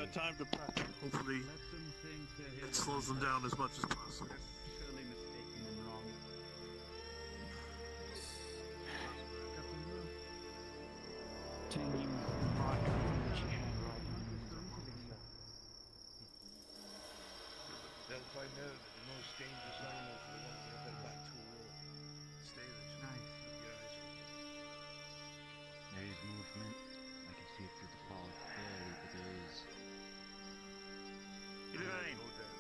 of time to prep. Hopefully, it slows them down as much as possible. Surely mistaken and wrong. Tang, you brought everything that you had right on. They'll find out that the most dangerous animals are the ones that have back to a wall. Stay there, Nice. keep your eyes open. There is movement. I can see it through the fog barely, but there is. Get it in. Go down.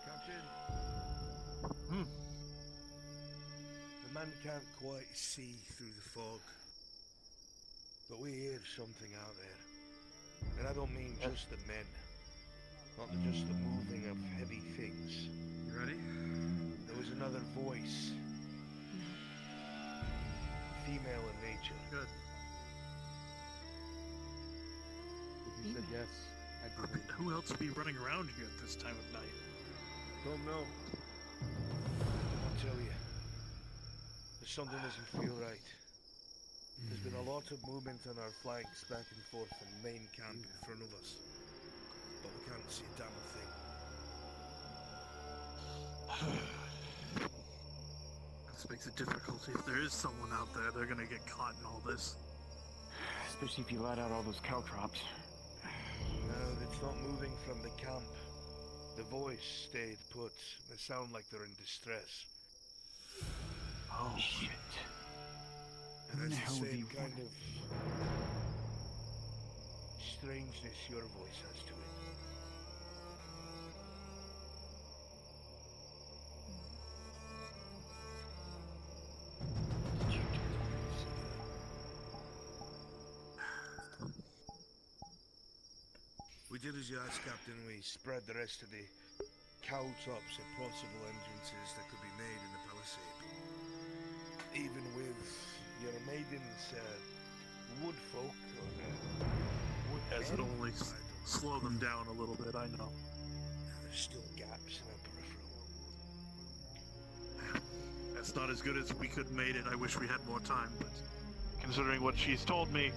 Captain. The man can't quite see through the fog, but we hear something out there. And I don't mean just the men, not just the moving of heavy things. You ready? There was another voice, female in nature. Good. If you said yes, I'd believe. Who else would be running around here at this time of night? Don't know. I'll tell you. There's something doesn't feel right. There's been a lot of movement on our flanks back and forth from the main camp in front of us. But we can't see a damn thing. This makes it difficult. If there is someone out there, they're gonna get caught in all this. Especially if you let out all those caltrops. No, it's not moving from the camp. The voice stayed put. They sound like they're in distress. Oh, Shit. And Who the that's hell the would same be kind of strangeness your voice has to it. We did as you asked, Captain. We spread the rest of the caltrops at possible entrances that could be made in the palisade. Even with your maidens, wood folk, or wood as it only slow them down a little bit, I know. There's still gaps in our peripheral. That's not as good as we could have made it. I wish we had more time, but considering what she's told me,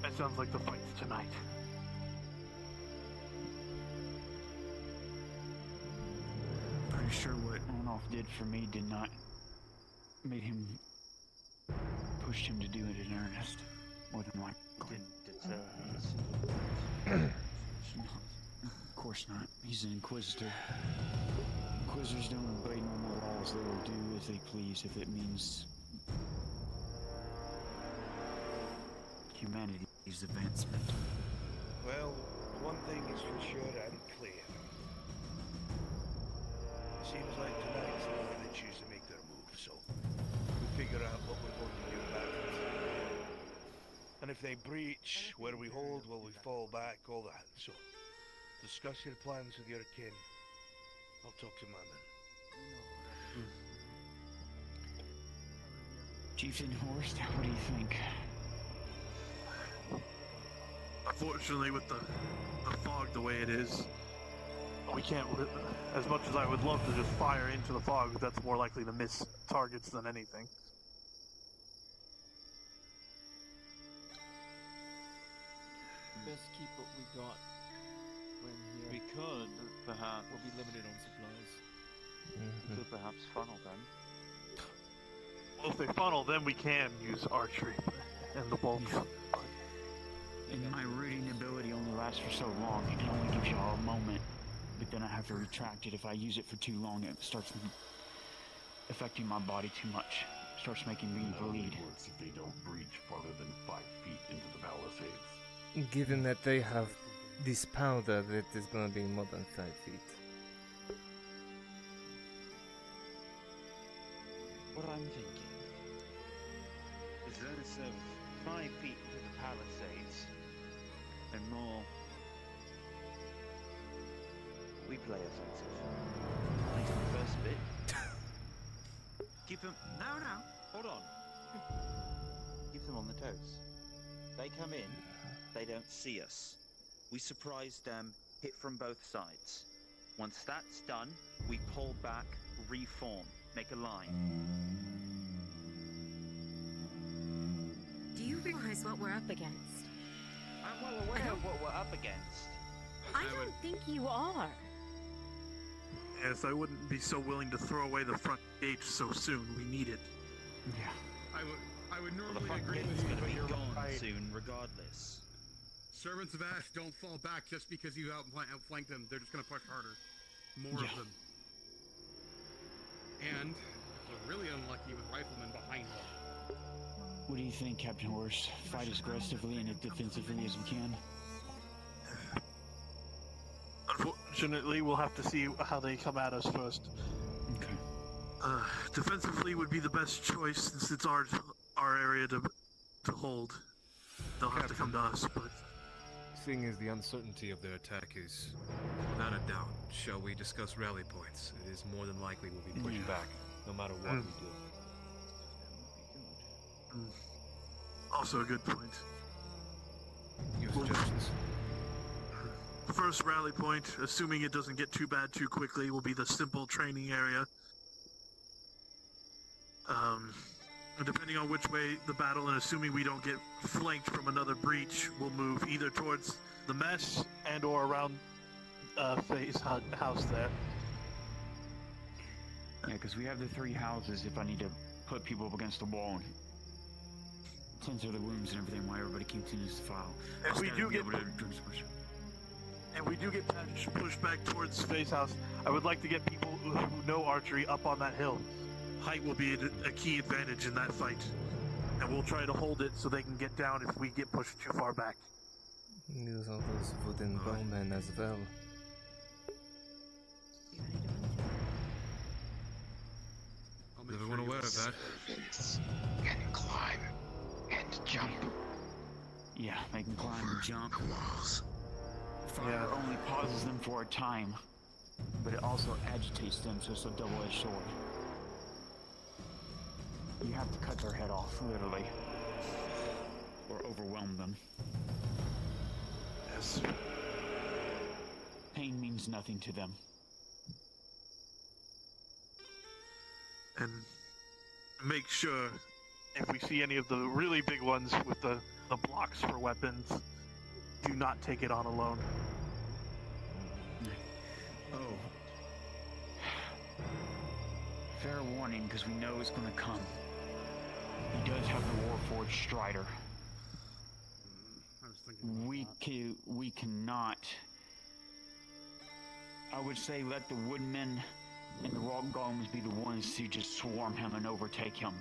that sounds like the fight's tonight. Pretty sure what Ornoff did for me did not made him pushed him to do it in earnest. More than likely. Didn't deter his. Of course not. He's an inquisitor. Inquisitors don't obey normal laws. They will do as they please if it means humanity's advancement. Well, one thing is for sure and clear. Seems like tonight's the night they choose to make their move, so we figure out what we're going to do about it. And if they breach, where we hold, will we fall back, all that. So, discuss your plans with your kin. I'll talk to Mammon. Chieftain Horst, what do you think? Unfortunately, with the fog the way it is, we can't, as much as I would love to just fire into the fog, that's more likely to miss targets than anything. Best keep what we got when here. We could perhaps. We'll be limited on supplies. We could perhaps funnel them. Well, if they funnel, then we can use archery and the bolts. And my rooting ability only lasts for so long. It only gives y'all a moment. But then I have to retract it. If I use it for too long, it starts affecting my body too much. Starts making me bleed. Works if they don't breach farther than 5 feet into the palisades. Given that they have this powder, that is gonna be more than 5 feet. What I'm thinking is that instead of 5 feet into the palisades and more, we play offensive. Like the first bit. Keep them. No, hold on. Keep them on the toes. They come in, they don't see us. We surprise them, hit from both sides. Once that's done, we pull back, reform, make a line. Do you realize what we're up against? I'm well aware of what we're up against. I don't think you are. Yes, I wouldn't be so willing to throw away the front gate so soon. We need it. Yeah. I would Well, the normally front agree gate's with you, gonna but be you're gone right. soon, regardless. Servants of Ash don't fall back just because you outflank them. They're just going to push harder. More of them. And we're really unlucky with riflemen behind them. What do you think, Captain Horse? Fight as aggressively and as defensively as we can? Unfortunately, we'll have to see how they come at us first. Okay. Defensively would be the best choice since it's our area to hold. They'll have to come to us, but... Seeing as the uncertainty of their attack is, without a doubt, shall we discuss rally points? It is more than likely we'll be pushed back, no matter what we do. Also a good point. Your suggestions? The first rally point, assuming it doesn't get too bad too quickly, will be the simple training area. Depending on which way the battle, and assuming we don't get flanked from another breach, we'll move either towards the mess and or around Faye's house there. Yeah, because we have the 3 houses if I need to put people up against the wall and censor the wounds and everything while everybody continues to file. If we do get... able to drink some more. And we do get pushed back towards Faye's house, I would like to get people who know archery up on that hill. Height will be a key advantage in that fight. And we'll try to hold it so they can get down if we get pushed too far back. Use all those wooden bowmen as well. Is everyone aware of that? Servants can climb and jump. Yeah, they can climb and jump. The walls. Fire only pauses them for a time, but it also agitates them, so it's a double-edged sword. You have to cut their head off, literally, or overwhelm them. Yes. Pain means nothing to them. And make sure, if we see any of the really big ones with the blocks for weapons, do not take it on alone. Oh. Fair warning, because we know it's going to come. He does have the Warforged Strider. I was thinking We cannot... I would say let the Woodmen and the Rock Golems be the ones to just swarm him and overtake him.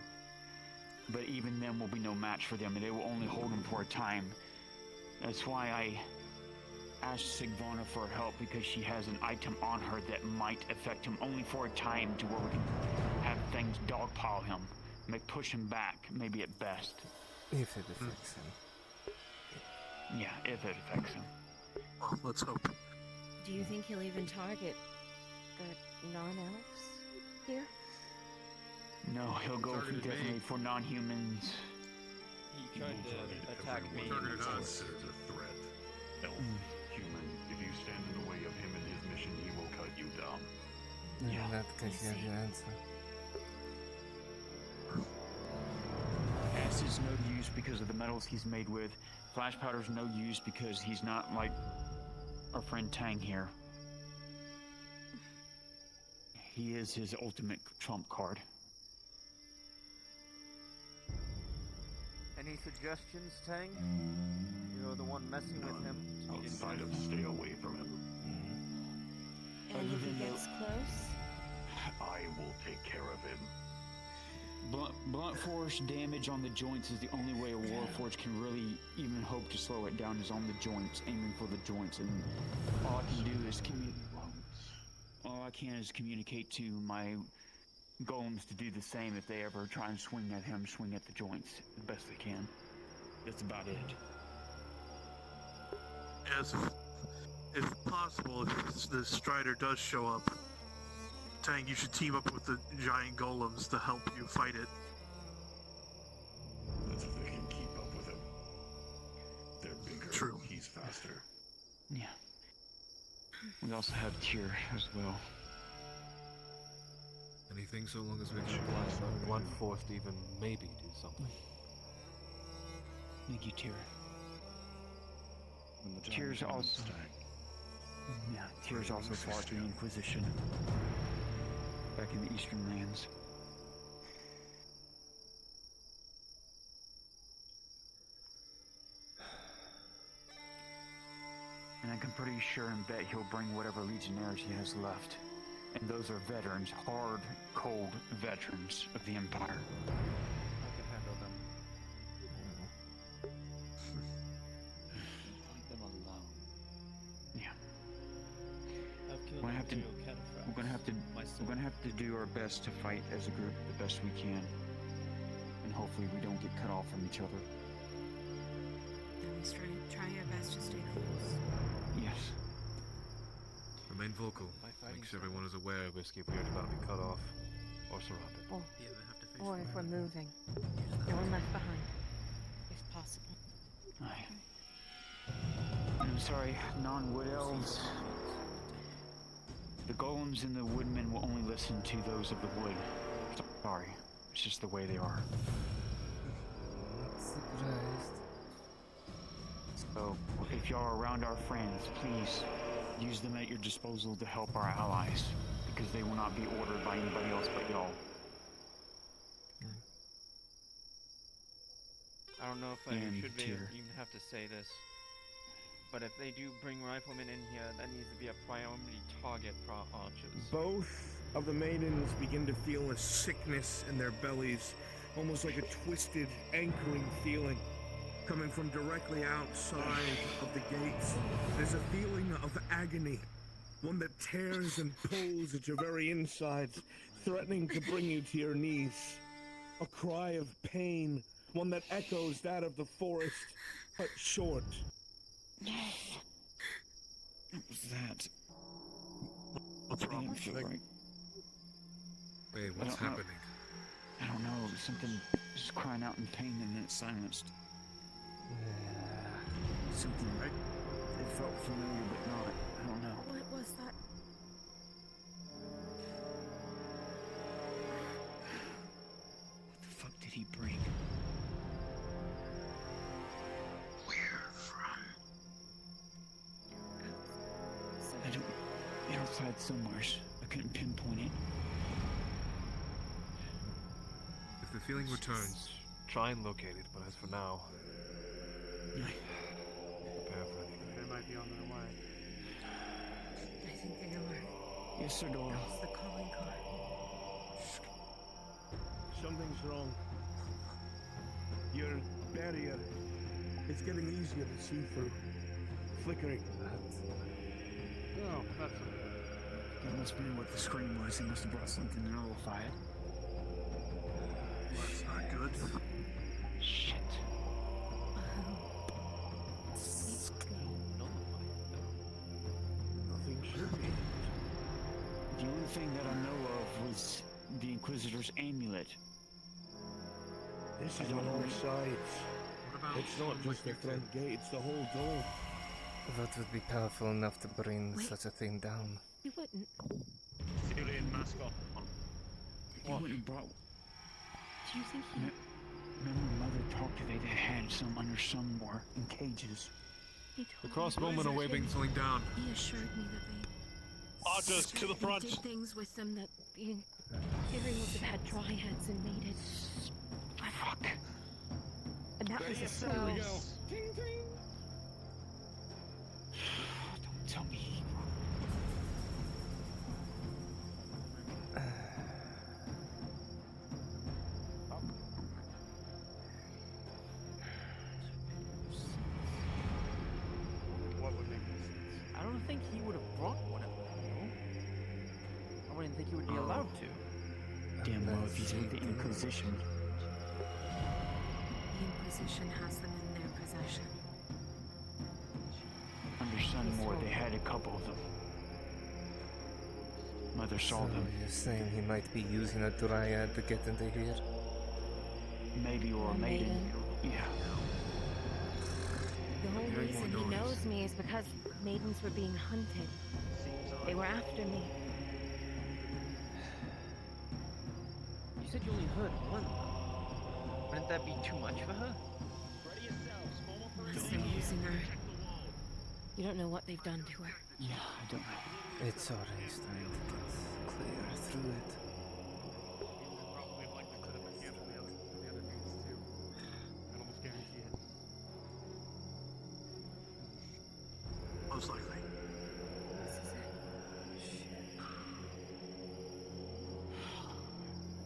But even then will be no match for them, and they will only hold him for a time. That's why I asked Sigvana for help, because she has an item on her that might affect him only for a time, to where we can have things dogpile him. May push him back, maybe at best. If it affects him. Yeah, if it affects him. Well, let's hope. Do you think he'll even target the non-elves here? No, he'll go Targeted definitely me. for non-humans. He tried to attack me. targeted us. Considered a threat. Elf, human, if you stand in the way of him and his mission, he will cut you down. Yeah, In that case, you have your answer. Acid's no use because of the metals he's made with. Flash powder's no use because he's not like our friend Tang here. He is his ultimate trump card. Any suggestions, Tang? You're the one messing with him. Outside of stay away from him. And if he gets close? I will take care of him. Blunt force damage on the joints is the only way a Warforged can really even hope to slow it down, is on the joints, aiming for the joints, and all I can do is communicate to my golems to do the same if they ever try and swing at him, swing at the joints the best they can. That's about it. Yes, if possible, if the Strider does show up, Tang, you should team up with the giant golems to help you fight it. That's if they can keep up with him. They're bigger. True. We also have Tyr as well. Anything so long as we can apply our blunt force to even maybe do something. Thank you, Tyr. When the time Tyr's comes, also... Stag. Yeah, Tyr's also fought the Inquisition. Back in the Eastern lands. And I can pretty sure and bet he'll bring whatever legionnaires he has left. And those are veterans, hard, cold veterans of the Empire. I can handle them. Leave them alone. Yeah. I've killed We're gonna have to. cataphracts. We're gonna have to do our best to fight as a group the best we can, and hopefully we don't get cut off from each other. Then we try our best to stay close. Yes. Remain vocal. Make sure everyone is aware of risky if we are about to be cut off or surrounded. Or, Yeah, they have to face or if we're fire. moving. No one left behind. If possible. Aye. And I'm sorry, non-wood elves. The golems and the woodmen will only listen to those of the wood. Sorry, it's just the way they are. Not surprised. So, if y'all are around our friends, please use them at your disposal to help our allies, because they will not be ordered by anybody else but y'all. I don't know if I And should Tyr. even have to say this, but if they do bring riflemen in here, that needs to be a priority target for our archers. Both of the maidens begin to feel a sickness in their bellies, almost like a twisted, anchoring feeling. Coming from directly outside of the gates, there's a feeling of agony, one that tears and pulls at your very insides, threatening to bring you to your knees. A cry of pain, one that echoes that of the forest, cut short. What was that? What's That wrong? didn't feel right. Wait, what's I don't know. happening? I don't know, something just crying out in pain and then it silenced. Something right? It felt familiar but not. I don't know. What was that? What the fuck did he bring? Where from? I don't... outside somewhere. I couldn't pinpoint it. If the feeling returns, try and locate it, but as for now, prepare for anything. They might be on their way. I think they are. Yes, sir, Dora. That's the calling card. Something's wrong. Your barrier, it's getting easier to see through. Flickering. No, that's That must be what the scream was. He must have brought something to nullify it. That's not good. Shit. Nothing should be. The only thing that I know of was the Inquisitor's amulet. This I is don't on know. all sides. What about It's not just the front gate, it's the whole dome. What would be powerful enough to bring Wait. such a thing down? You wouldn't. Alien mask on. He wouldn't have brought... Do you think he... Remember Mother talked to they had some under some more in cages. He The told crossbowmen are me waving something down. He assured me that they... Archers, to the front! They did things with them that the Imperials have had dryads and maidens. Fuck. And that was a spell. Don't tell me. What would make sense? I don't think he would have brought one of them, though. I wouldn't think he would be allowed to. Damn well if he's with the Inquisition. The Inquisition has them in their possession. Under Sunmore, they had a couple of them. Mother saw So them. you're saying he might be using a dryad to get into here? Maybe, or a maiden. Yeah. The only Hearing reason more he noise. knows me is because maidens were being hunted. They were after me. You said you only heard one. Wouldn't that be too much for her? Still using her. You don't know what they've done to her. Yeah, I don't know. It's already starting to get clear through it. Probably like they could have handled the other dudes too. I almost guarantee it. Most likely. This is it.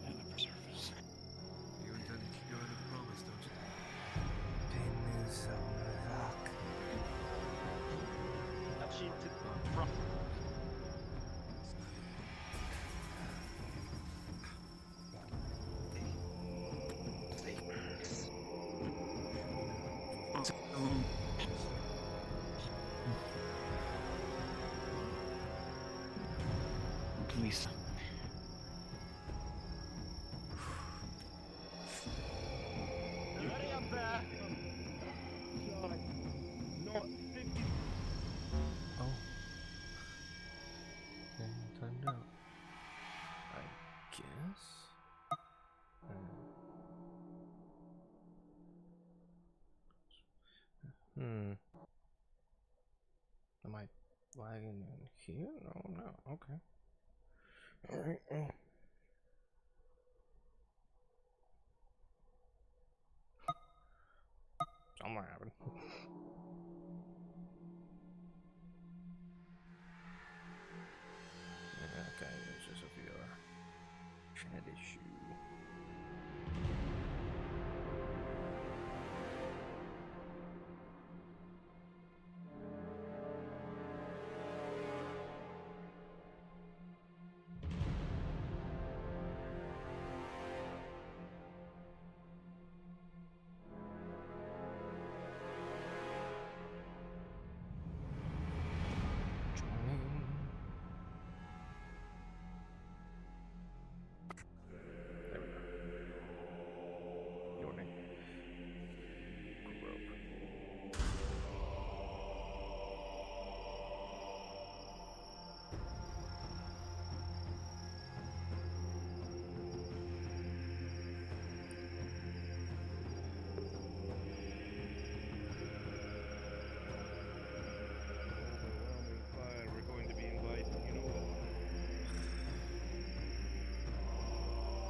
And the preservers. You intend to keep your end of the promise, don't you? Penis on the rock. Please. Oh. Didn't find out. I guess. Am I lagging in here? No, I'm not. Okay. Alright. Somewhere happened. Okay, it's just a VR chat issue. Overwhelming fire. We're going to be invited. You know that.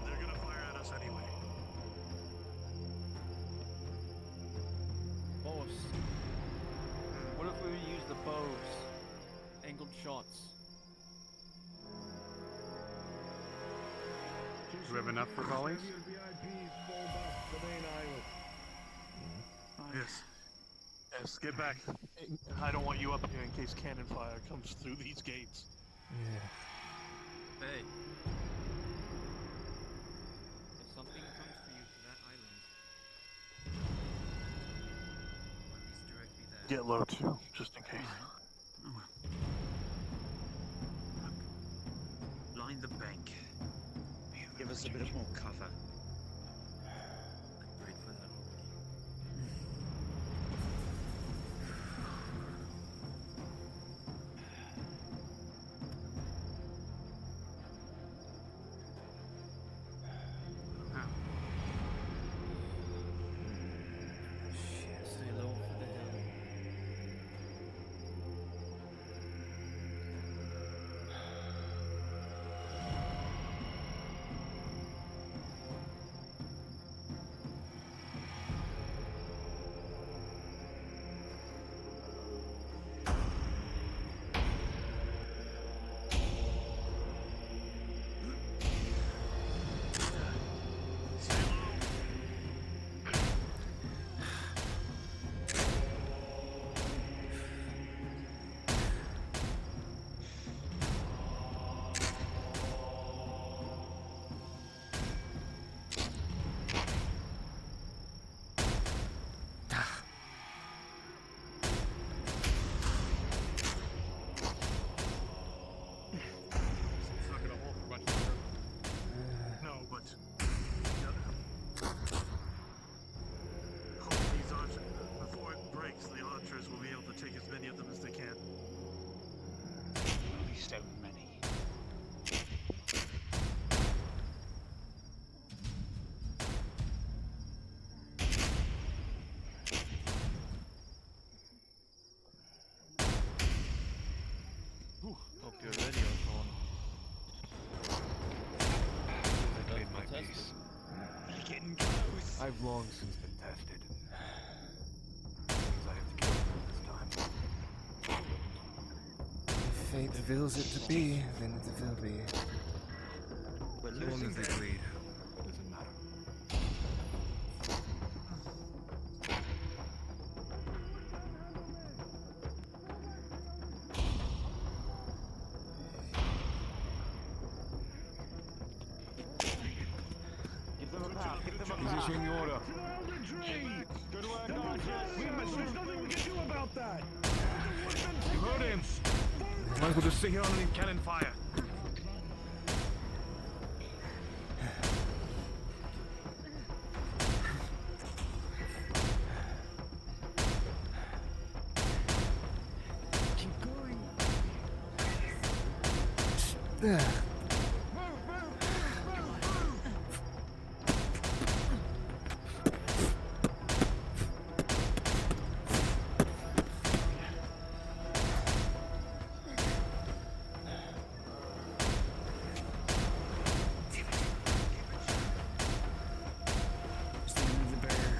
They're gonna fire at us anyway. Boss. What if we use the bows? Angled shots. Do we have enough for volleys? VIPs fall back to the main island. Yes. Yes, get back. I don't want you up here in case cannon fire comes through these gates. Yeah. Hey, If something comes for you to that island, at least direct me there. Get low too, just in case. Line the bank. Give us a bit more cover. I prayed for that already. stay low for the hill. I've long since been tested. Means I have to kill them this time. If fate wills it to be, then it will be. We're As long losing as they bleed, it doesn't matter. Give them a path, give them a He's path. issuing the order. Good work, Archer. There's nothing we can do about that! You heard him! Might as well just sit here underneath cannon fire. Keep going. Ugh. Stand with the bear.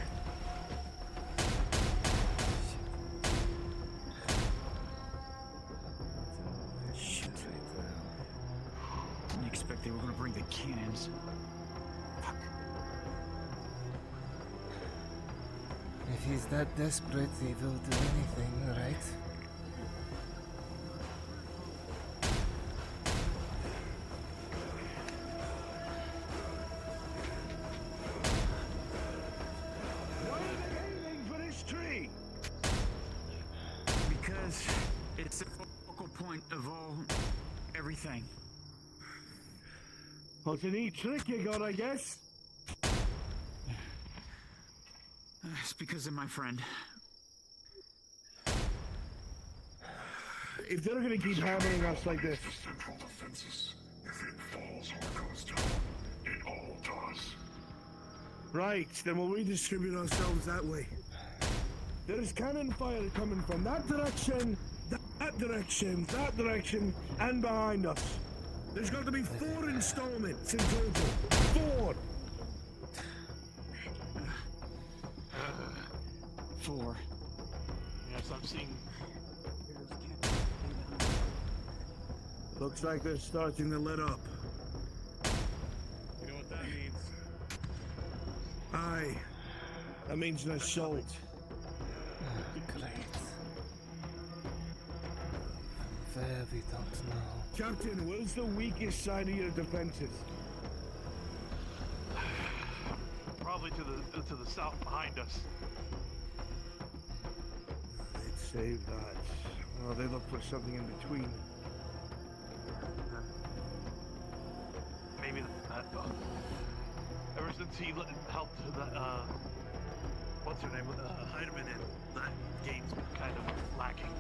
Shit right now. Didn't expect they were gonna bring the cannons. Fuck. If he's that desperate, he will do anything, right? Why are they aiming for this tree? Because it's the focal point of all everything. Well, it's a neat trick you got, I guess. It's because of my friend. If they're gonna keep hammering us like this, Central defenses. If it falls or goes down, it all does. right, then we'll redistribute ourselves that way. There is cannon fire coming from that direction, that direction, and behind us. There's got to be 4 installments in total. 4! 4. Yes, I'm seeing. Looks like they're starting to let up. You know what that means? Aye. That means an assault. Great. Where we don't know. Captain, where's the weakest side of your defenses? Probably to the south behind us. They'd save that. Well, they look for something in between. Maybe that. Ever since he helped that, what's her name, Heidemann in, that gate's been kind of lacking.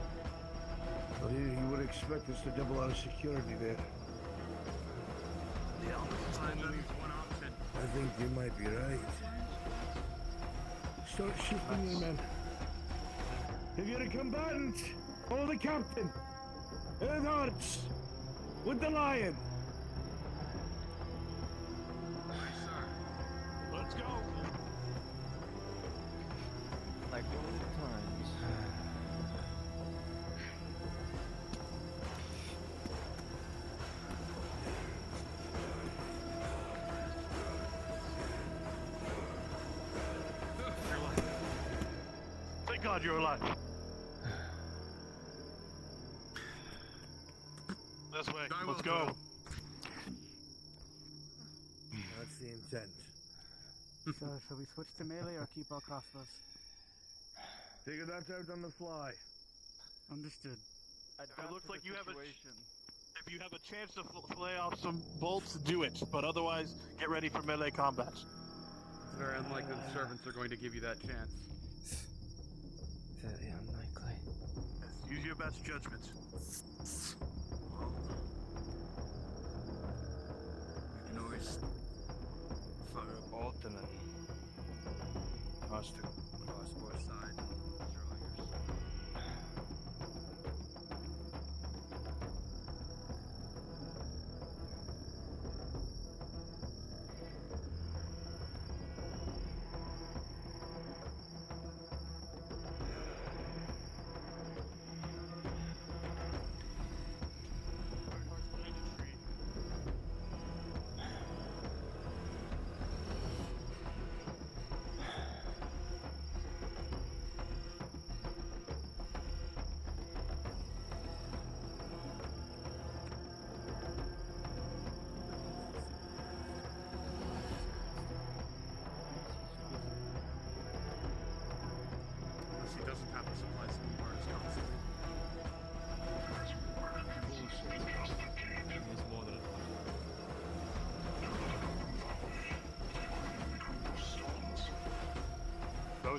Well, he would expect us to double our security there. Yeah, on the side then. One option. I think you might be right. Start shifting your men. If you're a combatant, follow the captain. Earthhearts with the lion. Let's go. Like old times. Thank God you're alive. This way. Die Let's well, go. That's the intent. So, shall we switch to melee or keep our crossbows? Figure that out on the fly. Understood. It looks like you have if you have a chance to play off some bolts, do it. But otherwise, get ready for melee combat. It's very unlikely the servants are going to give you that chance. Very unlikely. Use your best judgment. You can always fire a bolt and then toss the crossbow aside and draw yours.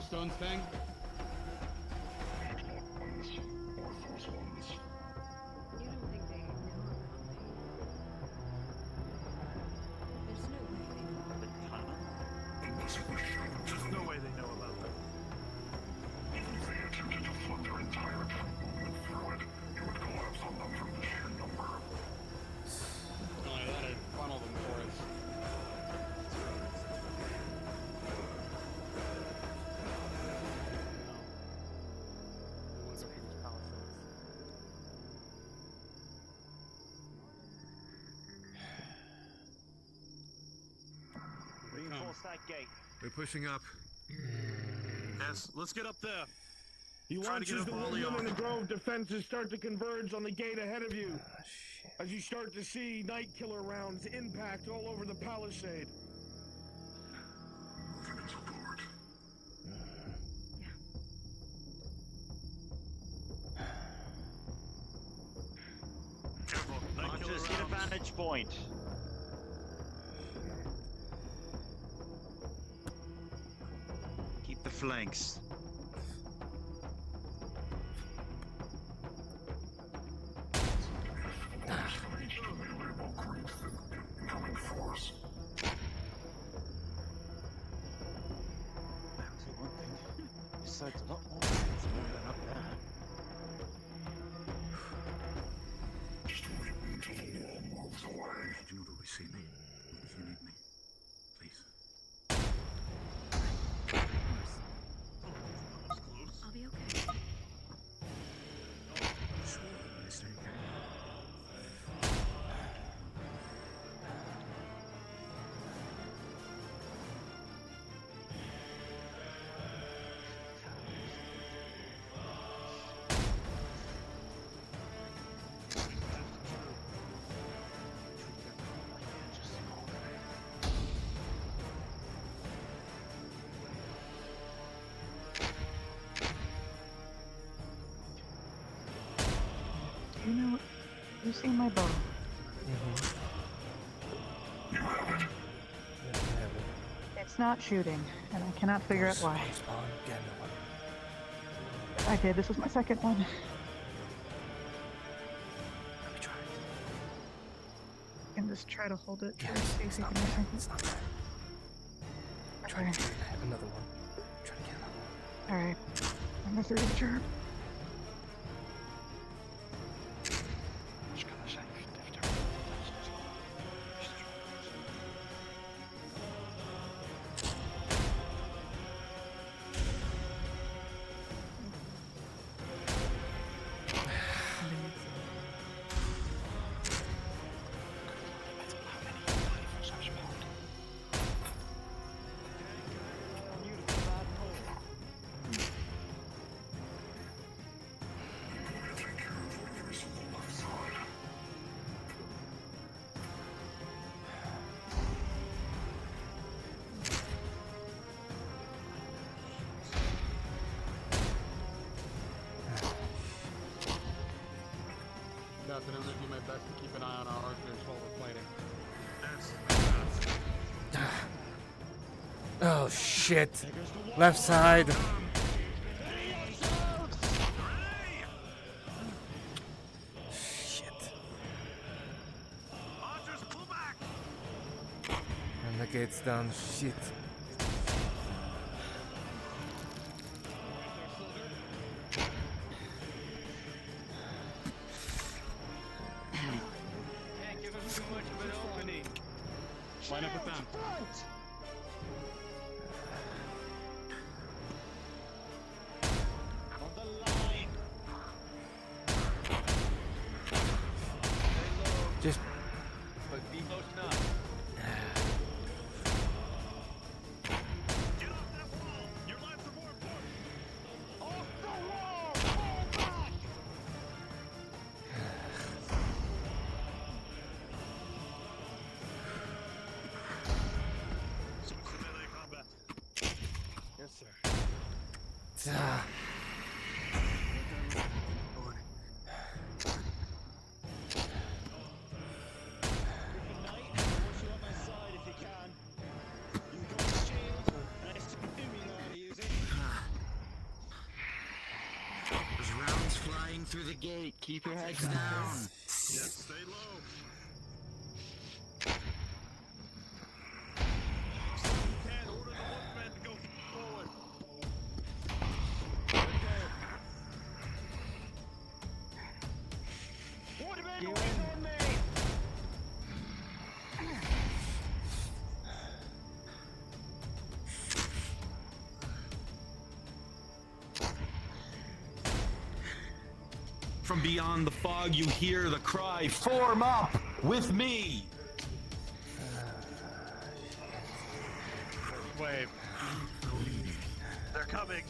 Stone's thing? There's no way they know about that. If they attempted to flood their entire troop movement through it, it would collapse on them from the sheer number. No, I let it funnel them for us. Reinforce that gate. We're pushing up. Yes, let's get up there. He Try to watches get the up early Woodman on. and the Grove defenses start to converge on the gate ahead of you. As you start to see Night Killer rounds impact all over the palisade. Moving in support. Careful. Night killer Archers, get a rounds. vantage point. Keep the flanks. Melee will create the incoming force. That's one thing. Besides, a lot more things than up there. Just wait until the wall moves away. Do you really see me? If you need me, please. I'll be okay. Sure, Mr. Okay. You know, you see my bow. You have it. It's not shooting, and I cannot figure out why. I did. This was my second one. Let me try. And just try to hold it. Yeah, See if it's you not can bad. do It's not bad. Try Okay. to get another one. Try to get another one. Alright. I'm gonna through the germ. Take care of Victor's on the left side. Captain, I'm gonna do my best to keep an eye on our archers while we're fighting. Oh shit! Left side. Shit. Archers, pull back. And the gate's down. Shit. Can't give us too much of an opening. Line up with them. On the line. Just. But be close enough. Get off that wall. Your lives are more important. Off the wall! Fall back! Melee combat. Yes, sir. Ah. Tonight, I want you on my side if you can. You've got a shield, and it's too me know how to use it. through the gate. Keep your heads down. Yes, stay low. Can order the workmen to go forward. Woodman, wait on me! From beyond the fog, you hear the cry, "Form up with me!" First wave. They're coming.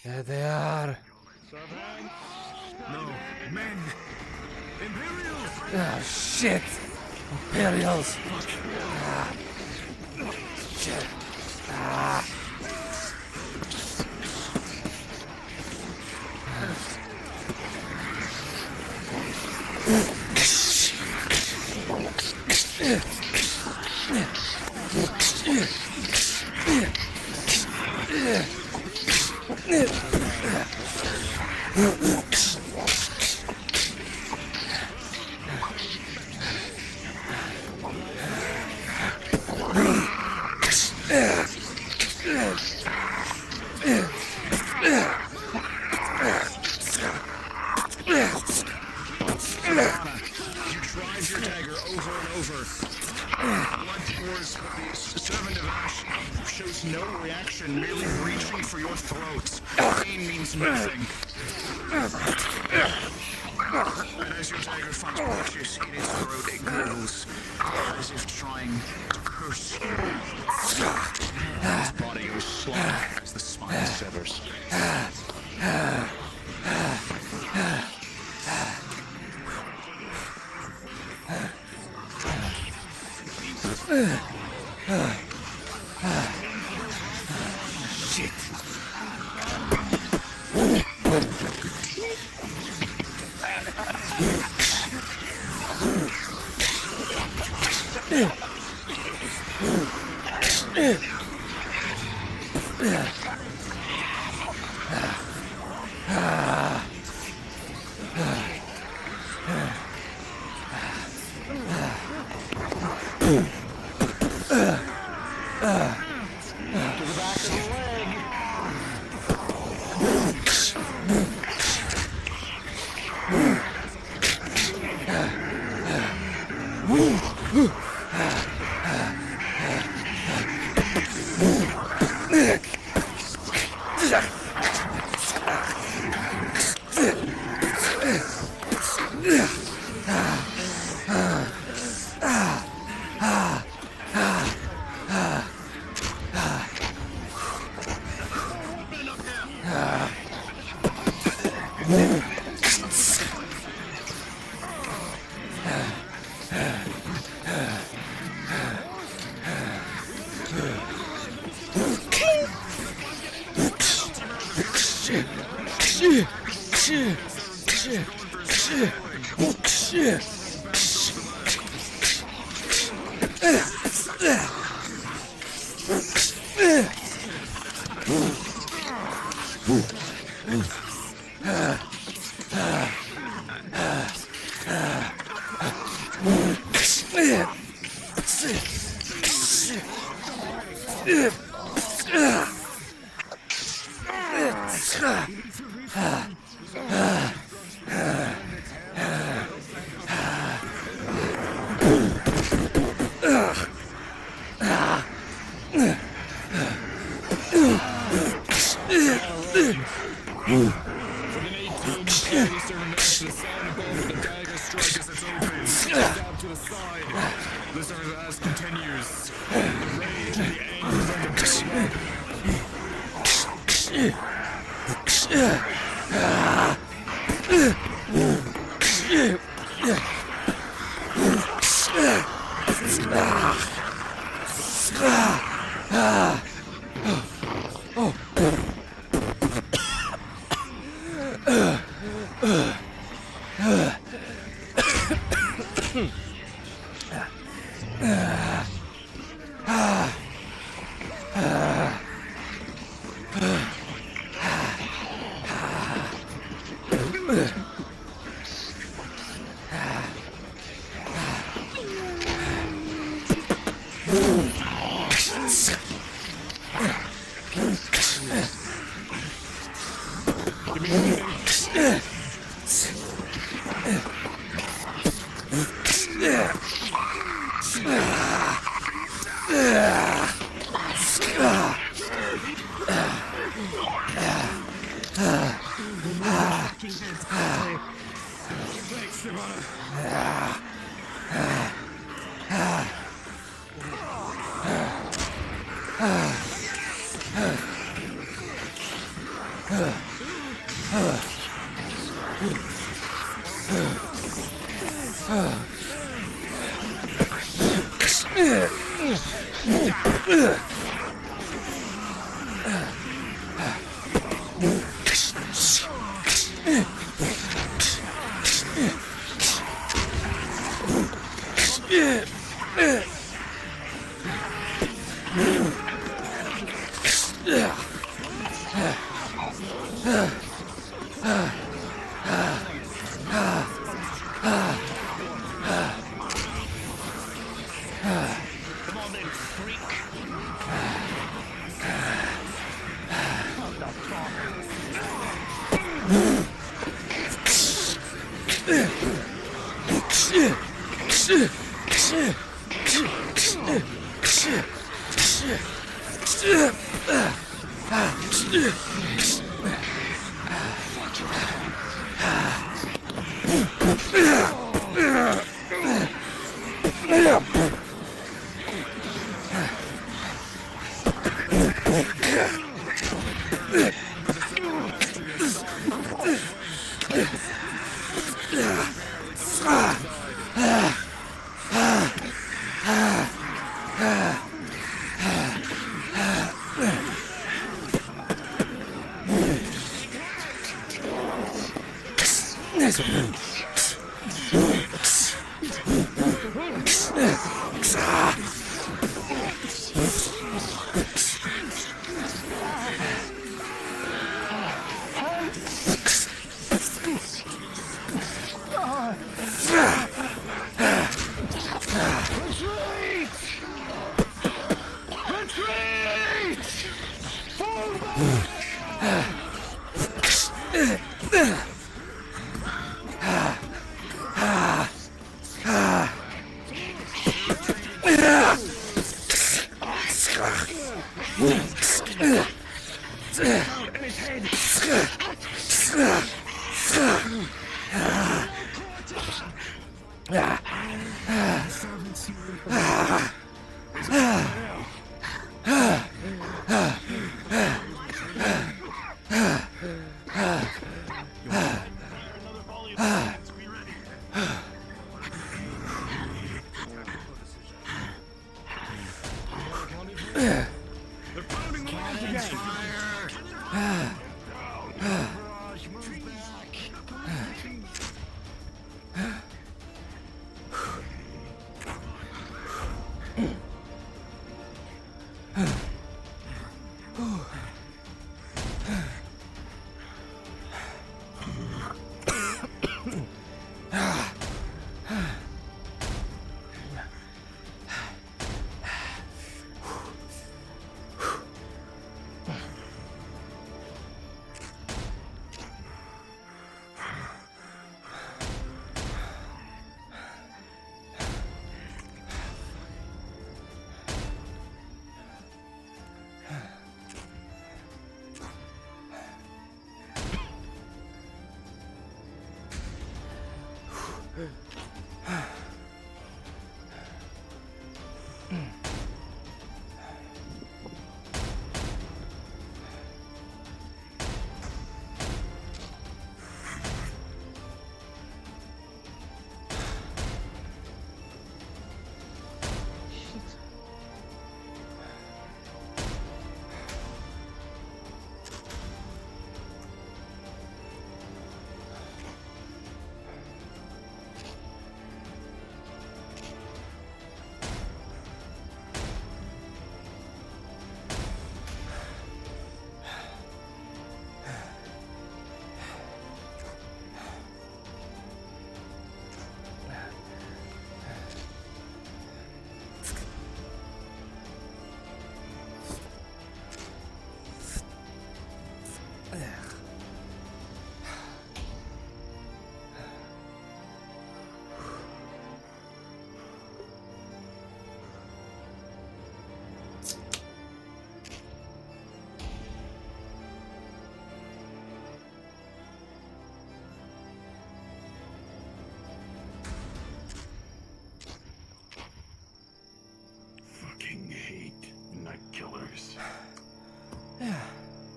There they are. No, men! Imperials! Ah, shit! Imperials! Ah. Shit. Ah.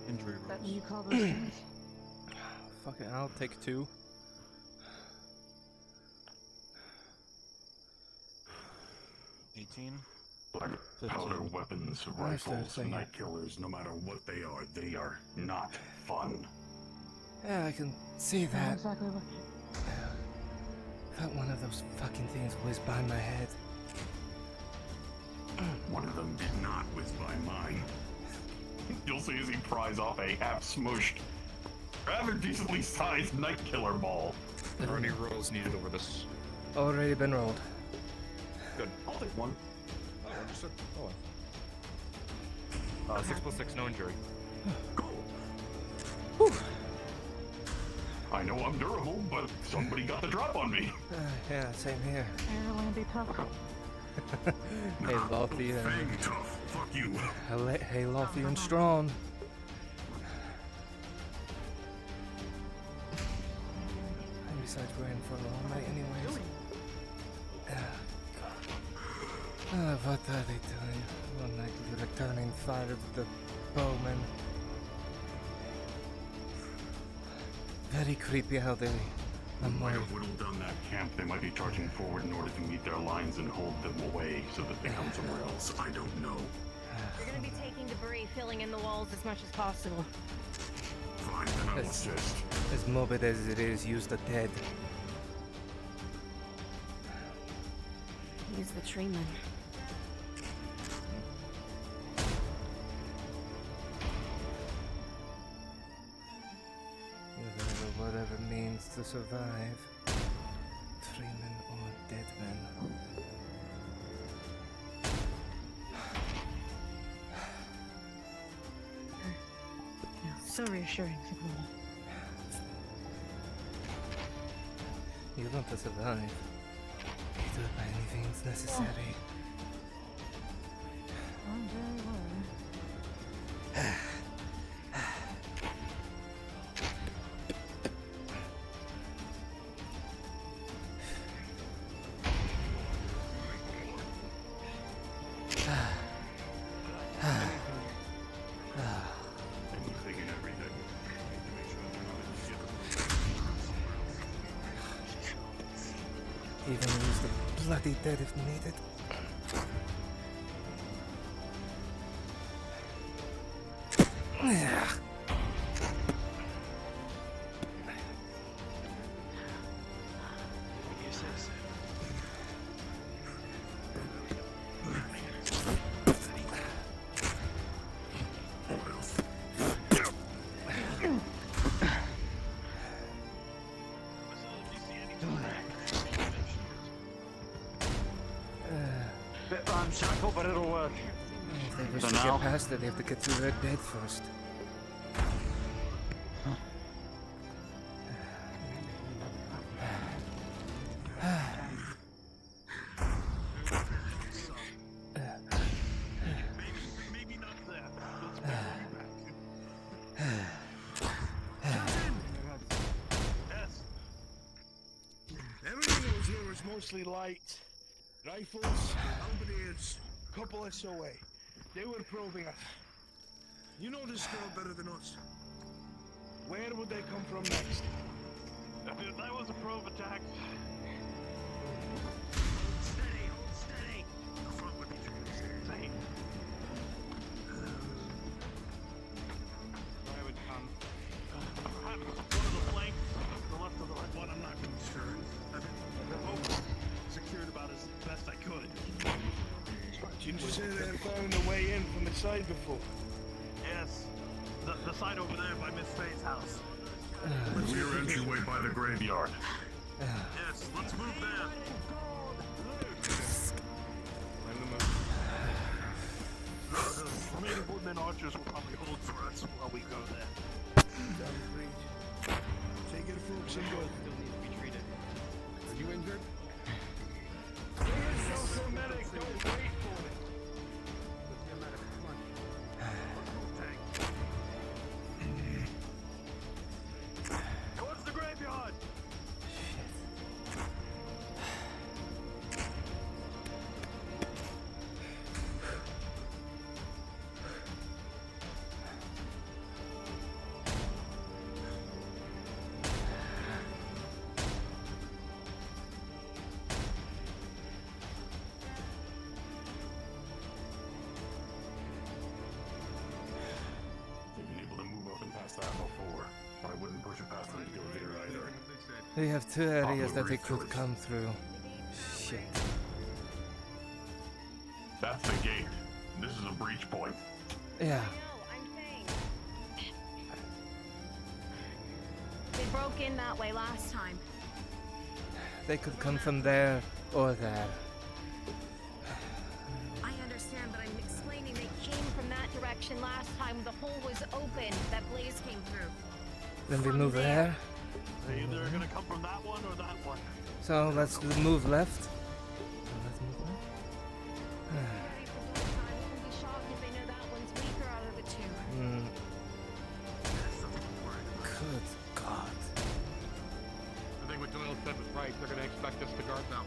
Injury That rolls. you call those things? Fuck it, I'll take 2. 18. Powder weapons, rifles, night killers, no matter what they are not fun. Yeah, I can see Not that. exactly what. That one of those fucking things whizzed by my head. One of them did not whiz by mine. You'll see as he pries off a half-smushed, rather decently sized night killer ball. Are there any rolls needed over this? Already been rolled. Good. I'll take one. Oh, understood. Oh. 6 plus 6, no injury. I know I'm durable, but somebody got the drop on me. Yeah, same here. Ireland be tough. Hey, Lothian. Fang tough. Fuck you. Hey, Lothian strong. And besides, we're in for a long night anyways. What are they doing? One night returning fire of the bowmen. Very creepy how they... Might have whittled down that camp. They might be charging forward in order to meet their lines and hold them away so that they come somewhere else. I don't know. We're gonna be taking debris, filling in the walls as much as possible. Fine, then I will assist. As morbid as it is, use the dead. Use the treeman. Whatever it means to survive. 3 men or dead men. So reassuring, Sigmund. You want to survive. Do it by any means necessary. I'm very worried. Anything and everything. Even use the bloody dead if needed. Bit ramshackle, but it'll work. If they wish So to now- get past it, they have to get through their dead first. Maybe not that. Yes. Everything that was here was mostly light. Rifles, halberdiers, couple SOA. They were probing us. You know this girl better than us. Where would they come from next? That was a probe attack. Hold steady. The front would be safe. I would come. Perhaps one of the flanks, the left or the right one, I'm not really sure. I've secured about as best I could. Didn't you say they had found a way in from the side before? Yes. The side over there by Miss Faye's house. The rear entryway by the graveyard. Yes, let's move there. The remaining woodmen archers will probably hold for us while we go there. Take it, folks, and go. Still needs to be treated. Are you injured? Medic, don't wait for it. Towards the graveyard! We have two areas that they could come through. Shit. That's the gate. This is a breach point. Yeah. They broke in that way last time. They could come from there or there. I understand, but I'm explaining they came from that direction last time. The hole was open. That blaze came through. Then we move there. They're either gonna come from that one or that one. So let's move left. Let's move left. I wouldn't be shocked if they know that one's weaker out of the two. Good God. I think what Doyle said was right. They're going to expect us to guard that one.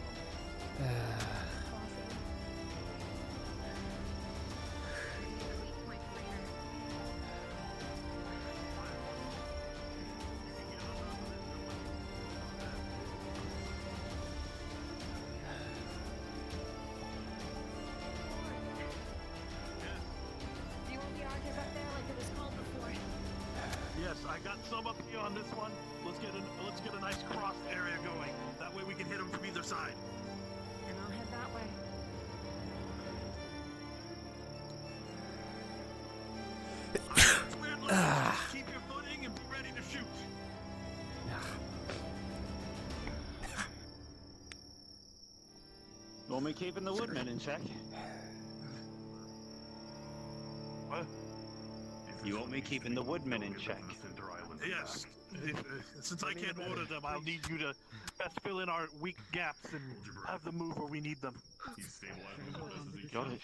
Do you want the archers up there like it was called before? Yes, I got some up here on this one. Let's get a nice cross area going. That way we can hit them from either side. And I'll head that way. Keep your footing and be ready to shoot. You want me keeping the woodmen in check? What? You want me keeping the woodmen in check? Yes. Since I can't order them, I'll need you to best fill in our weak gaps and have them move where we need them. Got it.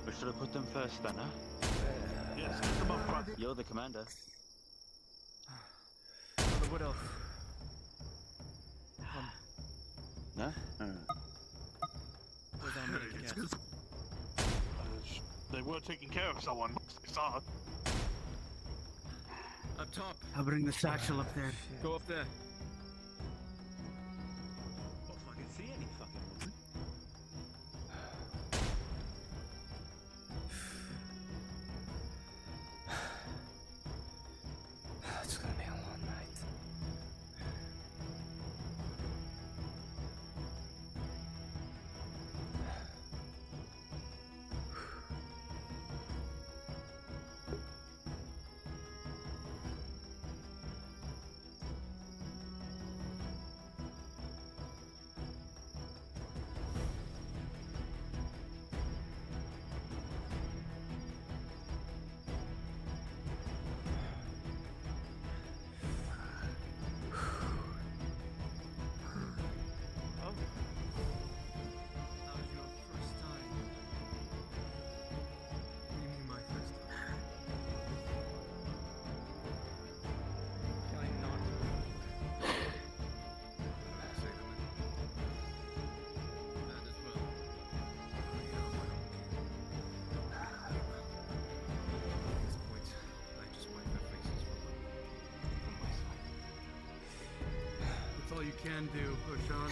We should have put them first then, huh? Yes, get them up front. You're the commander. What else? No? Where's our medic It's at? good. They were taking care of someone. I saw it. Up top. I'll bring the satchel up there. Go up there. Well, if I can see any fucking woman. It's gonna be a long night. That's all you can do, Oshan.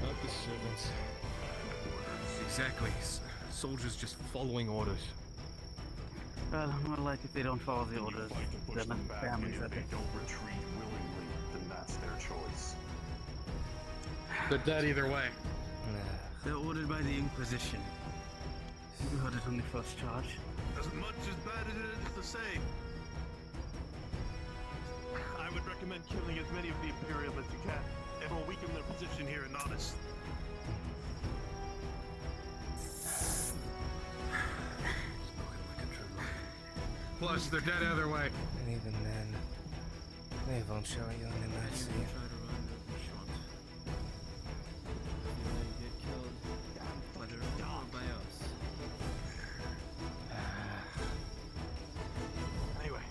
Not the servants. Exactly. Soldiers just following orders. Well, more like if they don't follow the orders, they're not families at They don't retreat willingly, then that's their choice. They're dead either way. They're ordered by the Inquisition. You heard it on the first charge. As much as bad as it is to say, I would recommend killing as many of the Imperium as you can. It will weaken their position here in Nautis. Plus, they're dead either way. And even then, they won't show you any mercy. Anyway.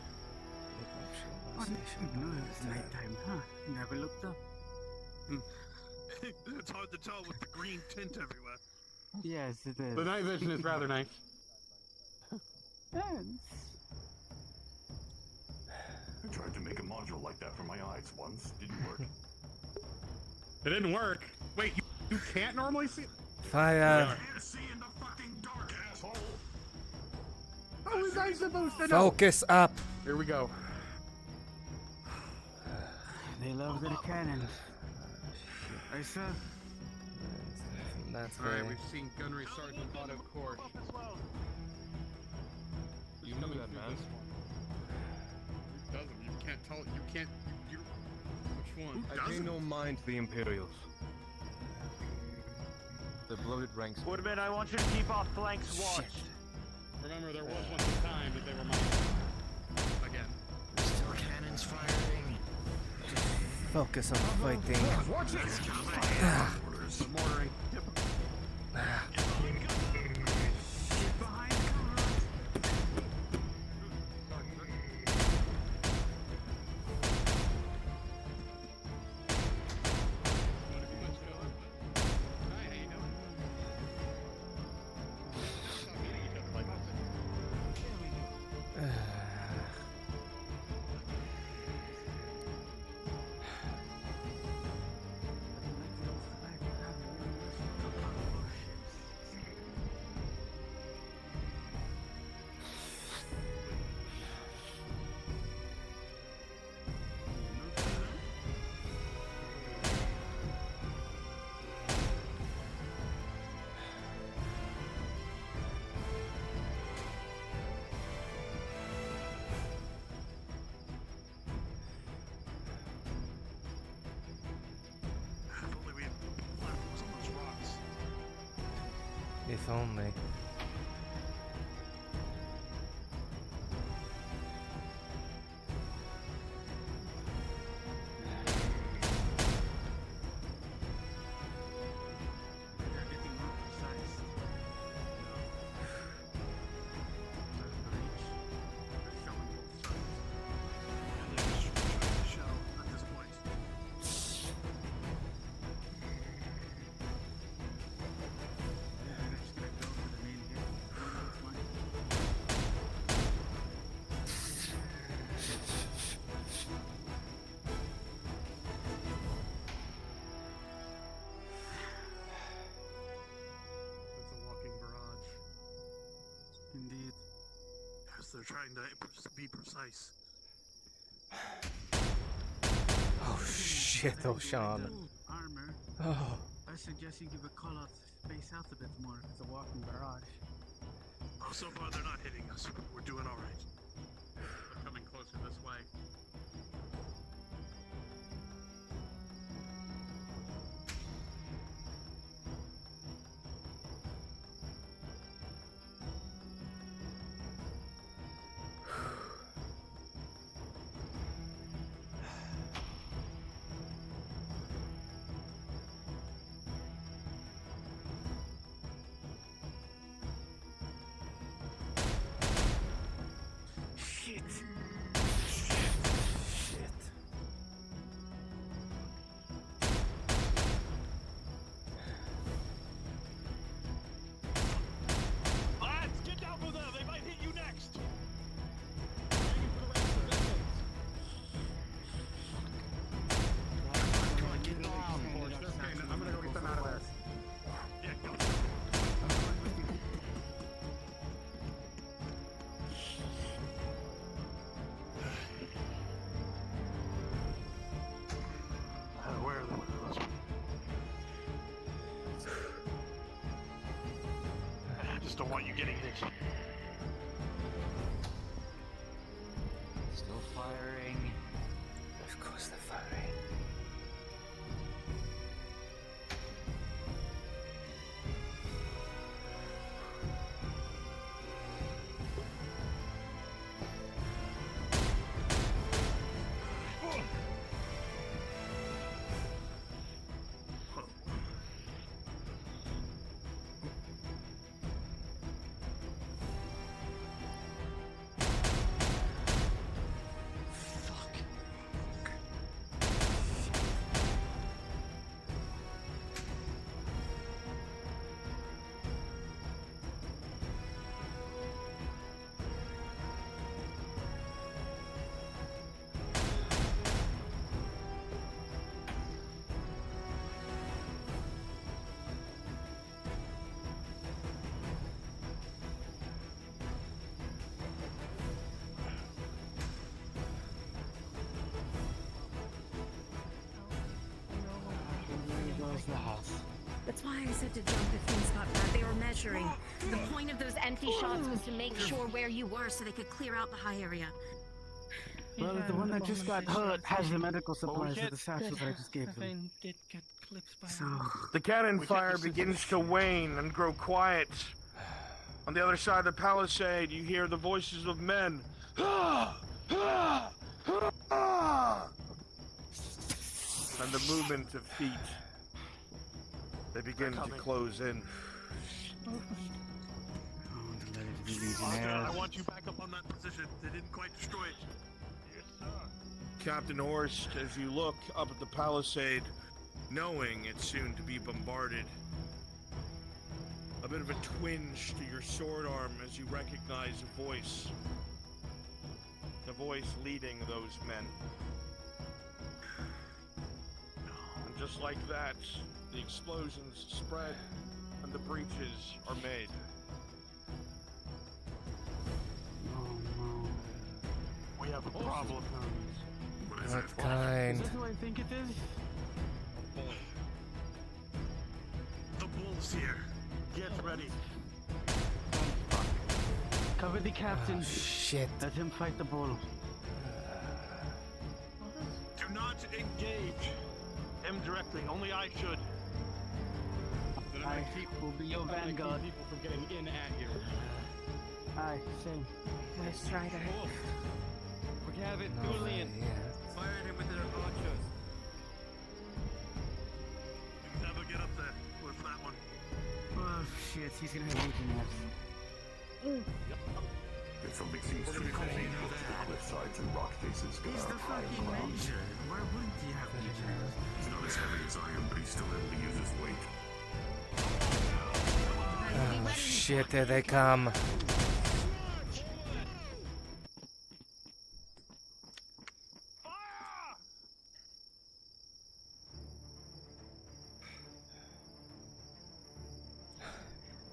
I didn't know it was nighttime, huh? Never looked up. It's hard to tell with the green tint everywhere. Yes, it is. The night vision is rather nice. I tried to make a module like that for my eyes once. Didn't work. It didn't work. Wait, you can't normally see? Fire. Can't see in the fucking dark, asshole. How was I supposed to know? Focus up. Here we go. They love their cannons. I said. That's Alright, very... we've seen Gunnery Sergeant Otto Court. You knew that, man. It doesn't. You can't tell. You can't. You. Which one? I pay no mind to the Imperials. The bloated ranks. Woodman, I want you to keep our flanks watched. Remember, there was once a time that they were mine. Again. Still cannons firing. Focus on fighting. Watch it. Mortaring. If only. Indeed. Yes, they're trying to be precise. Oh shit, oh Sean. Armor. Oh. I suggest you give a call out to space out a bit more. It's a walking barrage. Oh, so far they're not hitting us. We're doing all right. They're coming closer this way. Don't want you getting hit. Still firing. Of course they're firing. the house. That's why I said to jump if things got bad. They were measuring. The point of those empty shots was to make sure where you were so they could clear out the high area. Well, the one that just got hurt has the medical supplies of the satchels I just gave them. So, The cannon fire begins to wane and grow quiet. On the other side of the palisade, you hear the voices of men. And the movement of feet. They begin to close in. Auzera, I want you back up on that position. They didn't quite destroy it. Yes, sir. Captain Horst, as you look up at the palisade, knowing it's soon to be bombarded, a bit of a twinge to your sword arm as you recognize a voice. The voice leading those men. And just like that, the explosions spread and the breaches are made. We have a problem. What kind? Is that who I think it is? The bull's here. Get ready. Cover the captain. Oh, shit. Let him fight the bull. Do not engage him directly. Only I should. I will be your vanguard. People from getting in at here. Aye, same. Where's Strider? We have it, No, Julian. Fire at him with their archers. You can never get up there with that one. Oh shit, he's gonna have weakness. If something seems too cold, look to the cliff sides and rock faces. He's the fucking ranger. Why wouldn't he have weakness? He's not as heavy as I am, but he's still able to use his weight. Oh shit, there they come.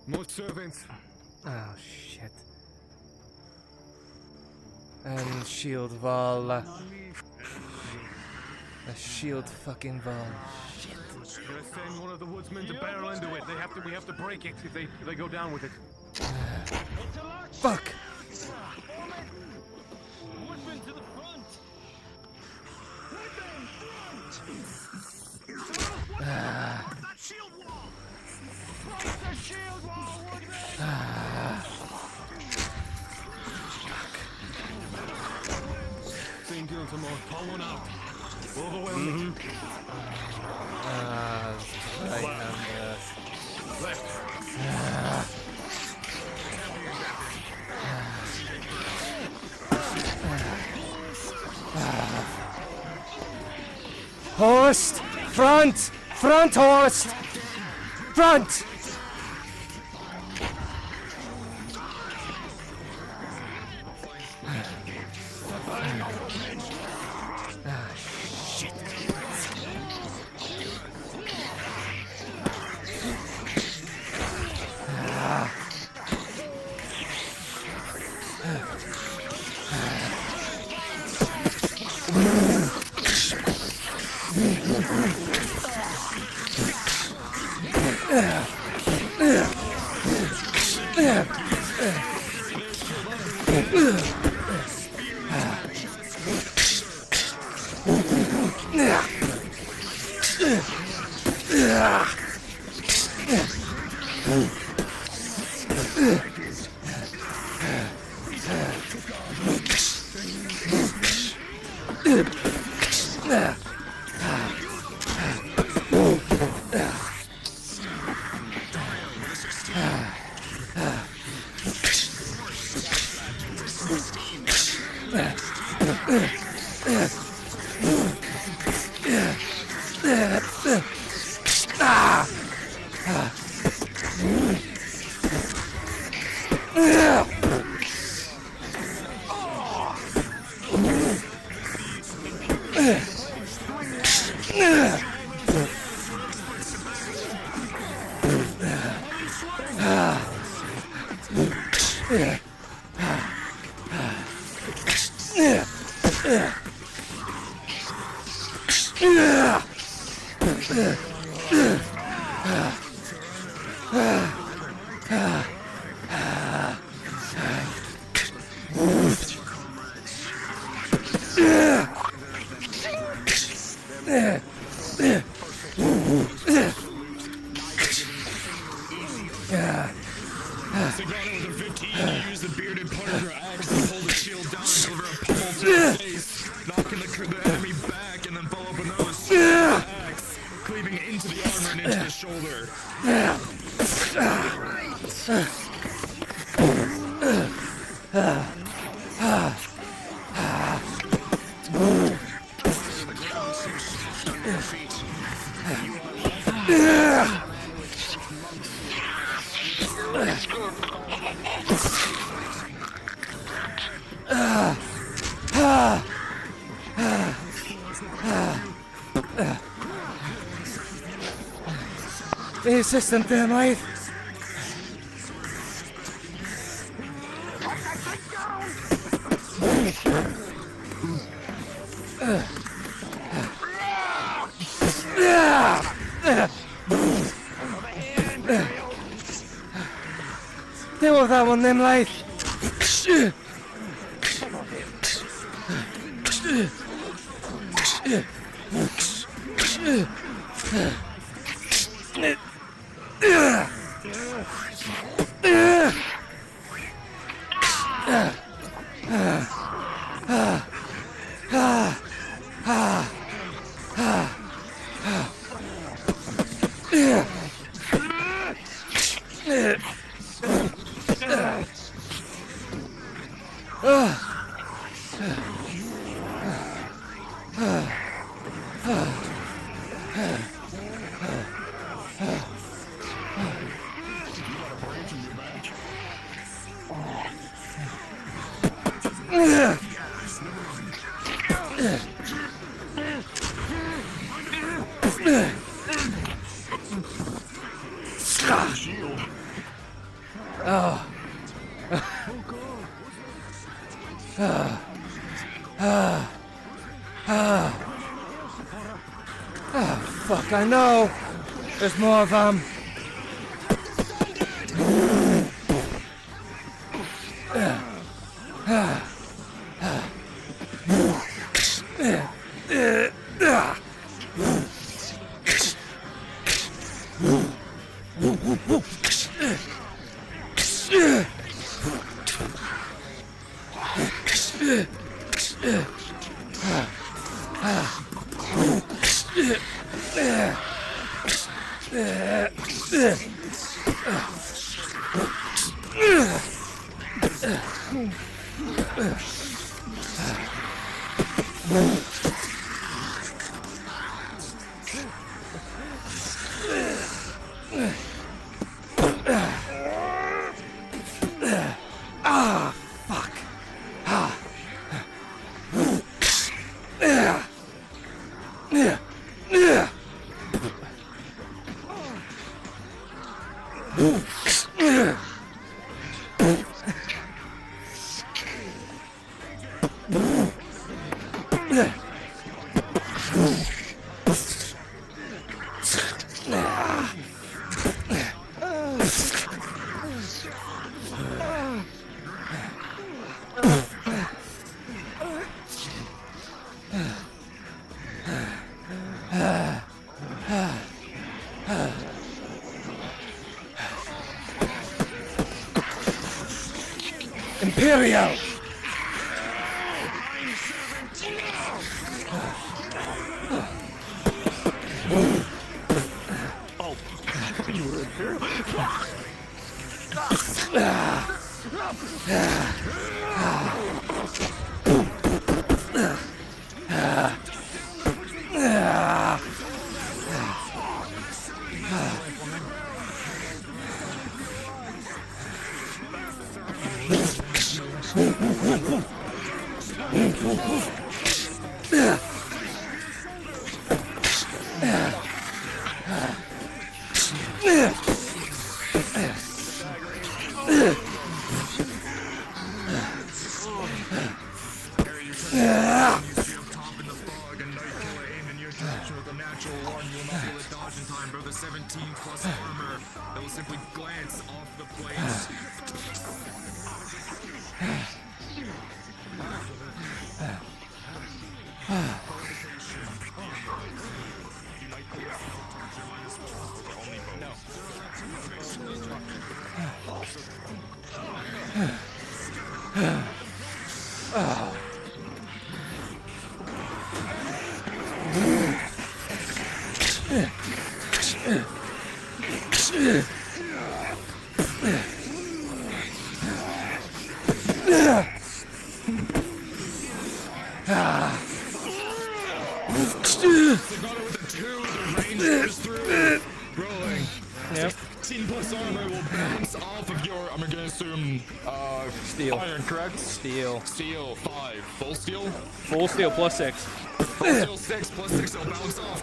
More servants. Oh shit. And shield wall. A shield fucking wall. Shit. Gonna send one of the woodsmen to barrel into it. We have to break it if they go down with it. Fuck! Woodman to the front! That shield wall! The shield wall, Woodman! Same deal tomorrow. Pull one out. Overwhelm it. Right number. Horst! Front! Front, Horst! Front! Shit. Sagrada with her 15, you use the bearded part of her axe to pull the shield down and deliver a pummel to the face, knocking the enemy back, and then follow up with another axe, cleaving into the armor and into the shoulder. The assistant there, mate. Deal with that one then, mate. Fuck, I know. There's more of them. Imperial! Oh, you were Imperial? remember the 17 plus armor that will simply glance off the plates. Yep. 16 plus armor will bounce off of your, I'm gonna assume, steel. Iron, correct? Steel. Steel, 5. Full steel? Full steel plus 6. Full steel 6 plus 6 will bounce off.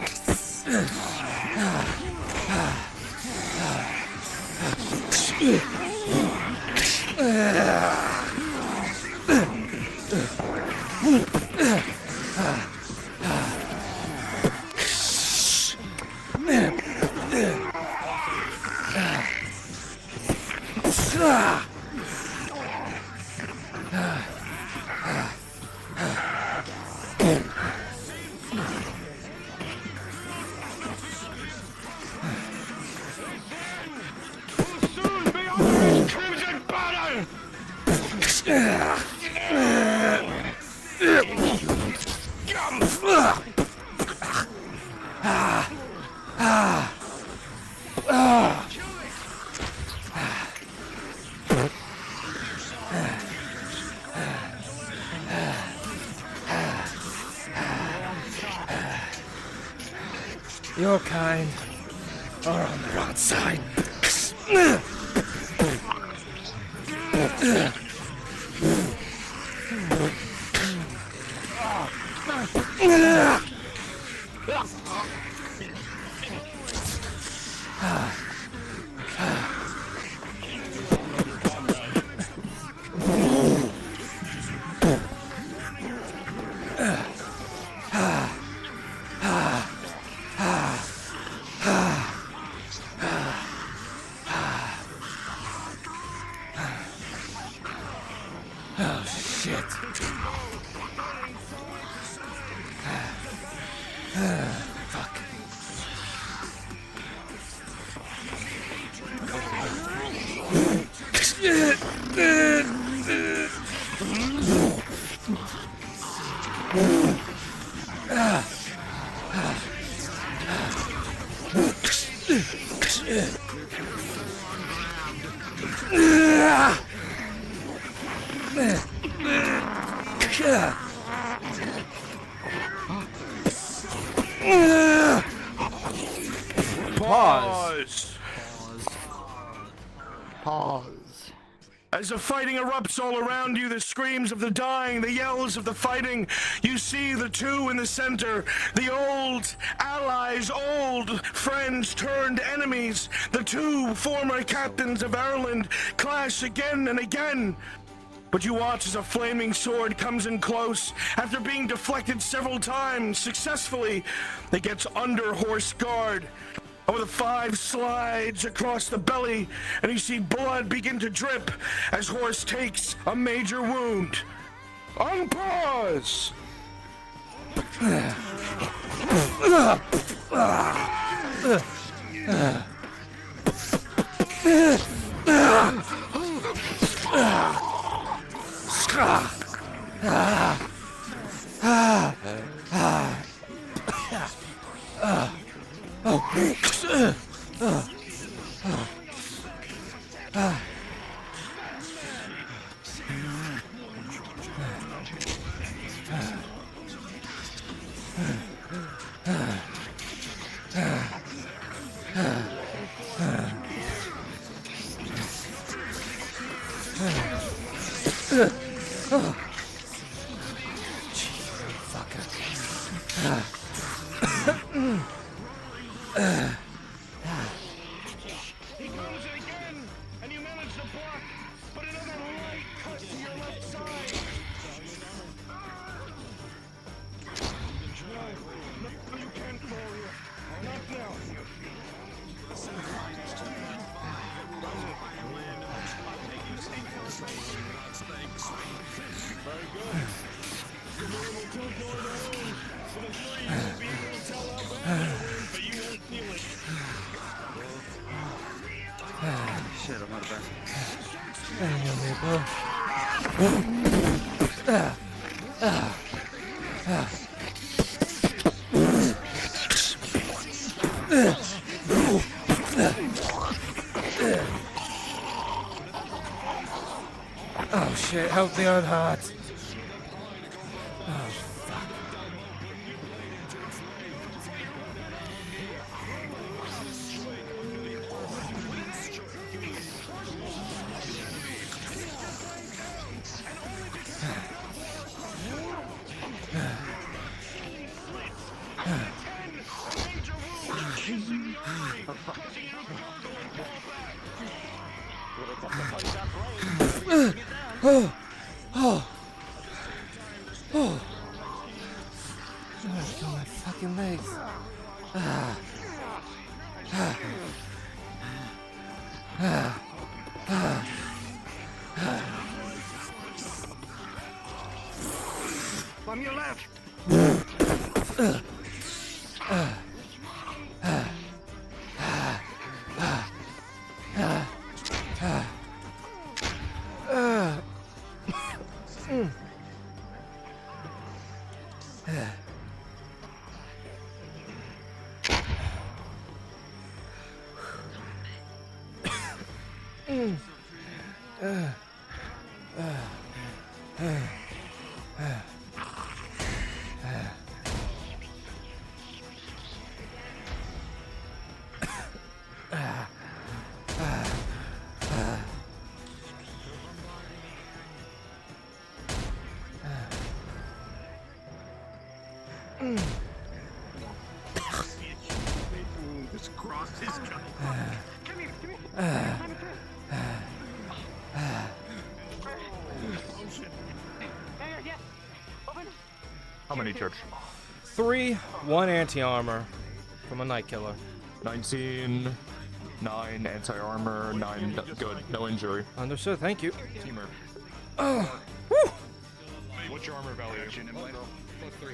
Your kind are on the wrong side. Oh, shit. Fuck. Pause. Pause. As the fighting erupts all around you, the screams of the dying, the yells of the fighting, you see the two in the center, the old allies, old friends turned enemies, the two former captains of Ireland clash again and again. But you watch as a flaming sword comes in close. After being deflected several times successfully, it gets under horse guard. The 5 slides across the belly, and you see blood begin to drip as Horse takes a major wound. Unpause! He comes again, and you manage to block, but another light cut to your left side. No, you can't fall here. Not now. Shit, I'm out of breath. Hang on there, bro. Oh shit, help me on heart. Oh fuck. Oh, oh, oh. Oh, my fucking legs. Ah. Ah. Ah. Ah. Ah. On your left. Just crossed his gun. Come here, come here. How many, Church? 3, 1 anti-armor from a night killer. 19, 9 anti-armor, 9 good, no injury. Understood, thank you. Teamer. Oh, woo! What's your armor value? +3. Rolling. 3 +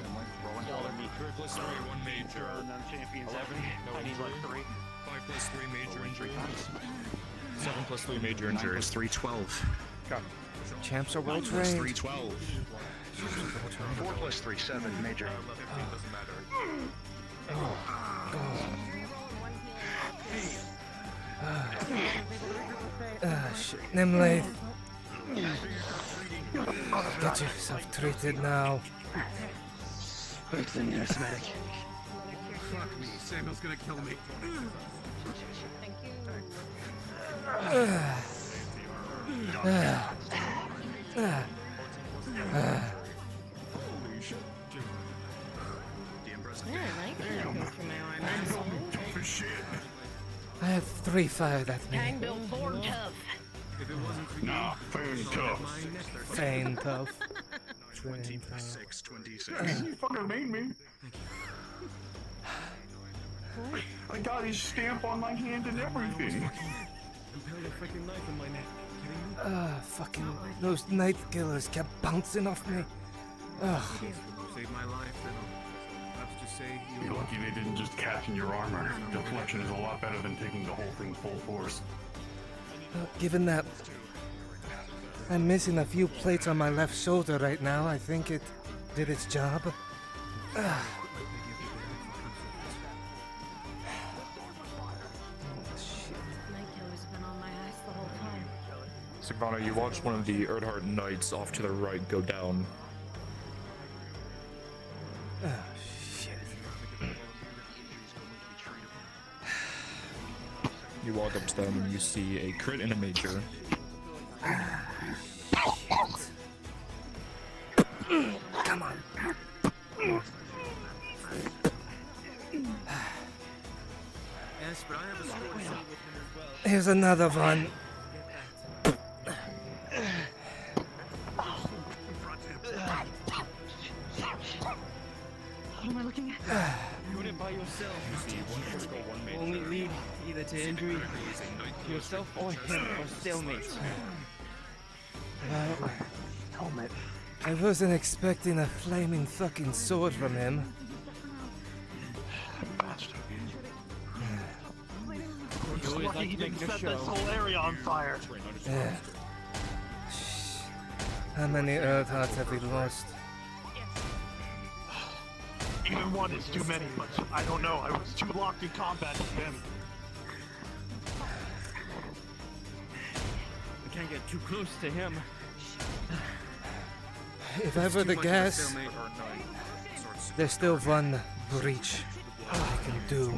3, 1 major. Non-champions 11, no injury. 5 + 3 major injury. 7 + 3 major injury. 9 + 3, 12. Got Champs are well 9 + trained. 3, 12. 4 + 3, 7 major. Shit. Nimley. Get yourself treated now. Where's the nearest medic? Fuck me. Samuel's gonna kill me. I had 3 fired at me. Hang Bill Ford tough. If it wasn't for Nah, fairly tough. Fein tough. 20 + 6, 26. You fucking made me. I got his stamp on my hand and everything. impaled a freaking knife in my neck. Fucking those night killers kept bouncing off me. Ugh. Saved my life, and I'll have to just say You're lucky they didn't just catch in your armor. Deflection is a lot better than taking the whole thing full force. Given that I'm missing a few plates on my left shoulder right now, I think it did its job. Sigvana, you watched one of the Erdhart Knights off to the right go down. Oh, shit. You walk up to them and you see a crit and a major. Come on. Yes, but I have a sword with him as well. Here's another one. What am I looking at? by yourself will only lead either to injury to yourself or him or stalemate. Well, I wasn't expecting a flaming fucking sword from him. He's lucky he didn't set this whole area on fire. Yeah. How many Earth Hearts have we lost? Even one is too many, but I don't know. I was too locked in combat with him. We can't get too close to him. If I were to guess, there's still one breach I can do.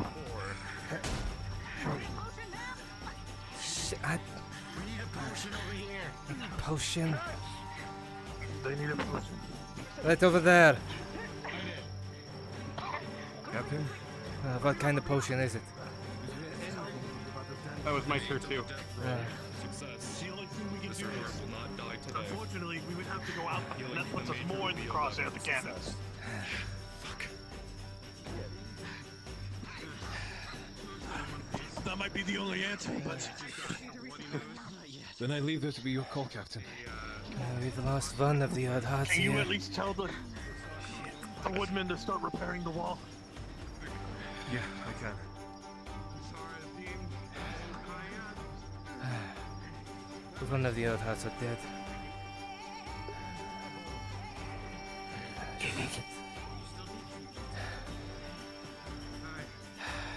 Potion. They need a potion. Right over there. Captain? What kind of potion is it? That was my turn too. Success. The only thing we can do is, unfortunately, we would have to go out, and that puts us more in the crosshair of the cannons. Fuck. That might be the only answer, but... Then I leave there to be your call, Captain. We've lost one of the Earth Hearts Can you here. at least tell the woodmen to start repairing the wall? Yeah, I can. One of the Earth Hearts are dead.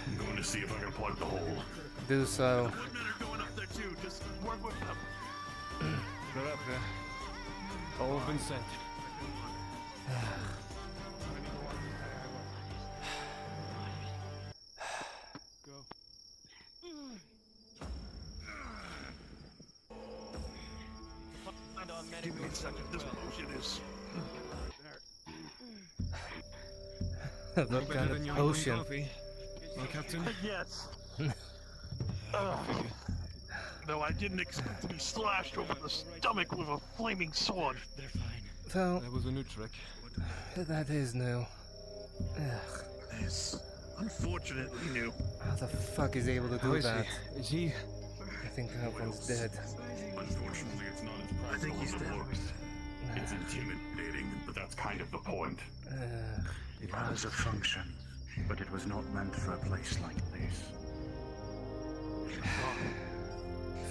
I'm going to see if I can plug the hole. Do so. The woodmen are going up there too. Just work with them. They're up there. All have been sent. Give me a second. This potion is... What kind of potion? Well, Captain? Yes. No, I didn't expect to be slashed over the stomach with a flaming sword. They're fine. So, That was a new trick. that is new. Ugh. It's unfortunately new. How the fuck is he able to How do is that? he? Is he? I think Halcon's dead. Unfortunately, it's not as I think practical he's as it dead. looks. It's intimidating, but that's kind of the point. It has a function, but it was not meant for a place like this.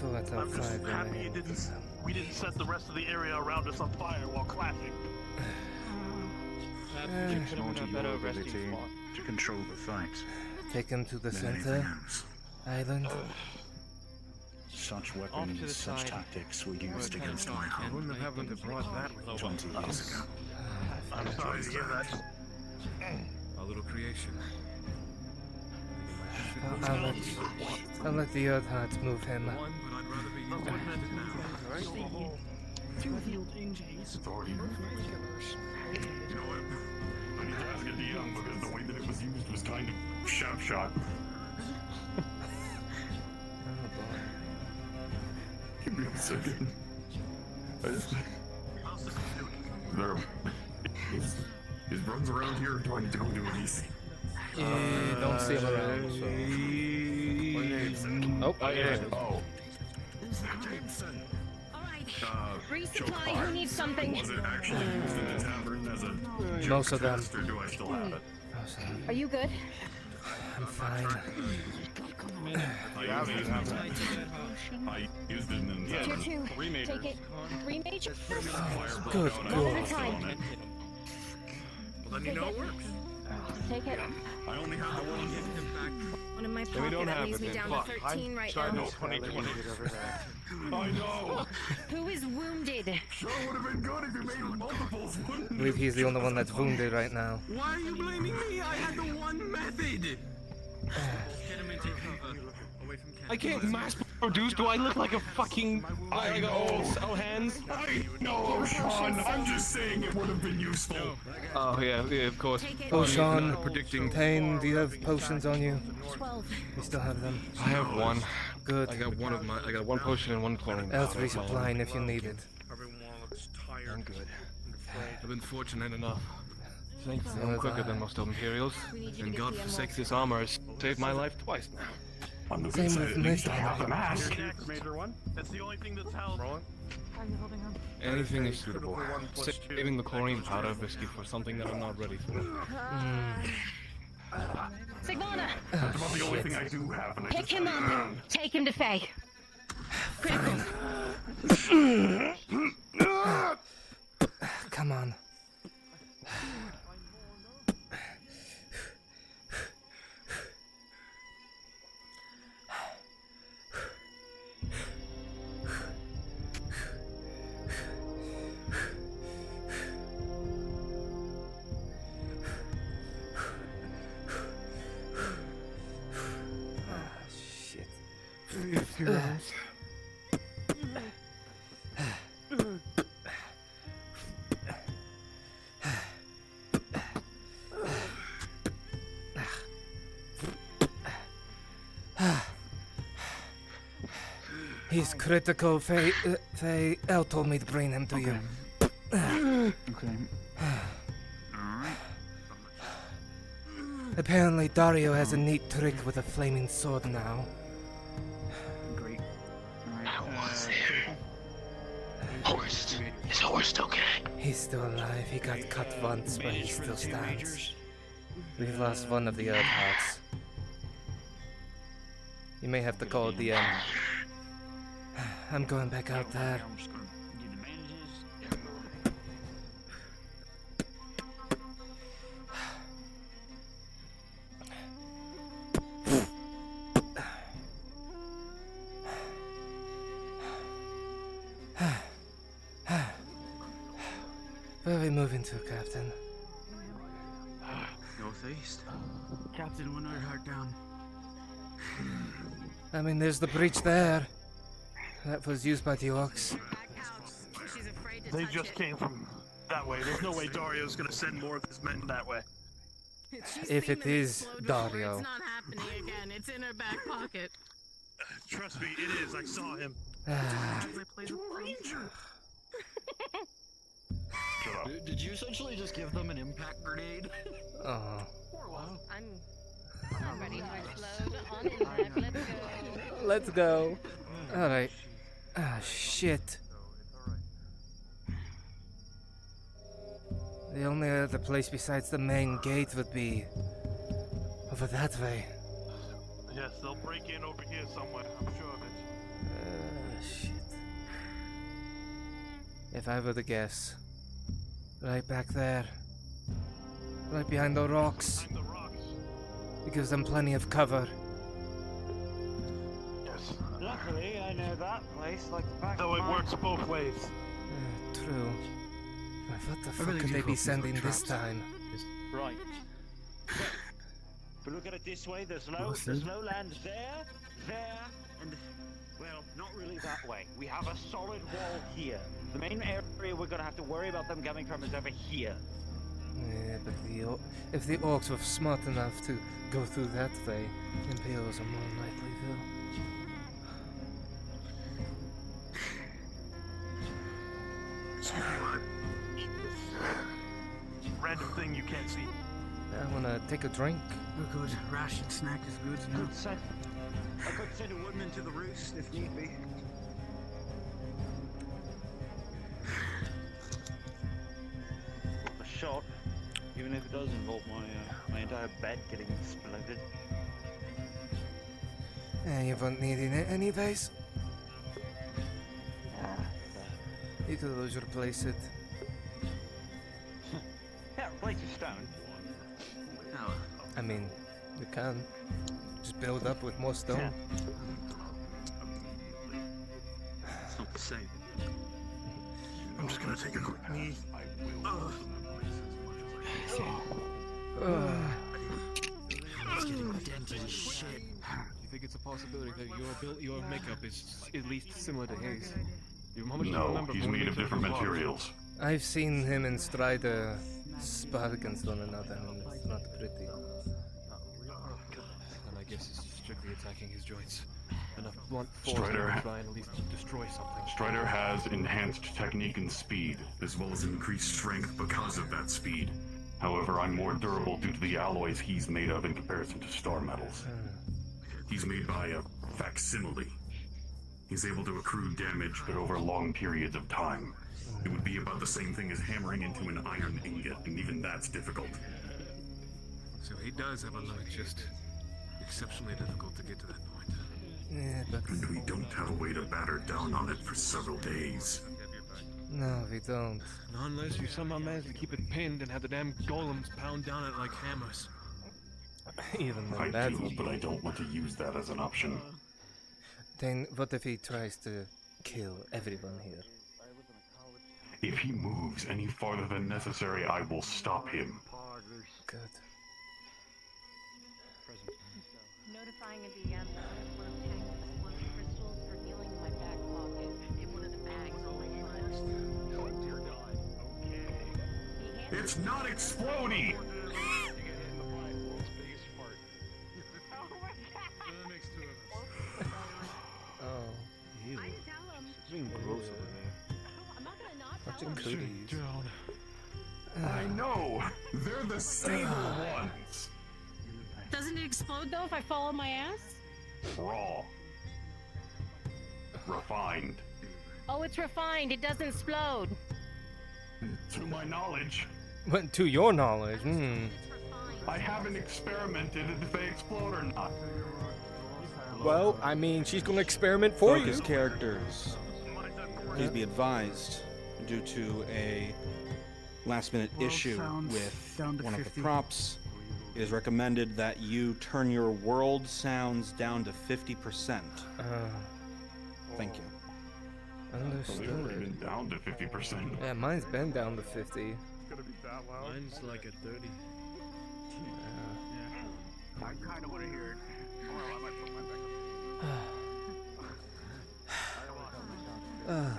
So that's I'm just outside. happy we didn't set the rest of the area around us on fire while clashing. Perhaps we should put him in a better resting Ability spot. to control the fight. Take him to the than anything center else. island. Such Off to weapons, the such side. tactics were We're used kind of against my dark, home and Wouldn't have happened to brought that with 20 years ago. I'm sorry to hear that. A little creation. I'll let the Earth Hearts move him. One, but I'd rather be used than dead now. It's already you know what? I need to ask a DM because the way that it was used was kind of sharp shot. Give me a second. His runs around here, or do I need to go do it easy? You don't see him around, so... Oh, Oh. Resupply, who needs something? Was it actually used in the tavern as a Most of them. test, or do I still have it? Are you good? I'm fine. I used it in the Tier tavern. 2. Take it. 3 major? Good, One good. at a time. Well, then you know it works. Take it. I only have the one. One in my we pocket don't that have leaves it, me then down fuck. to 13 right now. No, 2020. I know. Who is wounded? Sure would have been good if you made multiples, wouldn't I believe he's the only one that's wounded right now. Why are you blaming me? I had the one method. Get him into cover. Away from camp. I can't mass produce. Do I look like a fucking like old hands? I know, Sean. I'm just saying it would have been useful. Oh yeah, of course. Oh, Sean, predicting. Tane, do you have potions on you? 12. You still have them? I have one. Good. I got one of my. I got one potion and one cloning. Else resupplying if you need it. Everyone looks tired. I'm good. I've been fortunate enough. Thanks, I'm quicker than most Imperials. And God forsakes this armor has saved my life twice now. On the Same with me. Have the mask. Major one. That's the only thing that's held. Roll it. How are you holding on? Anything is suitable. Saving the chlorine powder biscuit for something that I'm not ready for. Sigmana, That's about the only thing I do have. And I pick just him up. Take him to Faye. Critical. Come on. He's critical. Faye Elle told me to bring him to you. Okay. Apparently Dario has a neat trick with a flaming sword now. Great. How was it? Horse. Is Horst okay? He's still alive. He got cut once, but he still stands. We've lost one of the Earth Hearts. You may have to call it the end. I'm going back out there. I'm just gonna get the bandages. Where are we moving to, Captain? Northeast. Captain, one heart down. I mean, there's the breach there. That was used by the orcs. They just came from that way. There's no way Dario's gonna send more of his men that way. If it is Dario. It's not happening again. It's in her back pocket. Trust me, it is. I saw him. Did you essentially just give them an impact grenade? Oh. I'm not ready to explode on impact. Let's go. Let's go. Alright. Ah, shit. The only other place besides the main gate would be over that way. Yes, they'll break in over here somewhere. I'm sure of it. Shit. If I were to guess, right back there, right behind the rocks. It gives them plenty of cover. Yes. Luckily, I know that place like the back Though of it my works both ways. True. But what the fuck could they be sending this time? Right. If we look at it this way, there's no land there, and well, not really that way. We have a solid wall here. The main area we're gonna have to worry about them coming from is over here. Yeah, but if the orcs were smart enough to go through that way, Imperials are more likely Random thing you can't see. I wanna take a drink. We're good. Ration snack is good. No? I could send a woodman to the roost if need be. A shot, even if it does involve my entire bed getting exploded. You won't need it anyways. You could always replace it. Yeah, replace a stone. No. I mean, you can. Just build up with more stone. It's not the same. I'm just gonna take a quick knee. It's getting dented as shit. Do you think it's a possibility that your makeup is at least similar to his? How much do you No, remember he's from made when of you took different the box? materials. I've seen him and Strider spar against one another, and it's not pretty. And I guess it's strictly attacking his joints. Enough blunt force Strider to try and at least destroy something. Strider has enhanced technique and speed, as well as increased strength because of that speed. However, I'm more durable due to the alloys he's made of in comparison to star metals. He's made by a facsimile. He's able to accrue damage, but over long periods of time. It would be about the same thing as hammering into an iron ingot, and even that's difficult. So he does have a limit, just exceptionally difficult to get to that point. Yeah, but... And we don't have a way to batter down on it for several days. No, we don't. Not unless you somehow manage to keep it pinned and have the damn golems pound down it like hammers. Even though I that's... do, but I don't want to use that as an option. Then what if he tries to kill everyone here? If he moves any farther than necessary, I will stop him. Good. Notifying a DM that I have one of Tang's explosive crystals for healing in my back pocket in one of the bags on my front. Oh dear God. Okay. It's not exploding! Oh. Ew. It's getting gross over there. Watching cooties. I know! They're the stable ones! Doesn't it explode though if I follow my ass? Raw. Refined. Oh, it's refined. It doesn't explode. To my knowledge. But to your knowledge, I haven't experimented if they explode or not. Well, I mean, she's gonna experiment for Focus you. characters. Please be advised, due to a last-minute issue with one of the props, it is recommended that you turn your world sounds down to 50%. Thank you. Understood. We've already been down to 50%. Yeah, mine's been down to 50. Mine's like at 30. I kind of want to hear it. Or I might put mine back up. Oh,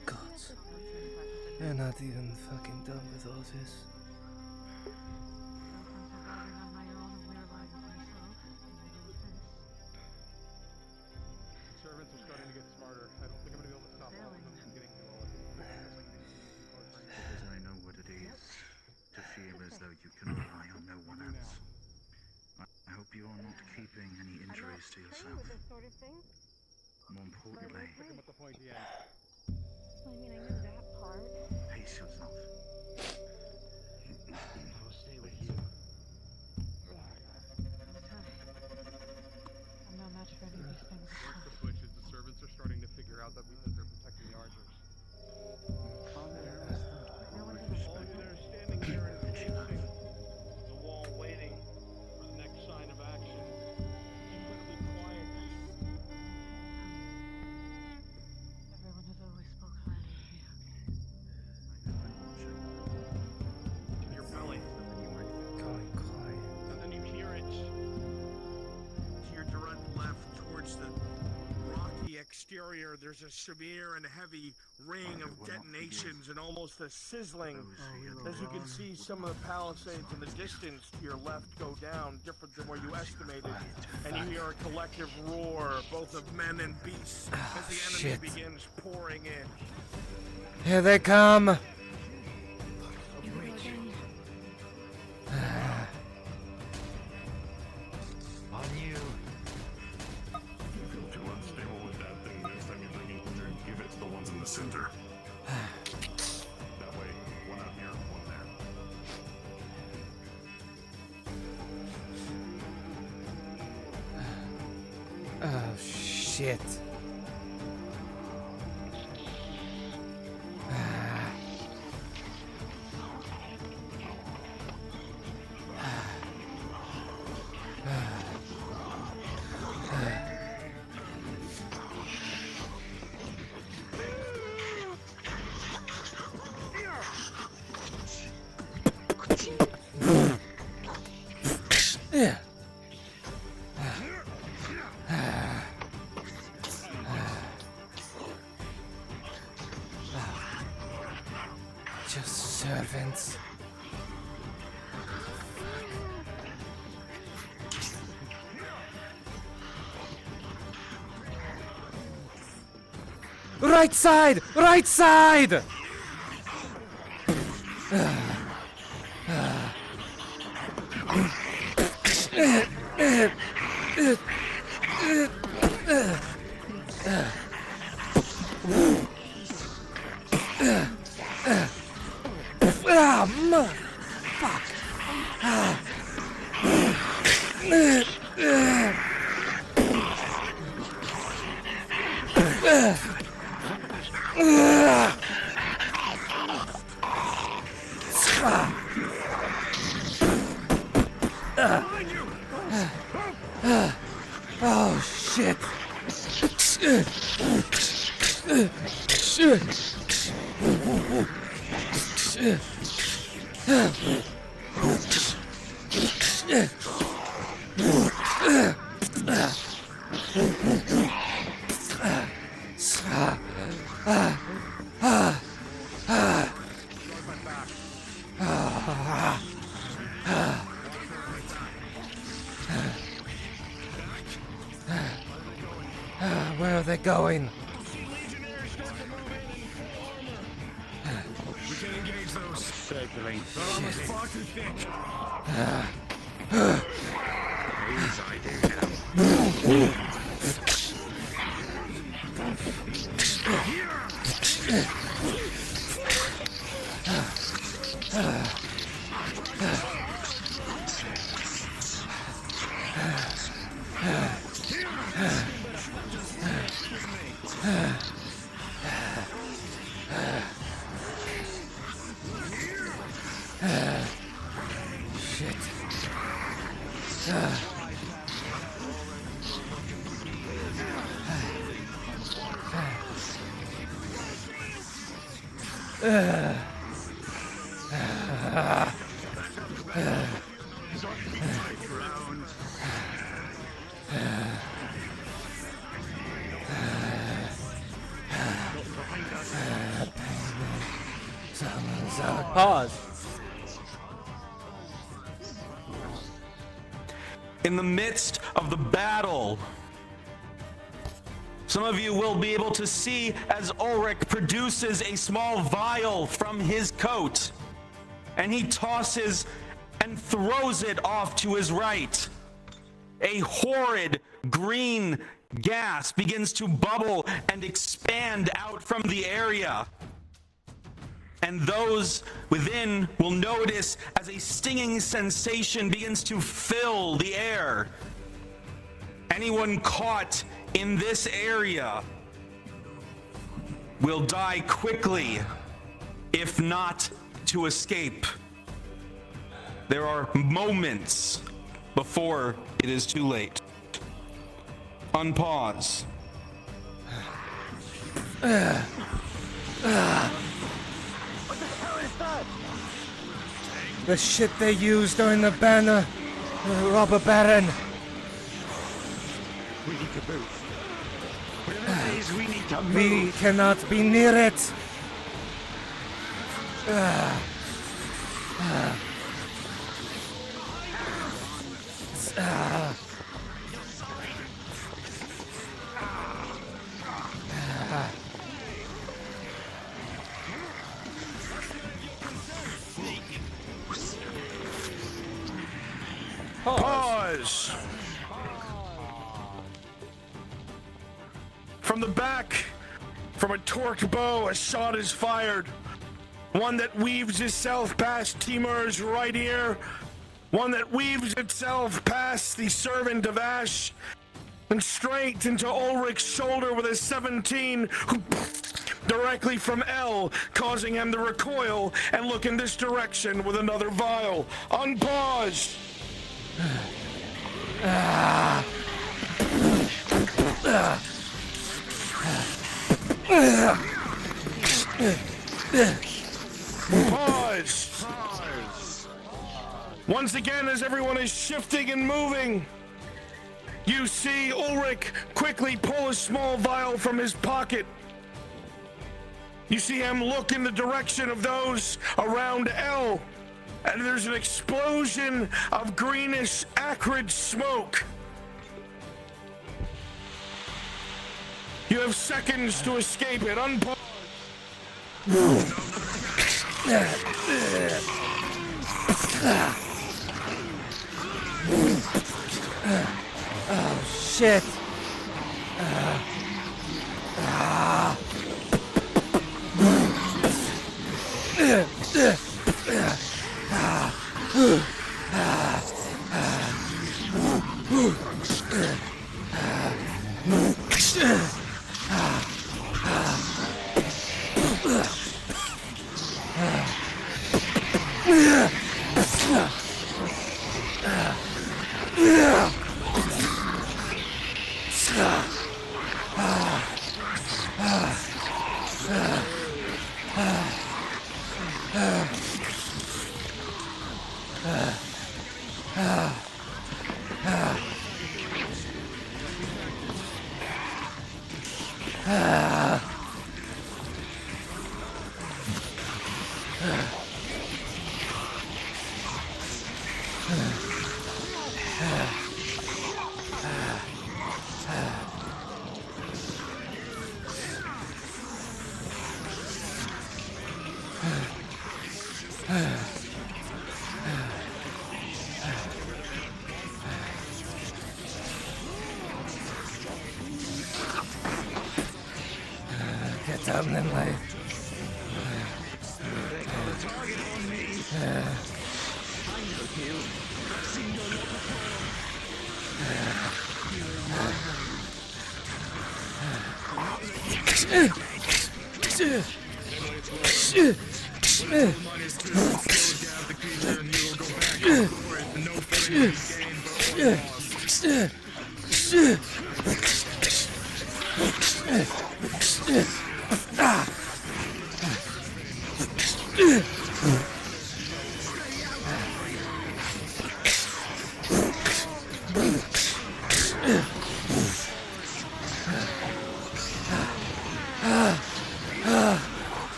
God. We're not even fucking done with all this. Servants are starting to get smarter. I don't think I'm going to be able to stop all of them from getting through all of this. Because I know what it is to feel as though you can rely on no one else. I hope you are not keeping any injuries to yourself. More importantly, I mean, I knew that part. pace yourself. I'll stay with you. I'm no match for any of these things. The switch is the servants are starting to figure out that we think they're protecting the archers. They're standing here and facing the wall, waiting for the next sign of action. Incredibly quiet. Everyone has always spoke highly of you. In your belly. Going quiet. And then you hear it to your direct left towards the rocky exterior. There's a severe and heavy ring of detonations and almost a sizzling. As you can see, some of the palisades in the distance to your left go down, different than where you estimated. And you hear a collective roar, both of men and beasts, as the enemy shit. begins pouring in. Here they come! On you. If you feel too unstable with that thing, next time you bring it here, give it to the ones in the center. That way, one out here, one there. Oh, shit. Yeah. Just servants. Right side! Right side! Fuck. Oh shit. Where are they going? We can engage those. Circling. Those far too thick. These I do now. Shit. Pause. In the midst of the battle, some of you will be able to see as Ulrich produces a small vial from his coat, and he tosses and throws it off to his right. A horrid green gas begins to bubble and expand out from the area. And those within will notice as a stinging sensation begins to fill the air. Anyone caught in this area will die quickly, if not to escape. There are moments before it is too late. Unpause. The shit they used during the banner. Robber Baron. We need to move. Whatever it is, we need to move. We cannot be near it. Pause. From the back, from a torqued bow, a shot is fired. One that weaves itself past Timur's right ear. One that weaves itself past the servant of Ash. And straight into Ulrich's shoulder with a 17, who directly from L, causing him to recoil and look in this direction with another vial. Unpause. Pause. Once again, as everyone is shifting and moving, you see Ulrich quickly pull a small vial from his pocket. You see him look in the direction of those around L, and there's an explosion of greenish, acrid smoke. You have seconds to escape it. Unpause. Oh, shit. Get down then, life.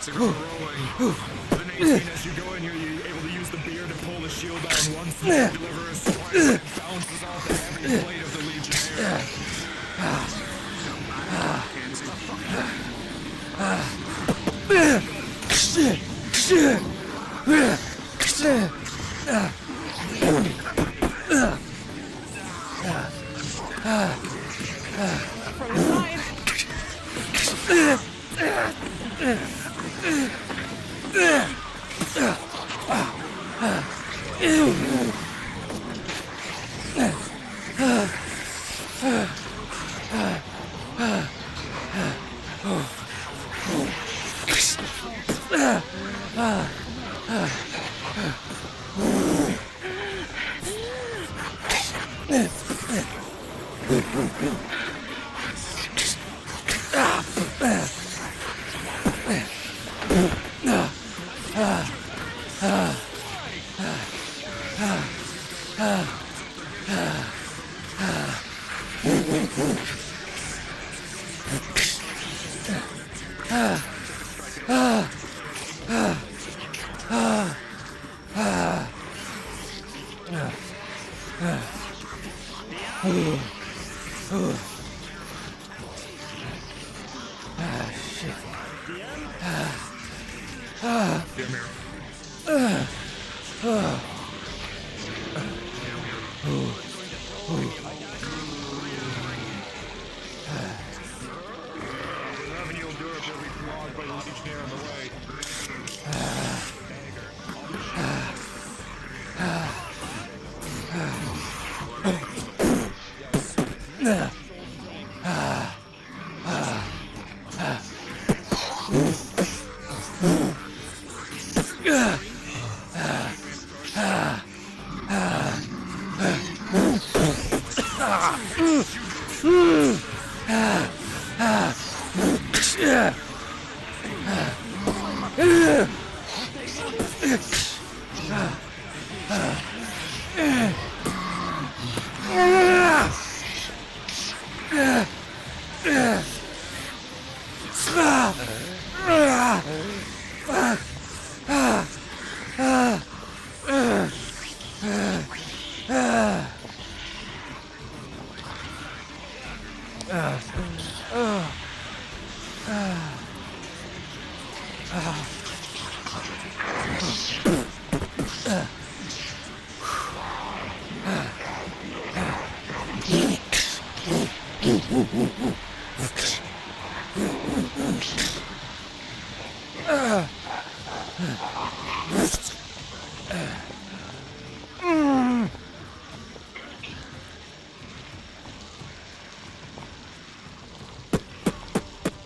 So rolling. Then 18 as you go in here, you're able to use the beard to pull the shield down one side, deliver a strike that bounces off the heavy blade of the Legionnaire.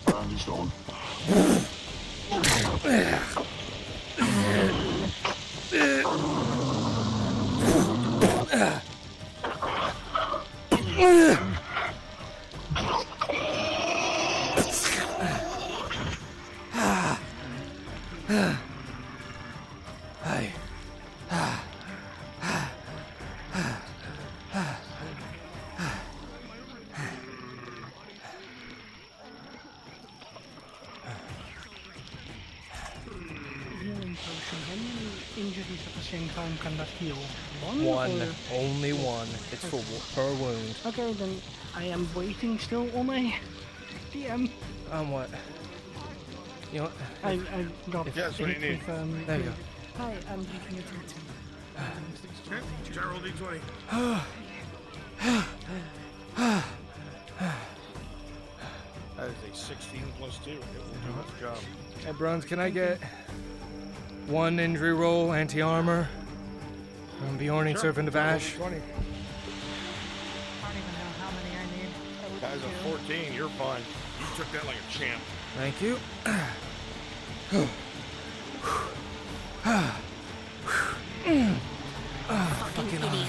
Brandy's gone. Healing potion. How many injuries at the same time can that heal? One, or- only one. It's for per wound. Okay, then I am waiting still on a DM. On what? You know what? I got That's what you hit need. with, There you go. Hi, I'm taking it to Gyro D20. That is a 16 plus 2. It will do its job. Hey, Bronze, can I get one injury roll, anti-armor? From Bjorn and Servant of Ash. 20. I don't even know how many I need. Guys, a 14. You're fine. You took that like a champ. Thank you. Fucking idiot.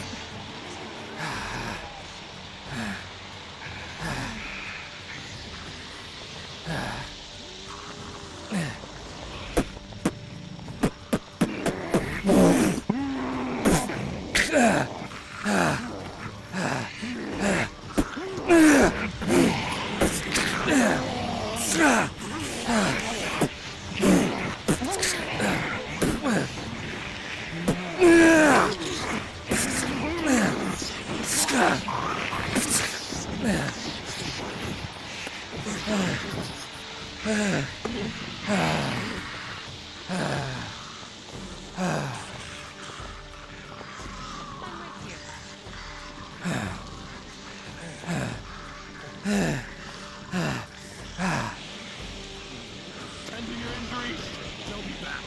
Tend to your injuries. They'll be back.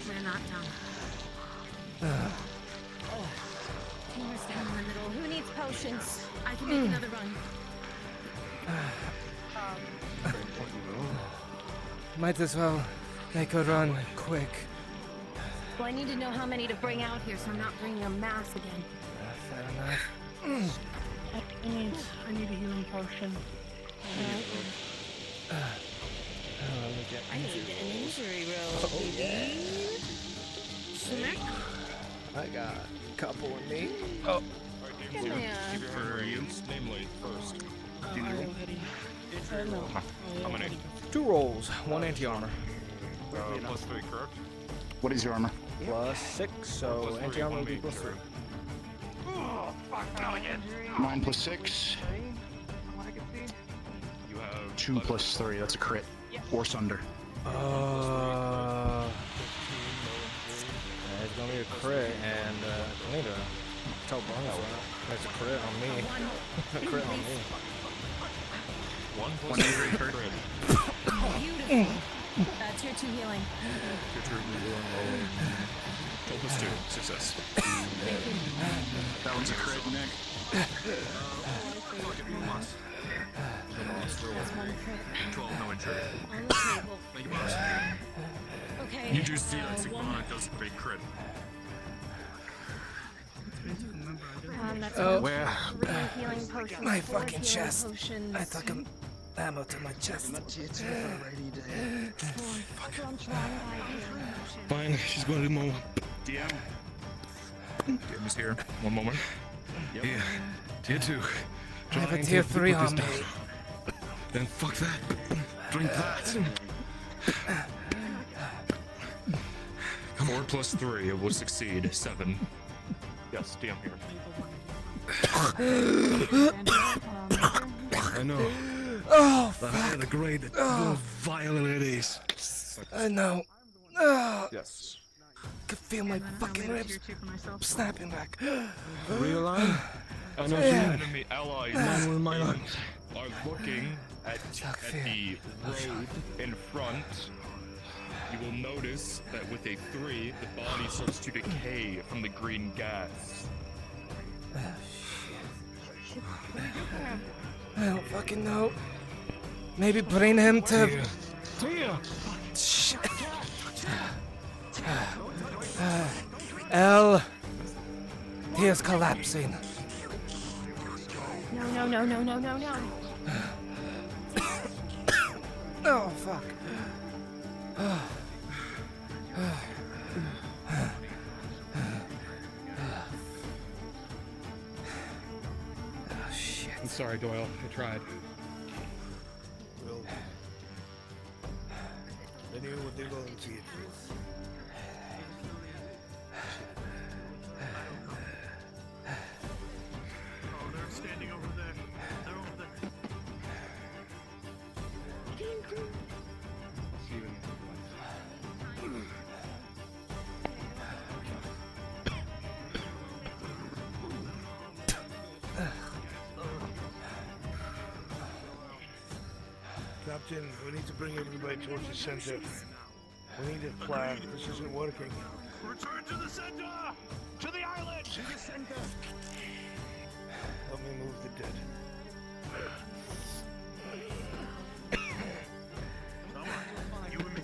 We're not done. Tamer's down in the middle. Who needs potions? I can make another run. Might as well make a run quick. Well, I need to know how many to bring out here so I'm not bringing a mass again. Fair enough. I need a healing potion. Let me get I need an injury roll, baby. Smack. I got a couple in me. Oh. Come here. For you, namely first. I already. No. How many? 2 rolls, 1 anti-armor. Plus 3, correct? What is your armor? Plus 6, so Plus 3, anti-armor will be one plus 3. Mine plus 6. You have 2 plus 3. That's a crit. Or sunder. It's gonna be a crit, and I need to tell Bronze that's a crit on me. A crit on me. 1 plus 3 crit. Beautiful. That's your 2 healing. Plus 2, success. That one's a crit, Nick. That's 1 crit. 12, no injury. On the table. Thank you, boss. Okay. You do see that Sigmonic does a big crit. That's Oh. where? Healing potions. My 4 fucking healing chest. Potions. I took an ammo to my chest. Fine, she's going to do more. DM. DM's here. One moment. Yep. Yeah. Tier 2. I have a tier 3 on me. Then fuck that. Drink that. 4 plus 3, it will succeed. 7. Yes, DM here. I know. Oh, The fuck. higher the grade, the more violent it is. I know. Yes. could feel my fucking ribs snapping back. Realign. Energy. Enemy allies Man with my lungs are looking at the road in front. You will notice that with a 3, the body starts to decay from the green gas. I don't fucking know. Maybe bring him to... Tia! Shit. L. Tia's collapsing. No. Oh, fuck. Oh, shit. I'm sorry, Doyle. I tried. Well, they knew what they volunteered for. Oh, they're standing over there. They're over there. See you in Captain, we need to bring everybody towards the center. We need a plan. This isn't working. Return to the center! To the island! To the center! Help me move the dead. Come on, you and me.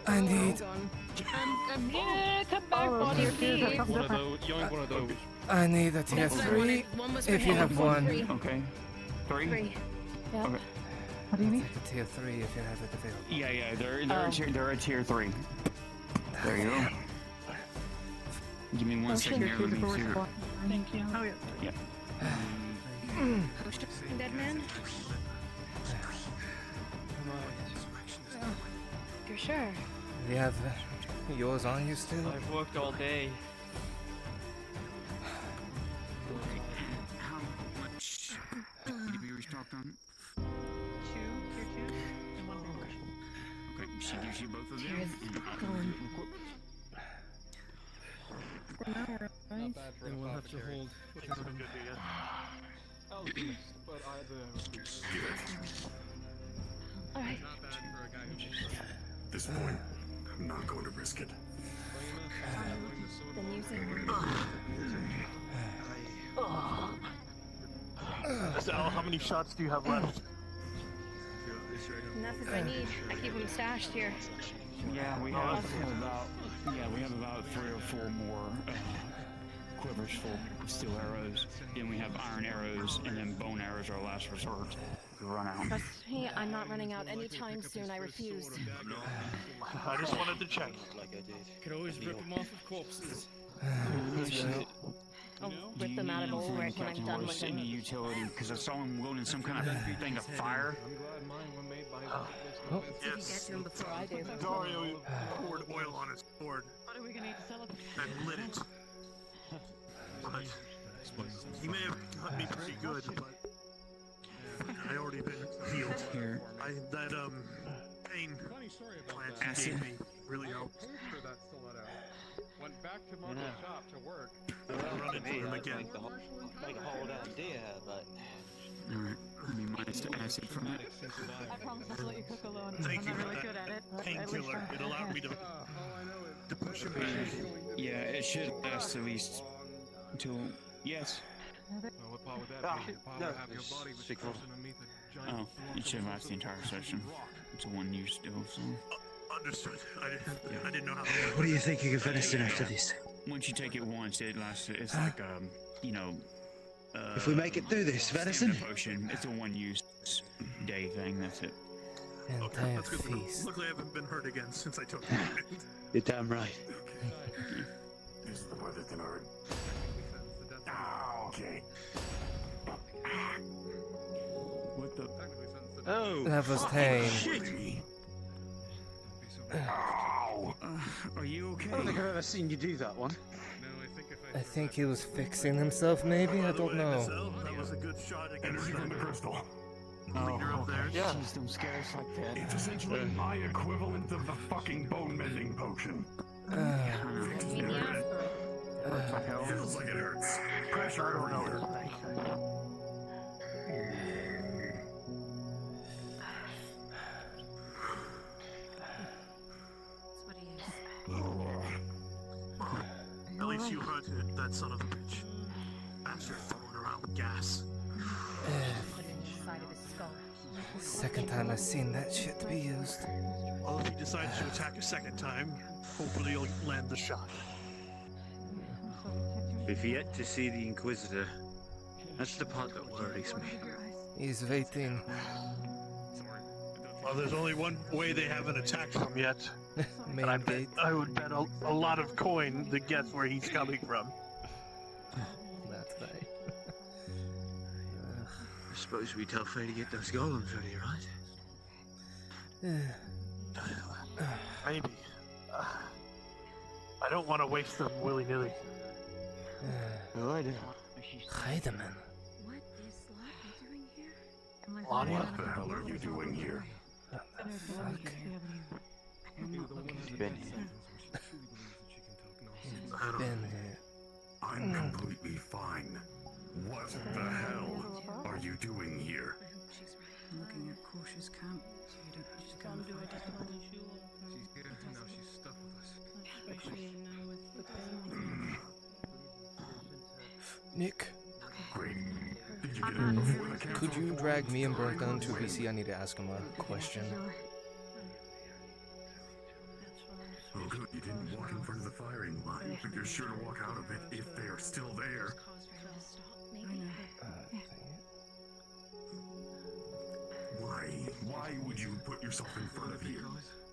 I need... Come back on your feet. One of those. Yoink one of those. I need a tier 3 if you have one. Okay. 3? Yep. Okay. What do you need? Take a tier 3 if you have it available. Yeah, they're a tier 3. There you go. Give me one second here. Let me see. Thank you. Oh, Yeah. Dead man? You're sure? You have yours on you still? I've worked all day. How much did you be restocked on? 2, tier 2, and 1 more. Okay, she gives you both of them. Tears gone. Not bad for Then we'll have to hold. But either. Alright. Not bad for a guy who just. At this point, I'm not going to risk it. Then using... Sal, how many shots do you have left? Enough as I need. I keep them stashed here. Yeah, we have about 3 or 4 more quivers full of steel arrows. Then we have iron arrows, and then bone arrows are our last resort. If we run out. Trust me, I'm not running out anytime soon. I refuse. I just wanted to check. Could always rip them off of corpses. I'll rip them out of the when I'm done with Any them. utility, because I saw him loading some kind of thing of fire. If you get to him before I do. Dario poured oil on his sword What are we gonna eat to celebrate? and lit it. But he may have cut me pretty good, but I already been healed. Here. That pain plant he gave me really helped. Went back to Marco's shop to work. Run into him again. Like a whole damn deer, but Alright. I mean, minus the acid from it. I promise not to let you cook alone. Thank I'm you not for really that good at it. but I wish painkiller. I It allowed me had. to push him back. Yeah, it should last at least until yes. Well, what part would that be? The part where half your body was frozen underneath a giant Oh, it should last the entire session. It's a one use still, so. Understood. I didn't know how. What do you think you can finish in after this? Once you take it once, it lasts. It's like you know. If we make it through this, venison. Stamina potion. It's a one use day thing. That's it. Okay, that's good to know. Luckily, I haven't been hurt again since I took it. You're damn right. This is the part that can hurt. Ah, okay. What the? Oh, that was tame. Are you okay? I don't think I've ever seen you do that one. I think he was fixing himself, maybe? I don't know. That was a good shot against Energy from the crystal. leader up there. Yeah. Jeez, don't scare us like that. It's essentially my equivalent of the fucking bone mending potion. Feels like it hurts. Pressure everywhere. At least you heard it, that son of a bitch. After throwing around gas. Second time I've seen that shit be used. Well, if he decides to attack a second time, hopefully he'll land the shot. We've yet to see the Inquisitor. That's the part that worries me. He's waiting. Well, there's only one way they haven't attacked him yet. Main gate. I would bet a lot of coin to guess where he's coming from. That's right. I suppose we tell Faye to get those golems ready, right? Maybe. I don't want to waste them willy-nilly. Oh, I do. Heidemann. What is Lottie doing here? What the hell are you doing here? Fuck. He's been here. He's been here. I'm completely fine. What the hell are you doing here? I'm looking at cautious camp, so you don't have to go and fight it. She's here, now she's stuck with us. Especially now with the pain. Nick, Great. Did you get it before the camp? could you drag me and Burke down to PC? I need to ask him a question. Oh, good. You didn't walk in front of the firing line, but you're sure to walk out of it if they are still there. Why? Why would you put yourself in front of here?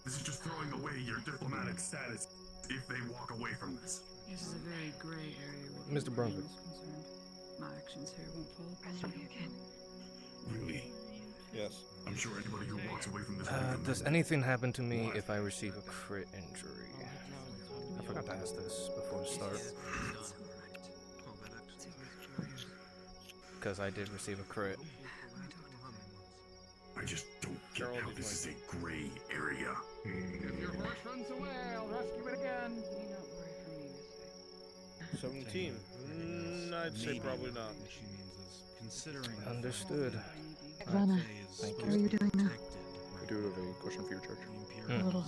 This is just throwing away your diplomatic status if they walk away from this. This is a very grey area where Mr. Brunford. is concerned. My actions here won't fall upon you again. Really? Yes. I'm sure anybody who walks away from this Does anything happen to me if I receive a crit injury? I forgot to ask this before the start. Because I did receive a crit. I just don't get how this is a gray area. If your horse runs away, I'll rescue it again. 17. I'd say probably not. Understood. Ivana, Thank how are you doing now? I do have a question for you, Church. A little.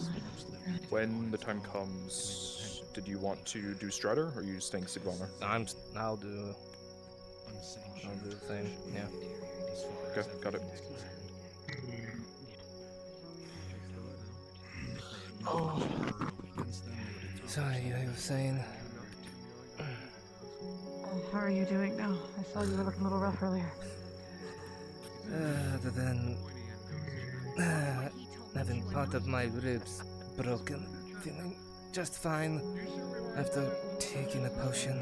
When the time comes, did you want to do Strider, or are you staying Sigvana? I'll do the thing, yeah. Okay, got it. Oh. Sorry, I was saying. How are you doing now? I saw you were looking a little rough earlier. Other than having part of my ribs broken, feeling just fine after taking a potion.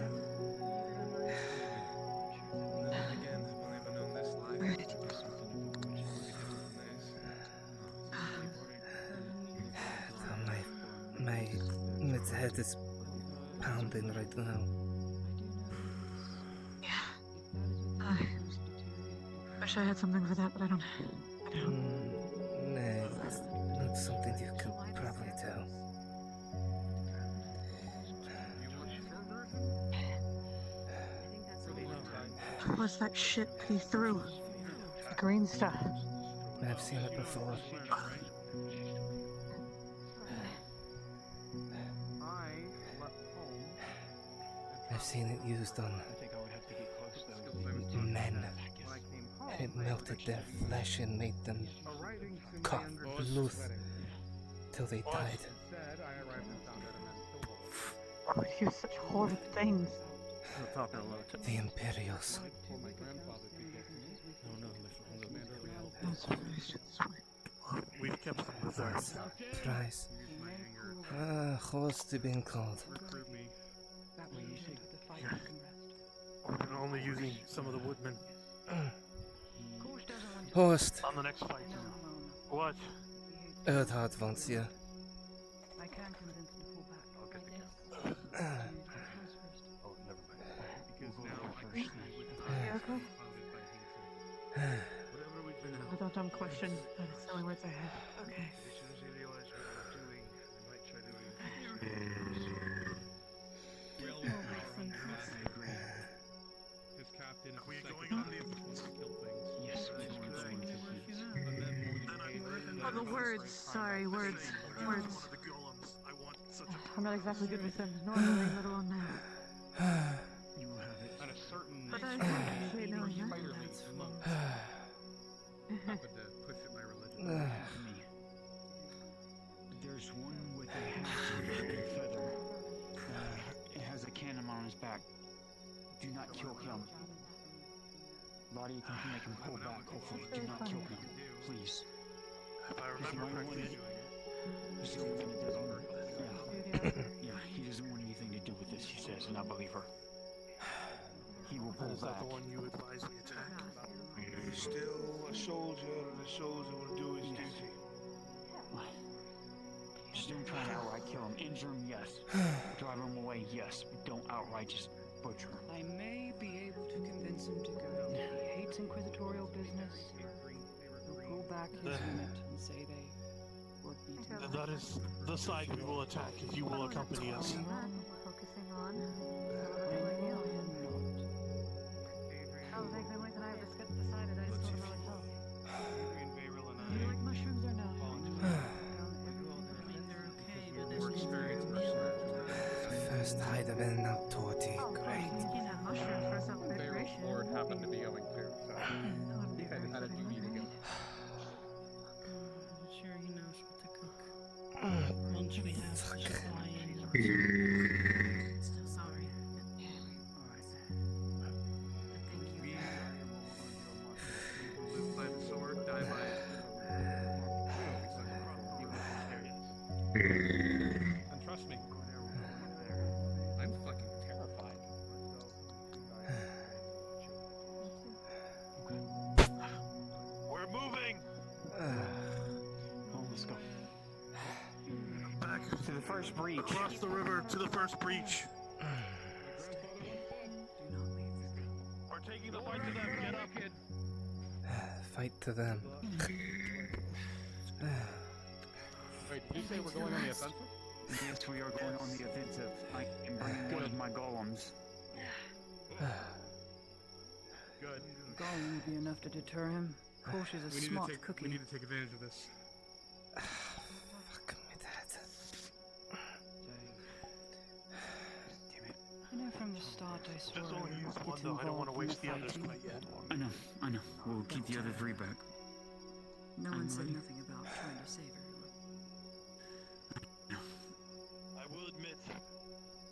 My head is pounding right now. I wish I had something for that, but I don't. No, that's not something you could probably tell. What was that shit that he threw? Like green stuff. I've seen it before. I've seen it used on men. And it melted their flesh and made them cough blood till they died. Could use such horrid things. The Imperials. We've kept them reserved. Price. Host to being called. We've been only using some of the woodmen. Host. On the next fight. What? Rhadod wants you. I can't convince him to pull back. Oh, never mind. Because You okay? I thought dumb question. That is the only words I have. Okay. As soon as they realize what we're doing, they might try doing His captain Are we going on the Yes, Oh, the words. Sorry, words. Words. I'm not exactly good with them normally, let alone now. You will have it. on a certain But I appreciate knowing that. happened to push at my religion. There's one with a half feather. It has a cannon on his back. Do not kill him. Lottie, you can make him pull back, hopefully. Do not kill him. Please. If I remember correctly, He's the only one that doesn't. Yeah, he doesn't want anything to do with this, he says, and I believe her. He will pull is that back. the one you advise we attack? He's still a soldier, and a soldier will do his duty. Just don't try to outright kill him. Injure him, yes. Drive him away, yes. But don't outright just butcher him. I may be able to convince him to go. He hates inquisitorial business. He'll pull back his unit and say they were beaten. That is the side we will attack, if you will accompany us. Focusing on. Oh, vaguely more than I have decided. I just don't know what help. Do you like mushrooms or no? More experienced mercenaries. First Heidemann, now Torti. Great. You can have mushrooms for some Pharaoh's preparation. lord happened to be going too, so he had a duty to go. I'm sure he knows what to cook. Once we have supply in. Still sorry. Live by the sword, die by it. And trust me, I'm fucking terrified. We're moving! Well, let's go. Back To the first breach. across the river to the first breach. We're taking the fight to them. Get up, kid. Fight to them. Wait, did you say we're going on the offensive? Yes, we are going on the offensive. I am bringing one of my golems. Good. Golem would be enough to deter him. Kosh is a smart cookie. We need to take advantage of this. Fuck me, Dad. You know, from the start I swore Just only I use would one get though. I don't want to involved in waste the others fighting. quite yet. I know. We'll keep the other three back. No I'm one said ready. nothing about trying to save everyone. I will admit,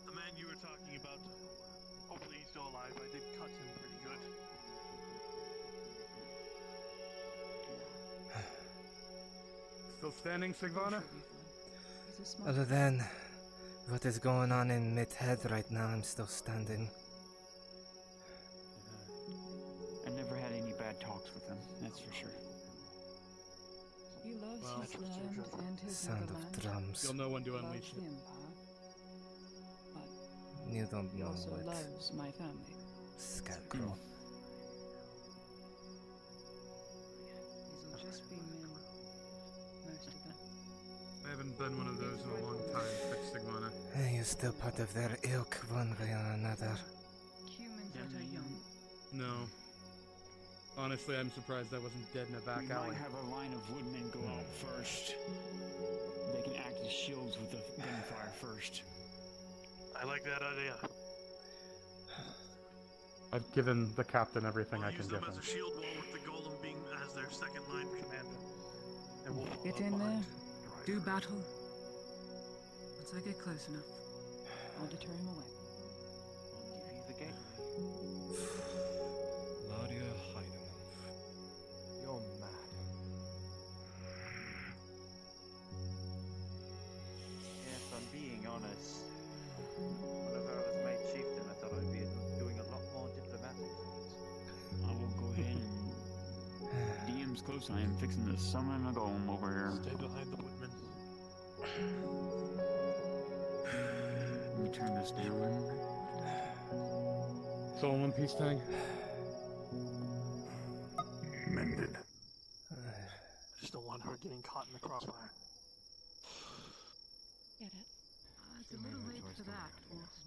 the man you were talking about, hopefully he's still alive. I did cut him pretty good. Still standing, Sigvana? Other than what is going on in Midhead right now, I'm still standing. I never had any bad talks with him, that's for sure. He loves his land and his Sound motherland. of drums. Still no one to Loves unleash the it. Empire. But You don't he know also what. loves my family. Scarecrow. These will just be men. Most of them. I haven't done one of those in a long time, Sigvana. You're still part of their ilk, one way or another. Humans that are young. No. Honestly, I'm surprised I wasn't dead in a back We alley. might have a line of woodmen go out first. They can act as shields with the gunfire first. I like that idea. I've given the captain everything I Use can them give as him. a shield wall with the golem being as their second line commander. And we'll follow Get up in there. behind. Do battle. Once I get close enough, I'll deter him away. I'll give you the gateway. Nadia Heidemann. You're mad. If I'm being honest, whenever I was made chieftain, I thought I'd be doing a lot more diplomatic things. I will go ahead and DM's close. I am fixing to summon a golem over here. Stay behind the woodmen. Let me turn this down. It's all in one piece thing. Mended. I just don't want her getting caught in the crossfire. Get it? It's a little late for that, Forst.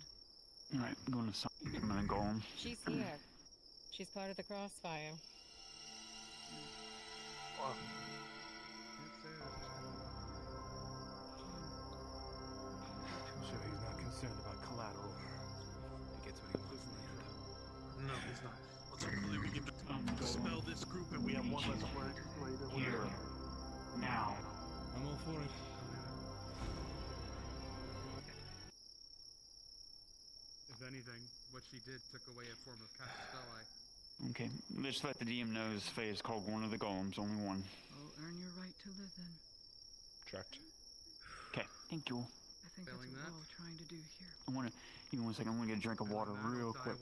Alright, I'm going to summon a golem. She's here. She's part of the crossfire. Wow. I'm sure he's not concerned about collateral. He gets what he wants in the end. No, he's not. Let's hopefully we can dispel this group and we have one less way to Here. Now. I'm all for it. If anything, what she did took away a form of cast spell. Okay, just let the DM know this Faye is called one of the golems, only one. I'll earn your right to live then. Checked. Okay, thank you. I think that's what we're all trying to do here. I want to, give me 1 second, I'm going to get a drink of water real quick.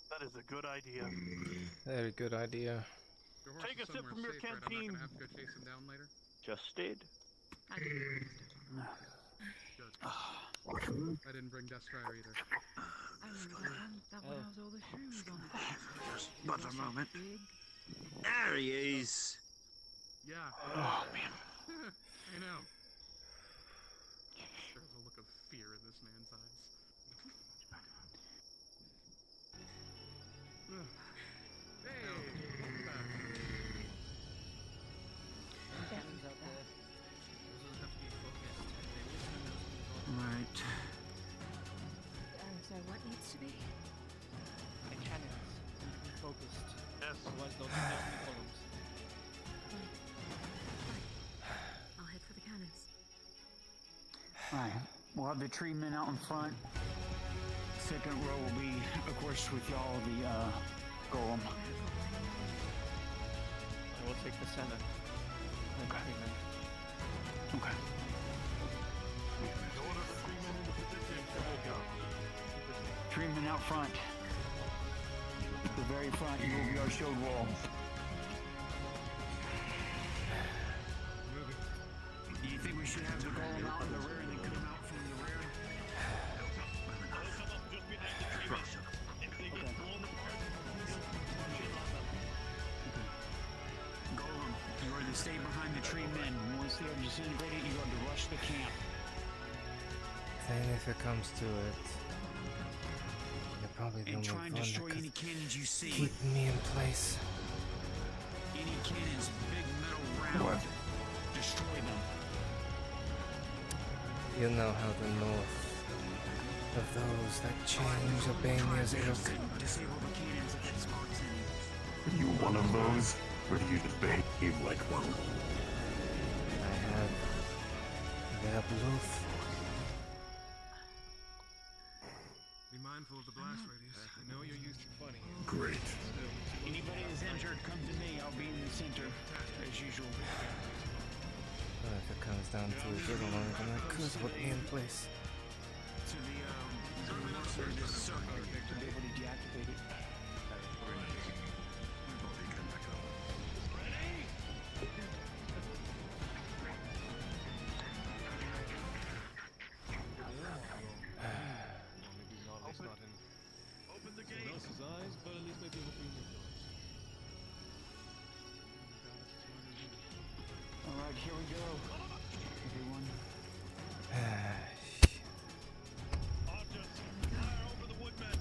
That is a good idea. Very good idea. Take a sip from your canteen. I'm not gonna have to go chase him down later. Just did. I didn't. I didn't bring Deathstrider either. I remember that one has all the shoes on it. Just but a moment. Big. There he is. Yeah. Oh, man. I know. There's a look of fear in this man's eyes. Hey! Welcome back. Cannons out there. Right. So what needs to be? The cannons. Focused. Yes. Otherwise they'll take down the columns. I'll head for the cannons. Alright, we'll have the tree men out in front. Second row will be, of course, with y'all, the golem. I will take the center. Okay. Okay. Tree men out front. The very front, you will be our shield wall. Do you think we should have the golem out in the rear and then come out from the rear? Golem, you are to stay behind the tree men. Once they are disintegrated, you are to rush the camp. Then if it comes to it, you're probably the And only try one and that destroy could any cannons you see. keep me in place. Any cannons, big metal round. Destroy them. You know how the north of those that change Albania's ilk. Disable the cannons if it sparks any. Are you one of those? Or do you just behave like one? I have their bluff. Be mindful of the blast radius. I know you're used to funny. Great. Anybody who's injured, come to me. I'll be in the center, as usual. Well, if it comes down to it, you're the one that could put me in place. So the to be able to deactivate it. Open the Someone gate. else's eyes, but at least maybe hoping you yours. Alright, here we go. Everyone. Archers, fire over the woodmen.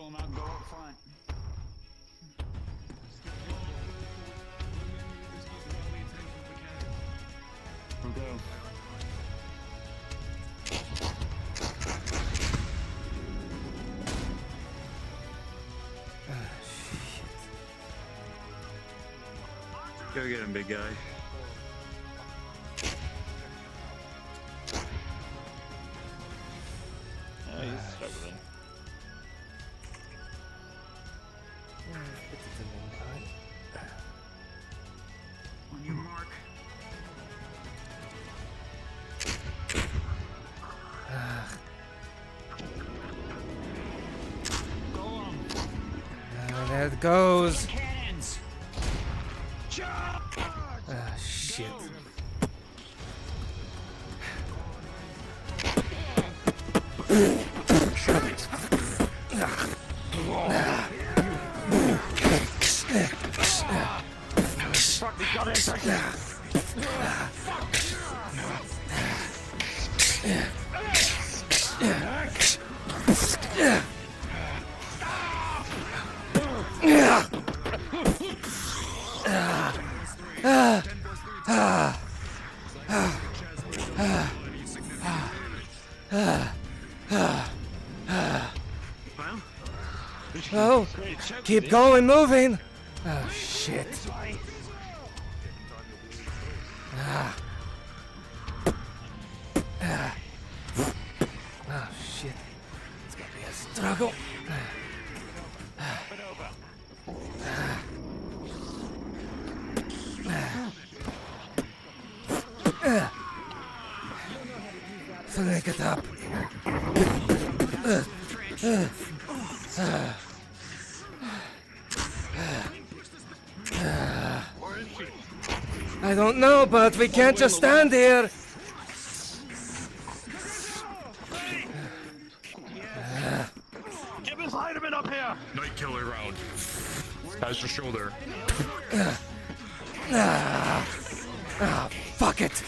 golem out, go up front. We'll go. Go get him, big guy. Oh, he's struggling. On your mark. There it goes. Cannons. Ah, shit. Fuck, we got it. Oh, keep going, moving. Oh, shit. Oh, shit. It's gonna be a struggle. Flank it up. I don't know, but we can't just stand here. Get Miss Heidemann up here! Night Killer round. How's your shoulder? Fuck it.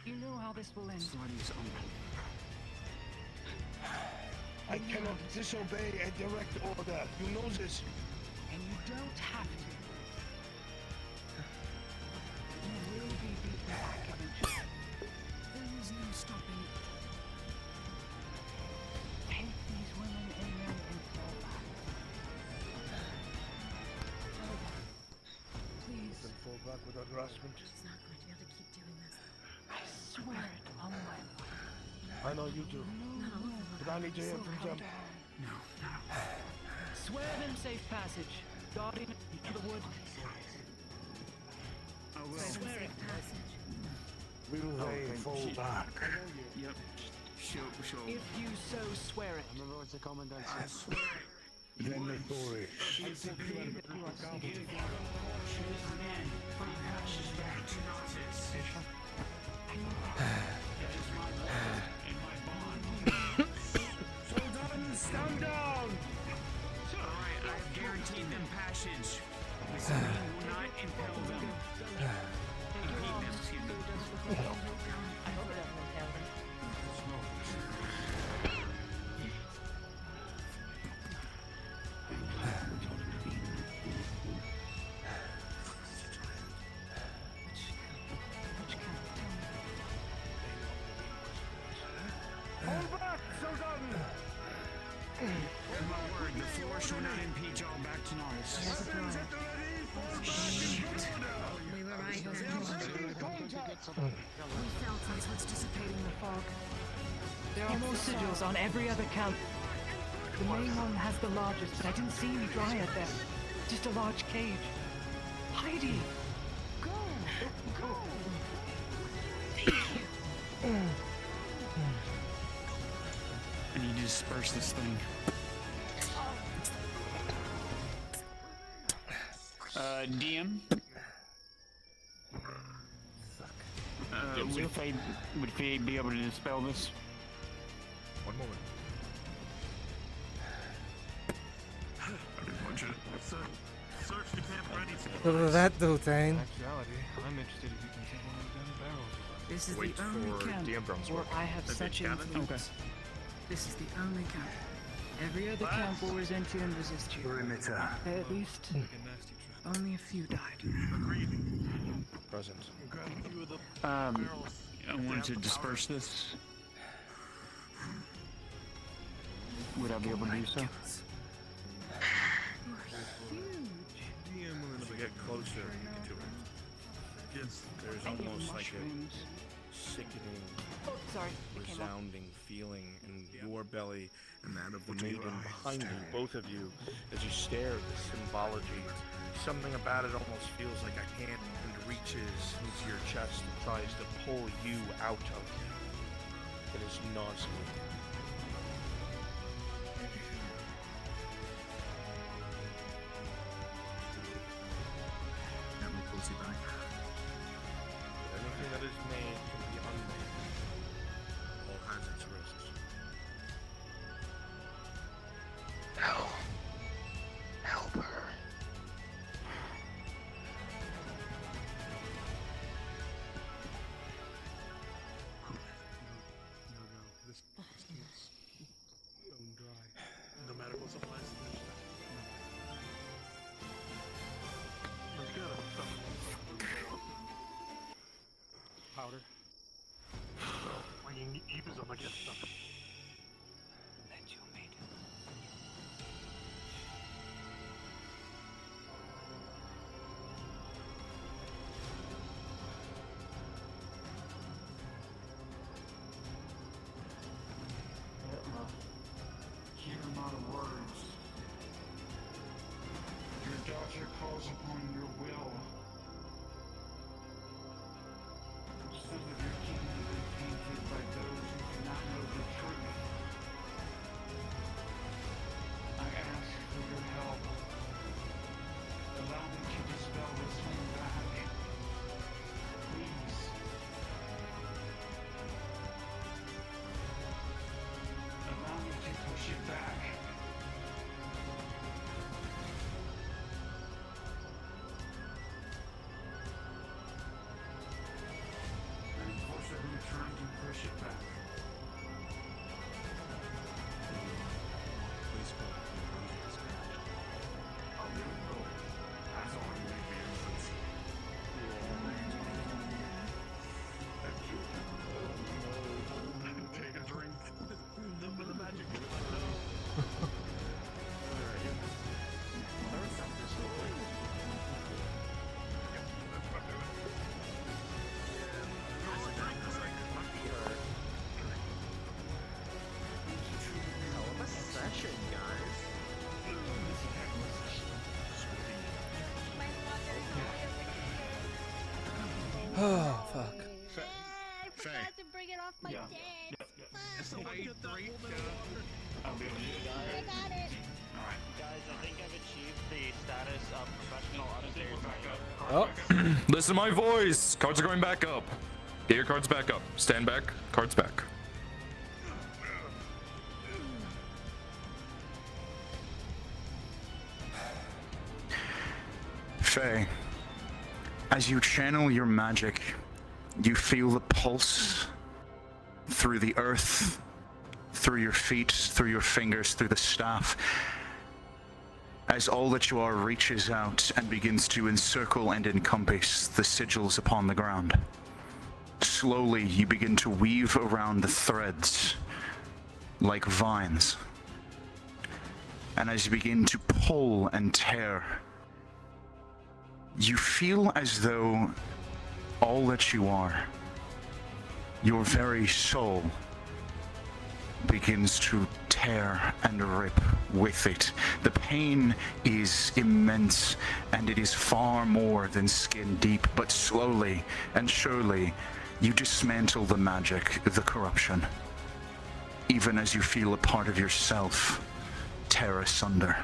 You know how this will end. I cannot disobey a direct order. You know this. And you don't have to. You will be beaten back eventually. There is no stopping it. Take these women and men and fall back. Please. Then fall back without harassment. She's not going to be able to keep doing this. I swear it on my life. I know you do. But I need to hear from them. No. Swear them safe passage. Guardian to the wood. I will. Swear it passage. Will they fall back? Yep. Sure. If you so swear it. Remember what the commandant I swear. Then the Tory. Stand down! Alright, I've guaranteed them passage. This will not impel them. Excuse me. I hope it doesn't impale them. Marshal will not impede y'all back to Nautis. We were right. We felt it was dissipating the fog. There are more sigils on every other camp. The main one has the largest, but I didn't see any Dryad there. Just a large cage. Heidi! Go! Go! I need to disperse this thing. DM? Would Faye be able to dispel this? One moment. Search the camp ready. What does that do, Thane? Actuality, I'm interested if you can take one of them barrels. This is Wait the only for camp DM drums where working. I have such influence. This is the only camp. Every other camp will resent you and resist you. Perimeter. At least, only a few died. Present. I wanted to disperse this. Would I be able to do so? DM as we get closer to it. Yes, there's almost like a sickening, resounding feeling in your belly and that of the maiden behind you, both of you, as you stare at the symbology. Something about it almost feels like a hand reaches into your chest and tries to pull you out of you. It is nauseating. Let me pulls you back. Anything that is made can be unmade. All has its risks. Help her. No medical supplies. Let's go. Powder. I can use them against them. Let your maiden. Hear my words. Your daughter calls upon your will. So that your kingdom be tainted by those who do not know the truth. I ask for your help. Allow me to dispel this thing back. Please. Allow me to push it back. I'm forcibly trying to push it back. Please go. I'll let it go. That's all I need for your sense. Thank you. Take a drink. The magic. Oh, fuck. I forgot to bring it off my desk. I'll be able to do it. I got it. Guys, I think I've achieved the status of professional upstairs. Oh. Listen to my voice. Cards are going back up. Get your cards back up. Stand back. Cards back. Faye, as you channel your magic, you feel the pulse through the earth, through your feet, through your fingers, through the staff, as all that you are reaches out and begins to encircle and encompass the sigils upon the ground. Slowly, you begin to weave around the threads like vines. And as you begin to pull and tear, you feel as though all that you are, your very soul, begins to tear and rip with it. The pain is immense, and it is far more than skin deep, but slowly and surely you dismantle the magic, the corruption, even as you feel a part of yourself tear asunder.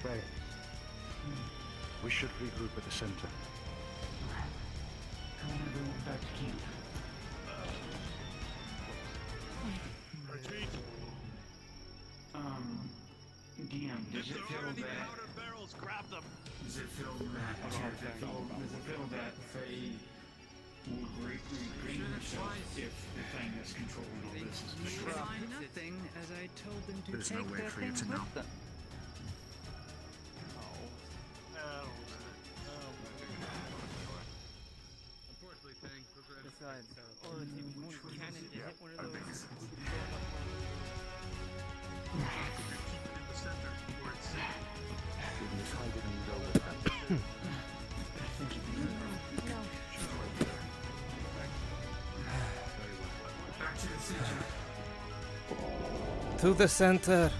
Right. We should regroup at the center. Come on, everyone, back to camp. Retreat. DM, does it feel that? Barrels, grab them. Does it feel that? Does it feel that Faye will greatly gain herself if the thing that's controlling all this is destroyed? Nothing, as I told them to There's no take way their for you things to know. with them. Unfortunately, Tang, those are Besides, all the team cannon to hit one of those. In the center, where it's safe. Why didn't you go with them? Back to the center. To the center.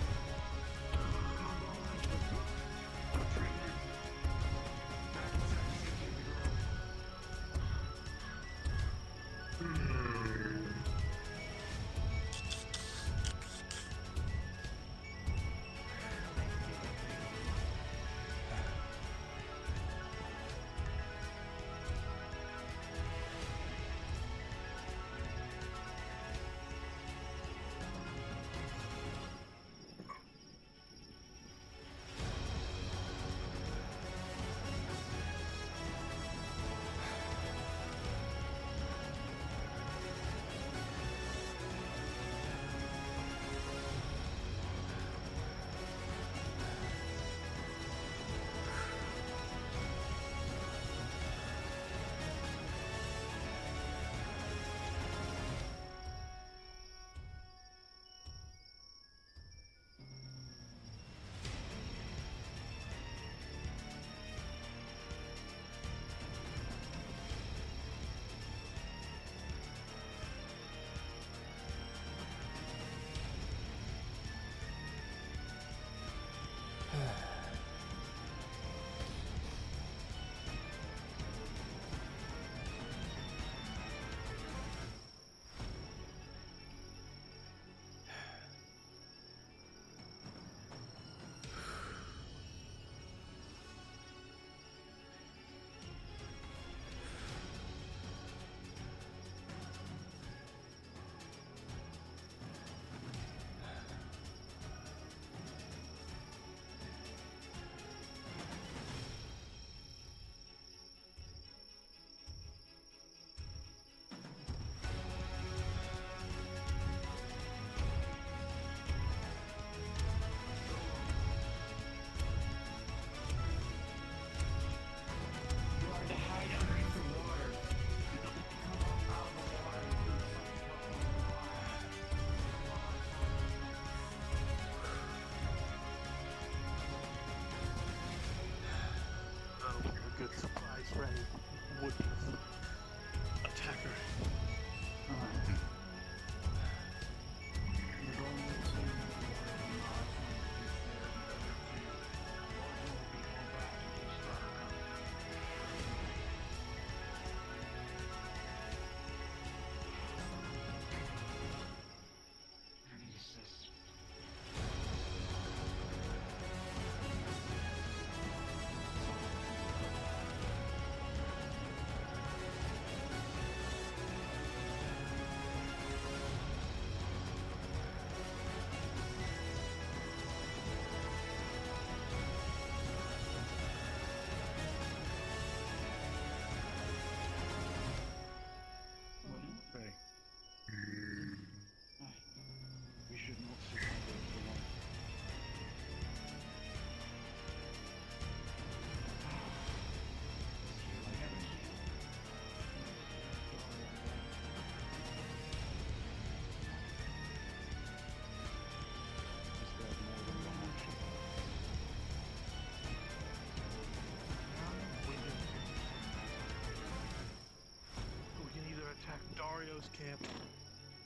Dario's camp,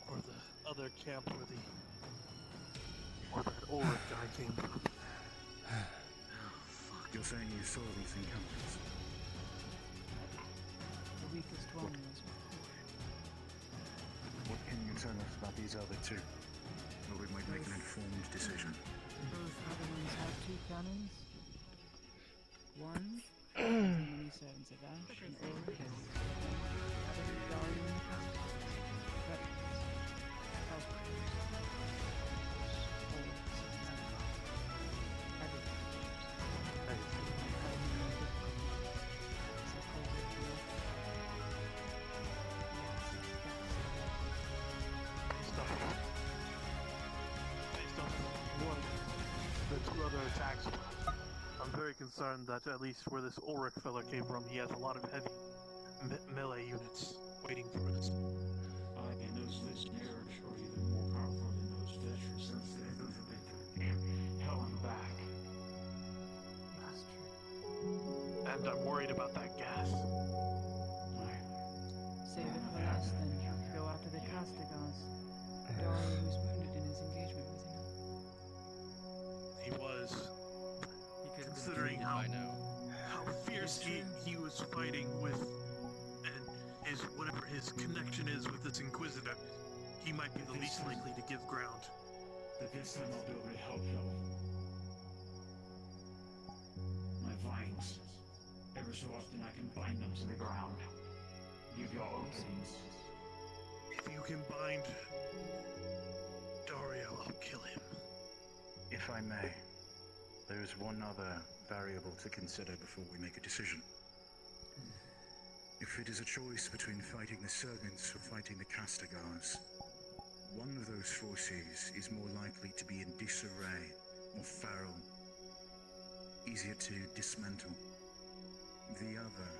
or the other camp where that Ulrich guy came from. You're saying you saw these encounters? The weakest one was What can you tell us about these other two? Or we might make an informed decision. Both other ones have 2 cannons. One, many servants of Ash and Ulrich. Other Darian Based off what the 2 other attacks were, I'm very concerned that at least where this Ulrich fella came from, he has a lot of heavy melee units waiting for us. And those legionnaires are even more powerful than those veterans since they've been hell in the back. That's true. And I'm worried about that gas. Save it for last then. Go after the Castigars. Dario was wounded in his engagement, was he not? He was. Considering how fierce he was fighting with, and whatever his connection is with this Inquisitor, he might be the least likely to give ground. But this time I'll be able to help you. My vines. Every so often I can bind them to the ground. Give y'all openings. If you can bind Dario, I'll kill him. If I may, there is one other variable to consider before we make a decision. If it is a choice between fighting the Servants or fighting the Castigars, one of those forces is more likely to be in disarray or feral, easier to dismantle. The other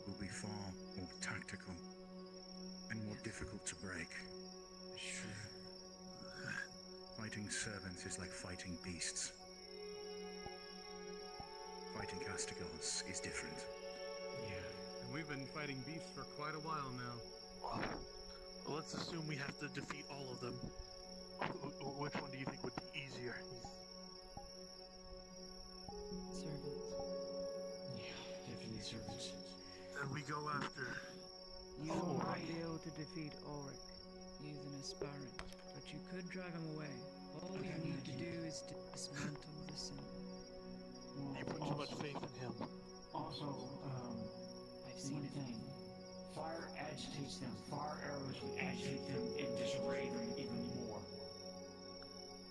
will be far more tactical and more difficult to break. Sure. Fighting Servants is like fighting beasts. Fighting Castigars is different. Yeah, and we've been fighting beasts for quite a while now. Well, let's assume we have to defeat all of them. Which one do you think would be easier? Servants. Yeah, definitely servants. Then we go after... You will not be able to defeat Ulrich. He is an aspirant, but you could drive him away. All you need to do is to dismantle the symbol. You put too much faith in him. Also, I've seen it. Fire agitates them. Fire arrows would agitate them and disarray them even more.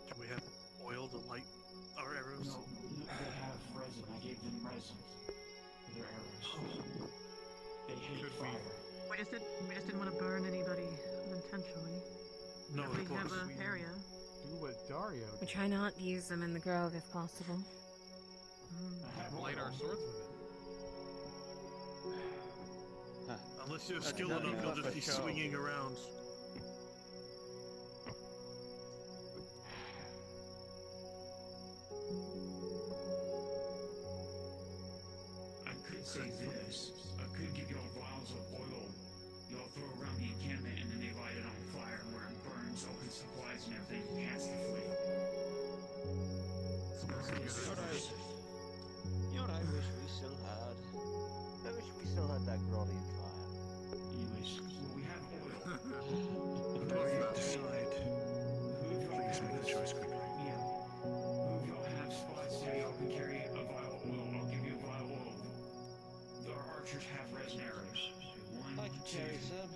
Do we have oil to light our arrows? No, they have resin. I gave them resin for their arrows. They hate fire. We just didn't want to burn anybody unintentionally. No, we have an area. Do what Dario We try not to use them in the grove if possible. light our swords with it. Unless you're That's skilled nothing enough, you'll but just be show. swinging around. I could say this. I could give y'all vials of oil. Y'all throw around the encampment and then they light it on fire where it burns all his supplies and everything past the fleet. You know what I wish we still had? I wish we still had that Gradian fire. Anyways, well, we have oil. Decide. Please make the choice quickly. Yeah. Who of y'all have spots there y'all can carry a vial of oil? I'll give you a vial of oil. Our archers have resin arrows. One, I can carry some.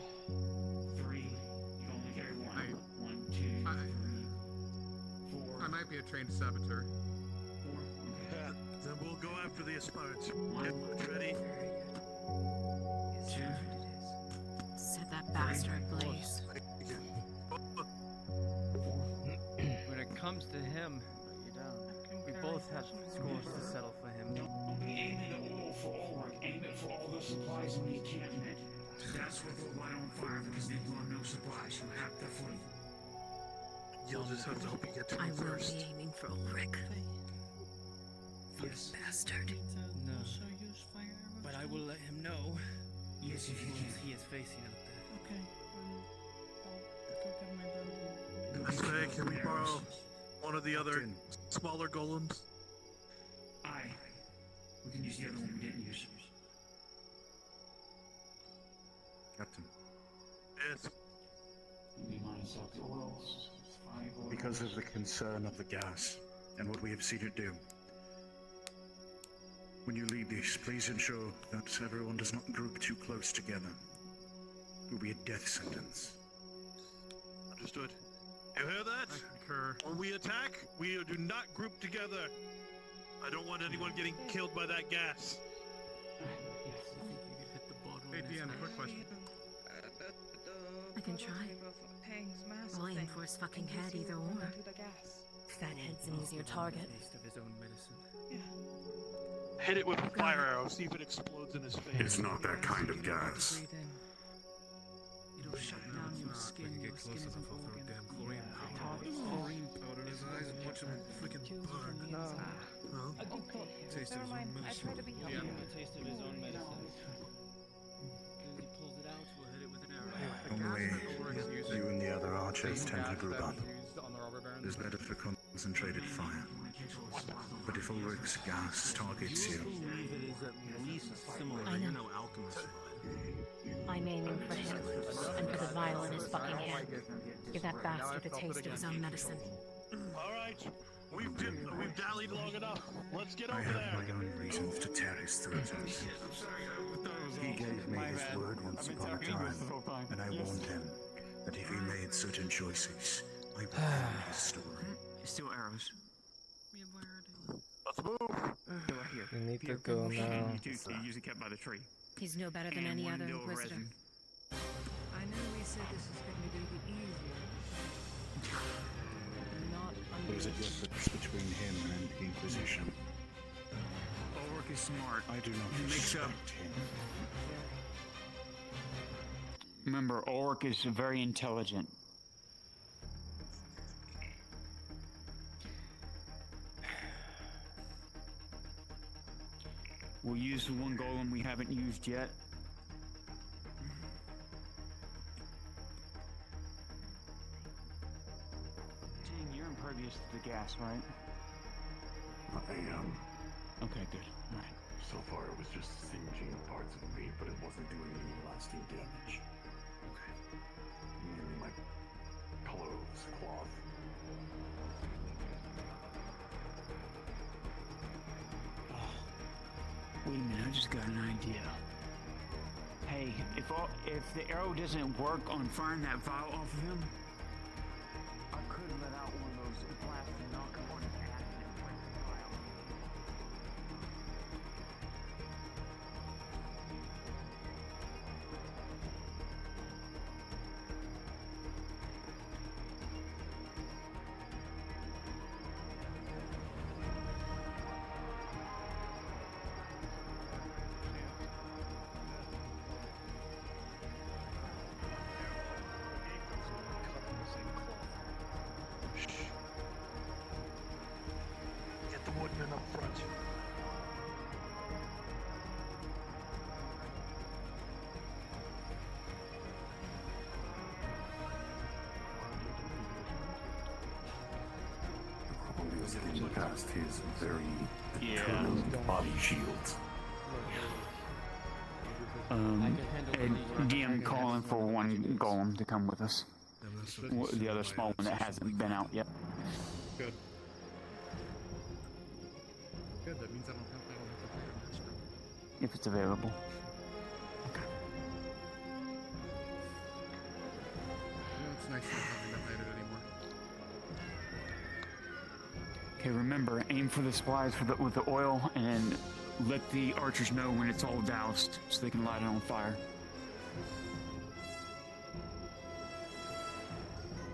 3. You only carry one. 1, 2, 3, 4. I might be a trained saboteur. 4. Yeah, then we'll go after the aspirants. Get ready. 2. Set that bastard ablaze. When it comes to him, we both have scores to settle for him. Don't be aiming the oil for Ulrich. Aim it for all the supplies in the encampment. That's what they'll light on fire because they've got no supplies. You have to flee. You'll just have to hope you get to I me will first. be aiming for Ulrich. Yes. Bastard. No. But I will let him know. Yes, if you can. He is facing out there. Okay. Can we borrow one of the other smaller golems? Aye. We can use the other one we didn't use. Captain, Yes. because of the concern of the gas and what we have seen it do, when you lead this, please ensure that everyone does not group too close together. It will be a death sentence. Understood. You hear that? When we attack, we do not group together. I don't want anyone getting killed by that gas. Hey, DM, quick question. I can try. I'll aim for his fucking head either or. If that head's an easier target. Hit it with a fire arrow, see if it explodes in his face. It's not that kind of gas. It'll shut down your skin. Your skin isn't organ. Chlorine powder in his eyes and watch him freaking burn. Taste of his own medicine. Yeah, a taste of his own medicine. As he pulls it out, we'll hit it with an arrow. Only you and the other archers tend to group up. It is better for concentrated fire. But if Ulrich's gas targets you, I know. I'm aiming for him, and for the vial in his fucking head. Give that bastard a taste of his own medicine. Alright, we've dallied long enough. Let's get I over have there. my own reasons to tear his throat out. He gave me his word once upon a time, and I warned him that if he made certain choices, I would end his story. Still arrows. Let's move. They're right here. We need to Here, go you now. usually kept by the tree. He's no better than And any one other little Inquisitor. resin. I know we said this is going to be easier. Not There is a difference between him and the Inquisition. Ulrich is smart. I do not He makes up. respect him. Remember, Ulrich is very intelligent. We'll use the one golem we haven't used yet. Dang, you're impervious to the gas, right? I am. Okay, good. Alright. So far, it was just singeing parts of me, but it wasn't doing any lasting damage. Okay. Mainly my clothes, cloth. Wait a minute, I just got an idea. Hey, if the arrow doesn't work on firing that vial off of him, I could let out one of those blasts and knock him on his ass and break the vial. Get the woodman up front. Only was getting past his very Yeah. determined body shields. And DM calling for one golem to come with us. The other small one that hasn't been out yet. Good. Good, that means I don't have to play a master. If it's available. Yeah, it's nice not having to hide it anymore. Okay, remember, aim for the supplies with the oil and let the archers know when it's all doused so they can light it on fire.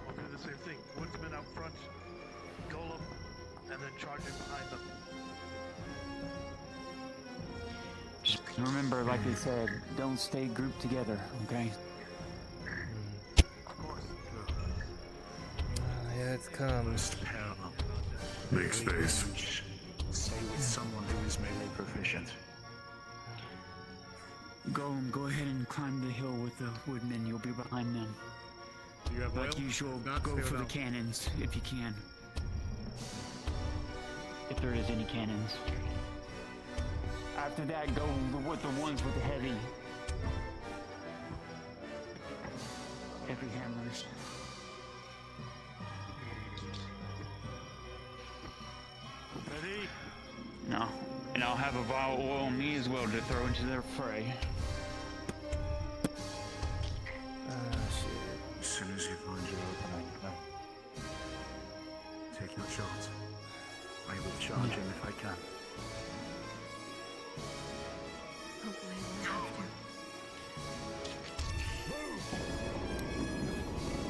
We'll do the same thing. Woodsman out front, golem, and then charging behind them. Just remember, like they said, don't stay grouped together, okay? Of course. Here it comes. Make space. Stay with someone who is melee proficient. Golem, go ahead and climb the hill with the woodmen. You'll be behind them. You have oil? Like usual, Not go stay for the without. cannons if you can. If there is any cannons. After that, go with the ones with the heavy. Heavy hammers. Ready? No. And I'll have a vial of oil on me as well to throw into their fray. As soon as you find your opening, take your shot. I will charge him if I can. Hopefully I won't have to.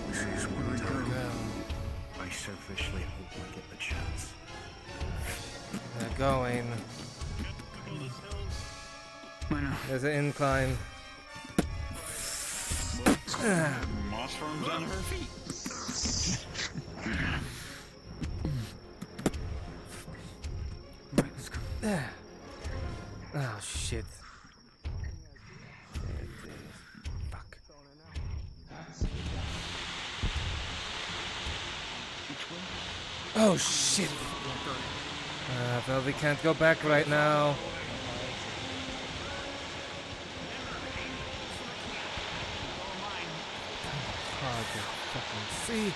This is one time. I selfishly hope I get the chance. They're going. There's an incline. Moss farms under her feet. Oh shit. Fuck. Oh shit. Well, we can't go back right now. Hard to fucking see.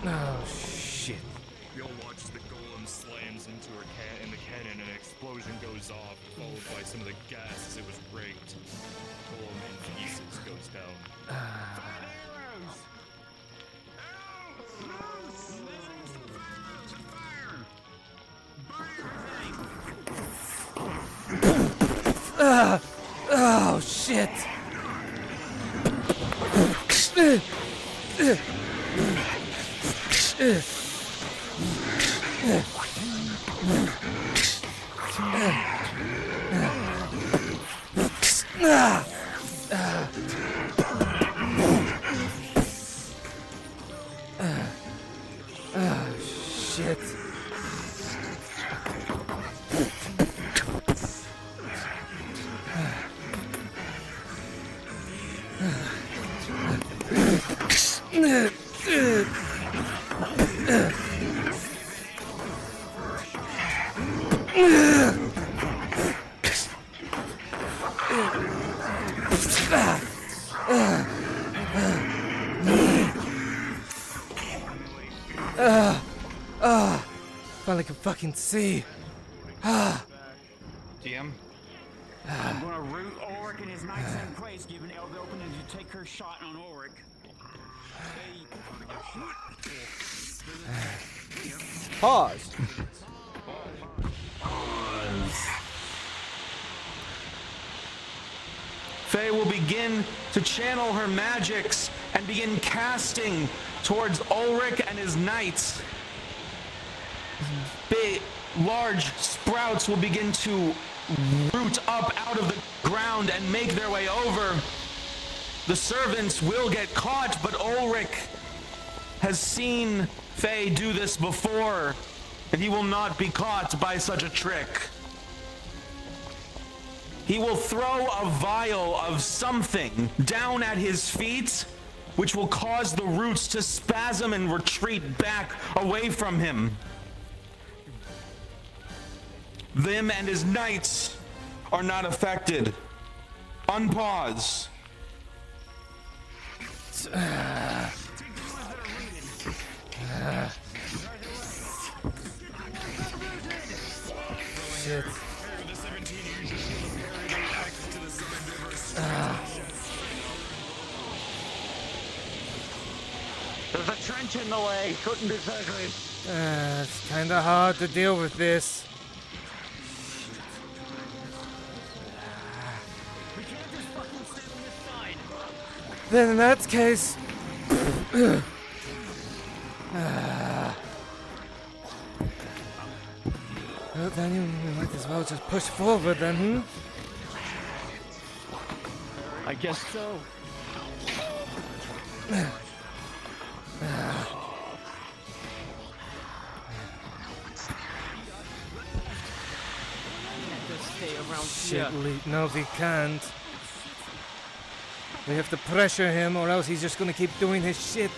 Oh shit. We all watch as the golem slams into her in the cannon and an explosion goes off, followed by some of the gas as it was rigged. Golem in pieces goes down. Oh shit. Shit. Finally can fucking see. DM? I'm gonna root Ulrich and his knights in place, giving El the opening to take her shot on Ulrich. Pause. Faye will begin to channel her magics and begin casting towards Ulrich and his knights. Big, large sprouts will begin to root up out of the ground and make their way over. The servants will get caught, but Ulrich has seen Faye do this before, and he will not be caught by such a trick. He will throw a vial of something down at his feet, which will cause the roots to spasm and retreat back away from him. Them and his knights are not affected. Unpause. Shit. There's a trench in the way. Couldn't disagree. It's kinda hard to deal with this. Then in that case... Well, then you might as well just push forward then, hmm? I guess so. Stay around Shit, here. no, we can't. We have to pressure him, or else he's just gonna keep doing his shit.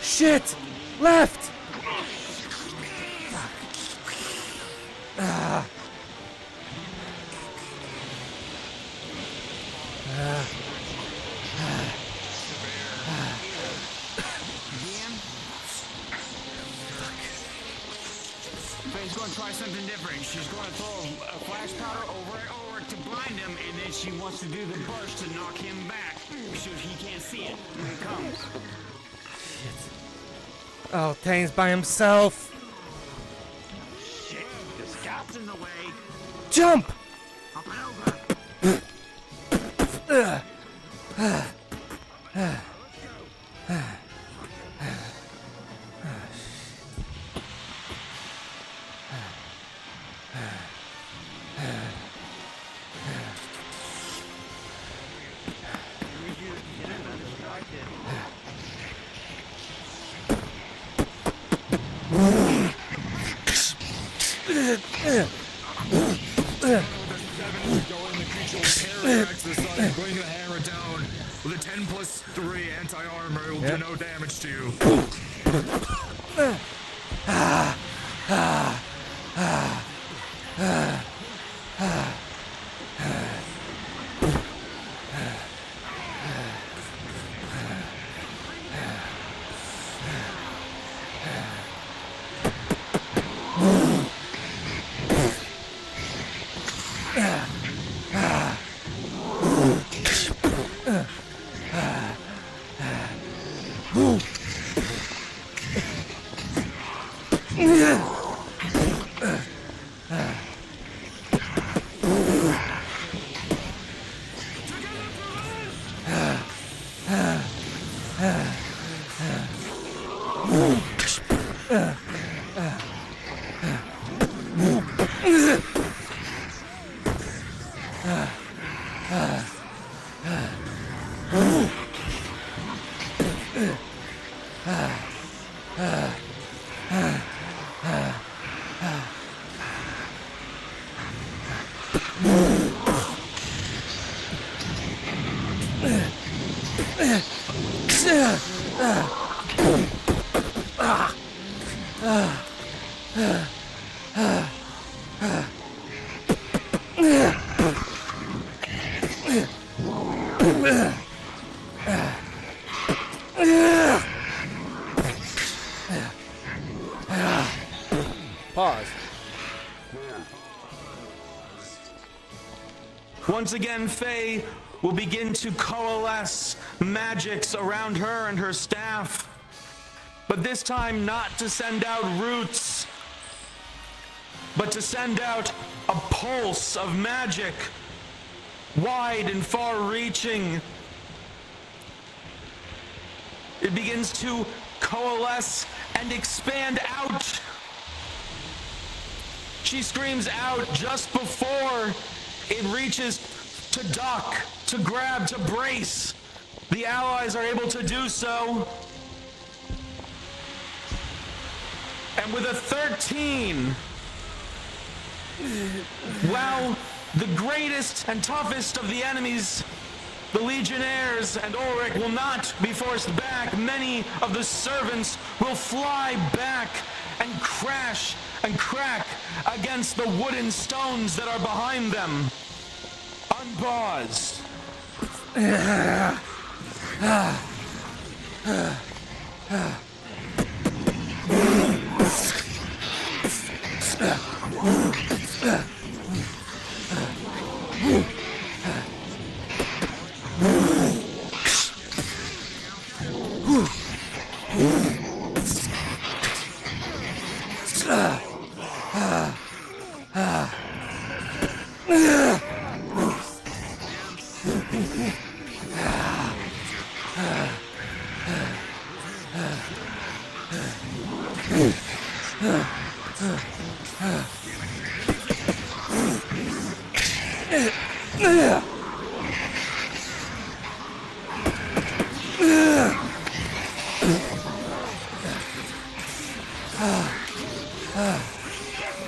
Shit! Left! Faye's going to try something different. She's going to throw a flash powder over it to blind him, and then she wants to do the bush to knock him back so he can't see it when it comes. Oh, Tane's by himself. Shit, this cat's in the way. Jump! Up and over. Going to hammer down with a 10+3 anti-armor. It will do no damage to you. Pause. Once again, Faye will begin to coalesce magics around her and her staff. But this time not to send out roots, but to send out a pulse of magic, wide and far-reaching. It begins to coalesce and expand out she screams out just before it reaches to duck, to grab, to brace. The allies are able to do so. And with a 13, while the greatest and toughest of the enemies, the Legionnaires and Ulrich, will not be forced back, many of the servants will fly back and crash and crack against the wooden stones that are behind them. Unpaused.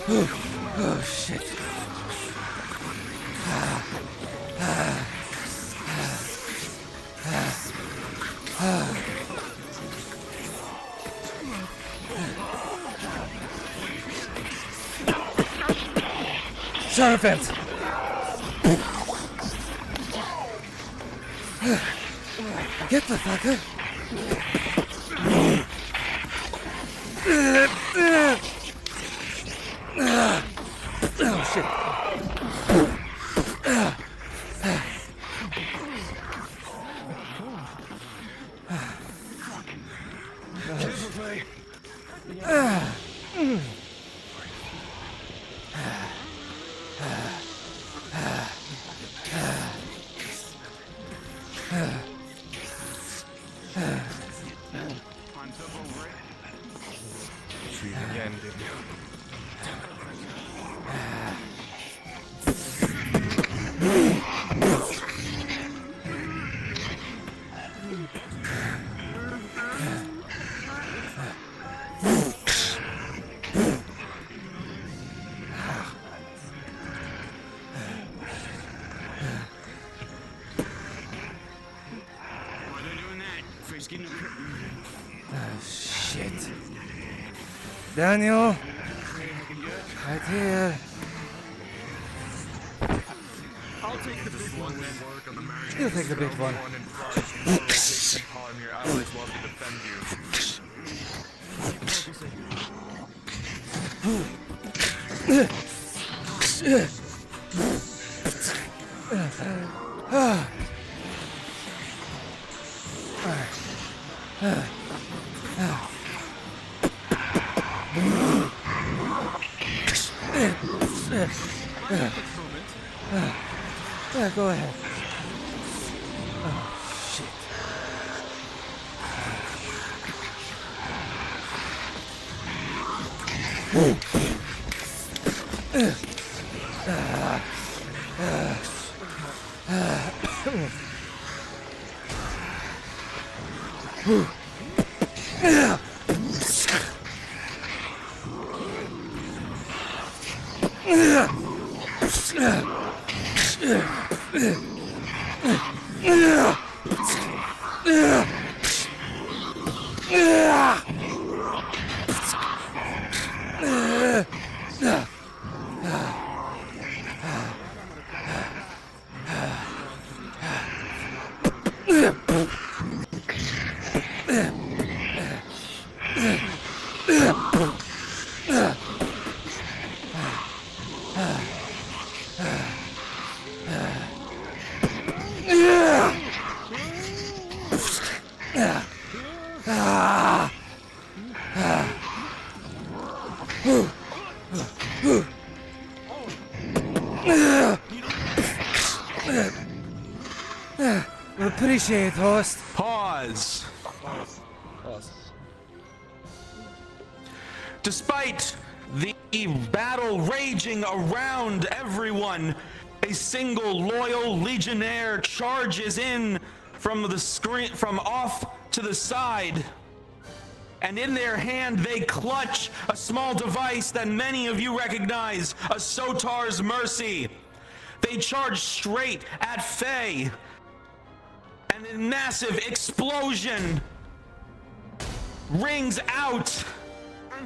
Oh, shit. Shower fence. Get the fucker. Oh shit. Again, did you? Shit. Daniel. Right here. I'll take the big one then. You take the big one. Your allies love to defend Yeah, go ahead. Oh, shit. Appreciate, host. Pause. Despite The battle raging around everyone. A single loyal legionnaire charges in from the screen, from off to the side. And in their hand, they clutch a small device that many of you recognize, a Sotar's Mercy. They charge straight at Faye. And a massive explosion rings out,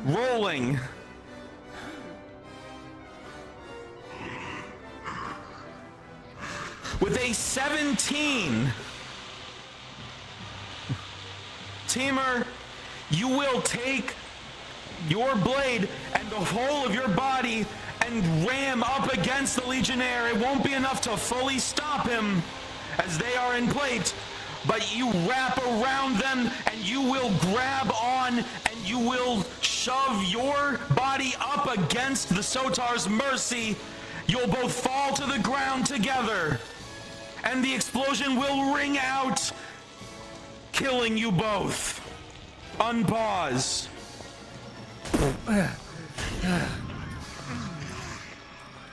rolling. With a 17, Teamer, you will take your blade and the whole of your body and ram up against the Legionnaire. It won't be enough to fully stop him as they are in plate, but you wrap around them and you will grab on and you will shove your body up against the Sotar's Mercy. You'll both fall to the ground together, and the explosion will ring out, killing you both. Unpause.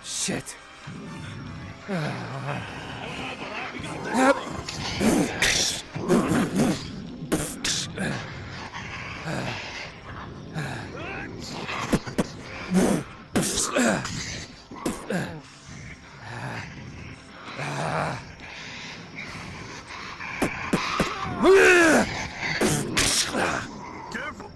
Shit. Careful.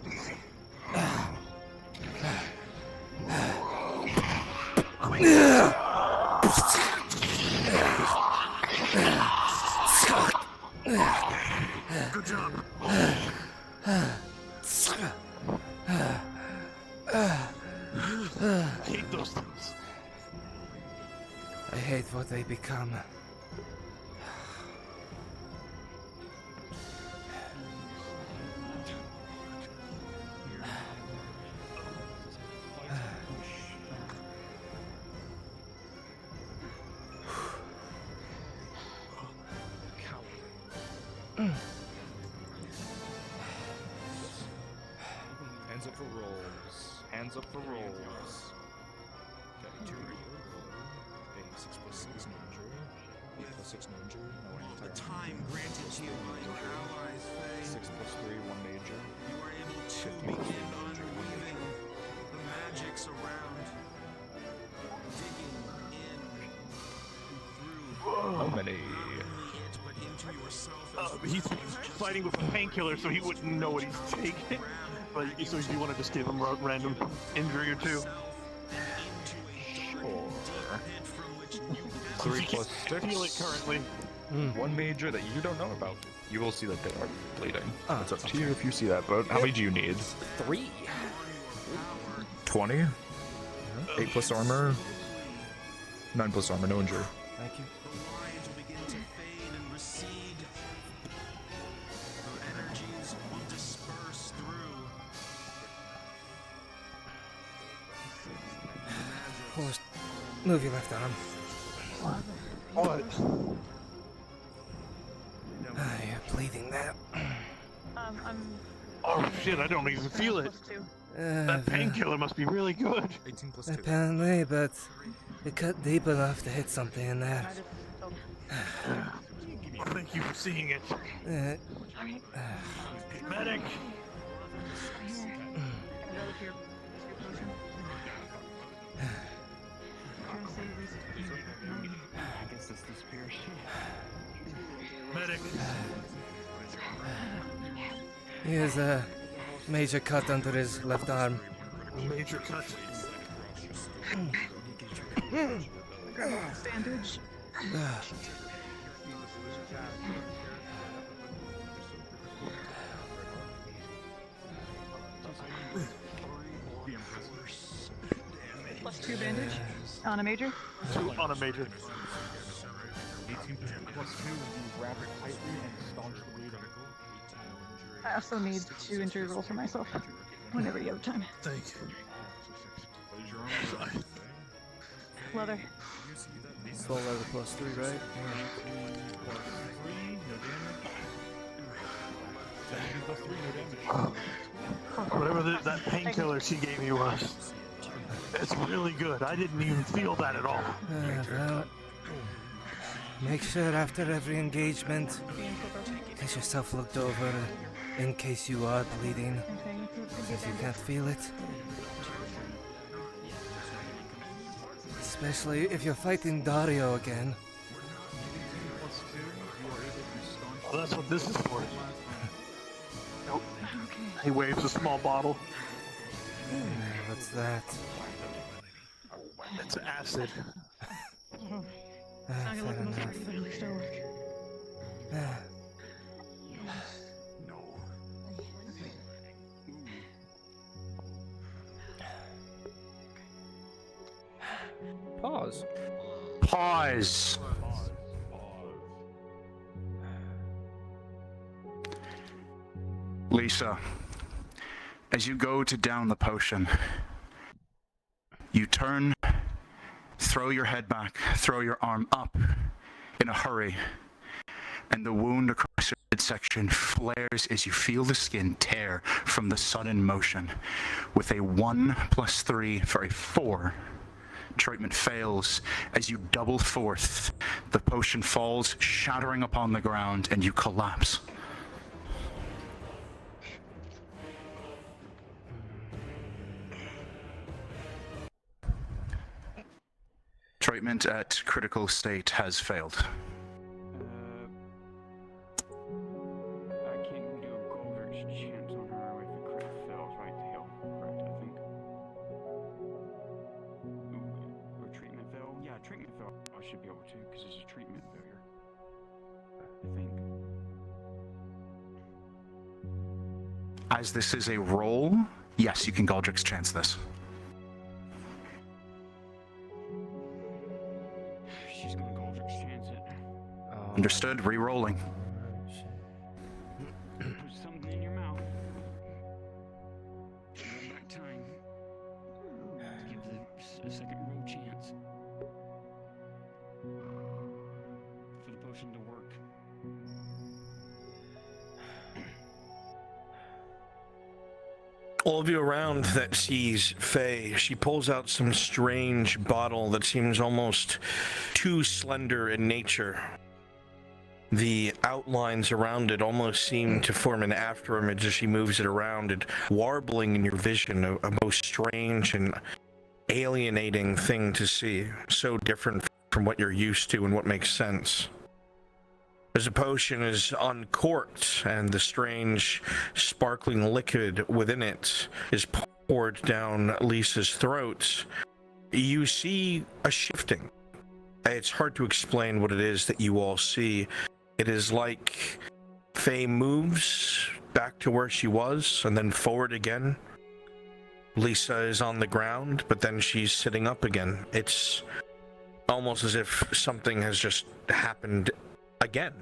Good job. I hate those things. I hate what they become. Hands up for rolls. Hands up for rolls. Okay, 2 a 6+6 ninja. 8+6 ninja. No The time granted to you by your allies, Faye. 6+3, 1 major. You are able to begin unweaving the magics around, digging in through. How many? He's fighting with a painkiller, so he wouldn't know what he's taking. But so you want to just give him a random injury or two? Sure. 3 plus 6. Feel it currently. 1 major that you don't know about. You will see that they are bleeding. Ah, It's up to you if you see that, but how many do you need? 3. 20? 8 plus armor. 9 plus armor, no injury. Thank you. Horse, move your left arm. What? You're bleeding that. Oh shit, I don't even feel it. That painkiller must be really good. 18 plus 2. Apparently, but it cut deep enough to hit something in there. Thank you for seeing it. Medic! I guess this disappears. Medic! He has a major cut under his left arm. Major cut. Bandage. +2 bandage on a major. 2 on a major. 18 plus 2, you wrap it tightly and staunch the bleeding. I also need 2 injury rolls for myself whenever you have time. Thank you. Leather. Full leather +3, right? Whatever that painkiller she gave you was. It's really good. I didn't even feel that at all. Well, make sure after every engagement, get yourself looked over in case you are bleeding, since you can't feel it. Especially if you're fighting Dario again. Well, that's what this is for. Nope. He waves a small bottle. What's that? It's acid. Fair enough. Pause. Pause. Lisa, as you go to down the potion, you turn, throw your head back, throw your arm up in a hurry, and the wound across your midsection flares as you feel the skin tear from the sudden motion. With a 1 + 3 for a 4, treatment fails. As you double forth, the potion falls, shattering upon the ground, and you collapse. Treatment at critical state has failed. I can't do a Goldberg's chance on her if the crit fails, right? To heal, correct, I think. Ooh, or treatment fail? Yeah, treatment fail. I should be able to, because it's a treatment failure. I think. As this is a roll, yes, you can Goldrick's chance this. She's gonna Goldrick's chance it. Understood, re-rolling. Put something in your mouth. Run back time. Give a second roll chance. For the potion to work. All of you around that sees Faye, she pulls out some strange bottle that seems almost too slender in nature. The outlines around it almost seem to form an afterimage as she moves it around, and warbling in your vision, a most strange and alienating thing to see. So different from what you're used to and what makes sense. As the potion is uncorked and the strange sparkling liquid within it is poured down Lisa's throat, you see a shifting. It's hard to explain what it is that you all see. It is like Faye moves back to where she was and then forward again. Lisa is on the ground, but then she's sitting up again. It's almost as if something has just happened again.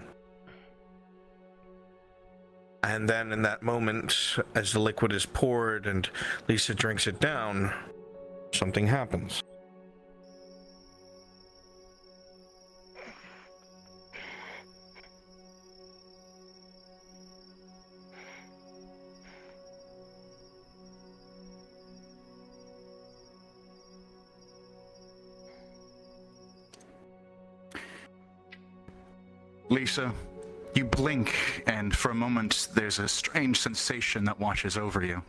And then in that moment, as the liquid is poured and Lisa drinks it down, something happens. Lisa, you blink, and for a moment there's a strange sensation that washes over you.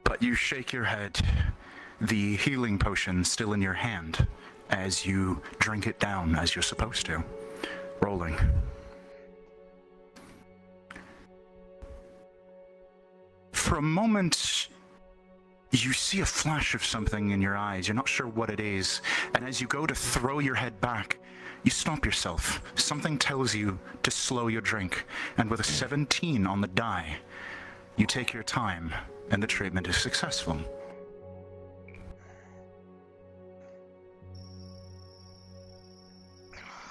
But you shake your head, the healing potion still in your hand, as you drink it down as you're supposed to. Rolling. For a moment, you see a flash of something in your eyes. You're not sure what it is. And as you go to throw your head back, you stop yourself. Something tells you to slow your drink. And with a 17 on the die, you take your time, and the treatment is successful.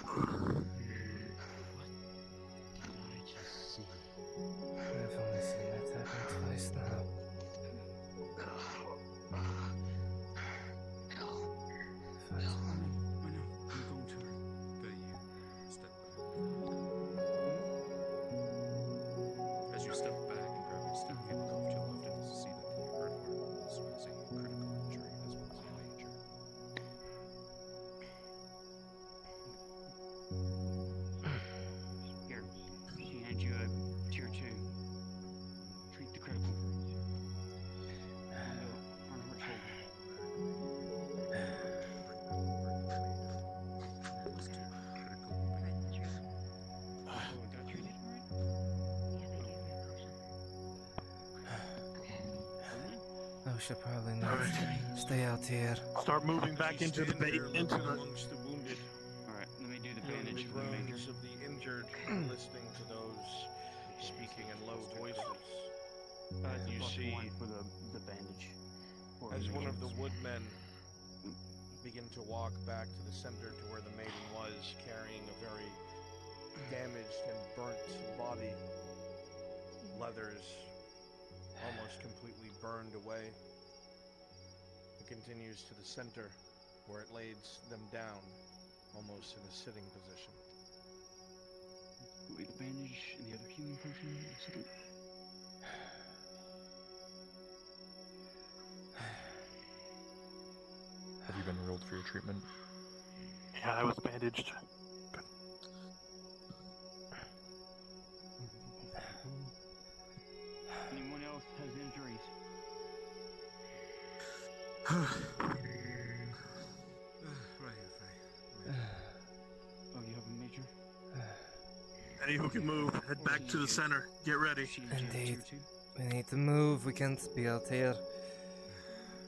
I've only seen that happen twice now. As you step back and grab your staff, you look off to your left and see that the earthworm is should probably not stay out here. Start moving back into the amongst the wounded. Alright, let me do the Hearing bandage the for the major. groans of the injured, and listening to those speaking in low voices. You see, for the bandage. as one of the woodmen begin to walk back to the center to where the maiden was, carrying a very damaged and burnt body, leathers almost completely burned away. It continues to the center, where it lays them down, almost in a sitting position. Wait, the bandage and the other healing potion. A second. Have you been rolled for your treatment? Yeah, I was bandaged. Anyone else has injuries? Oh, you have a major? Any who can move, head back to the center. Get ready. Indeed. We need to move. We can't be out here.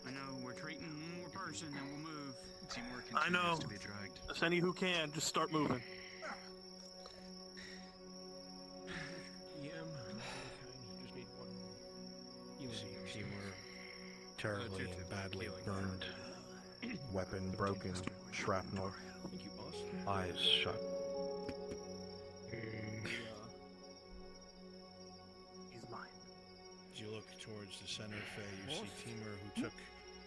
I know, we're treating one more person and we'll move. Teamwork I know. continues to be dragged. Just any who can, just start moving. Just need one. You see Timur terribly and badly burned, weapon broken, shrapnel, Thank you, boss. eyes shut. He's mine. As you look towards the center, Faye, you see Timur, who took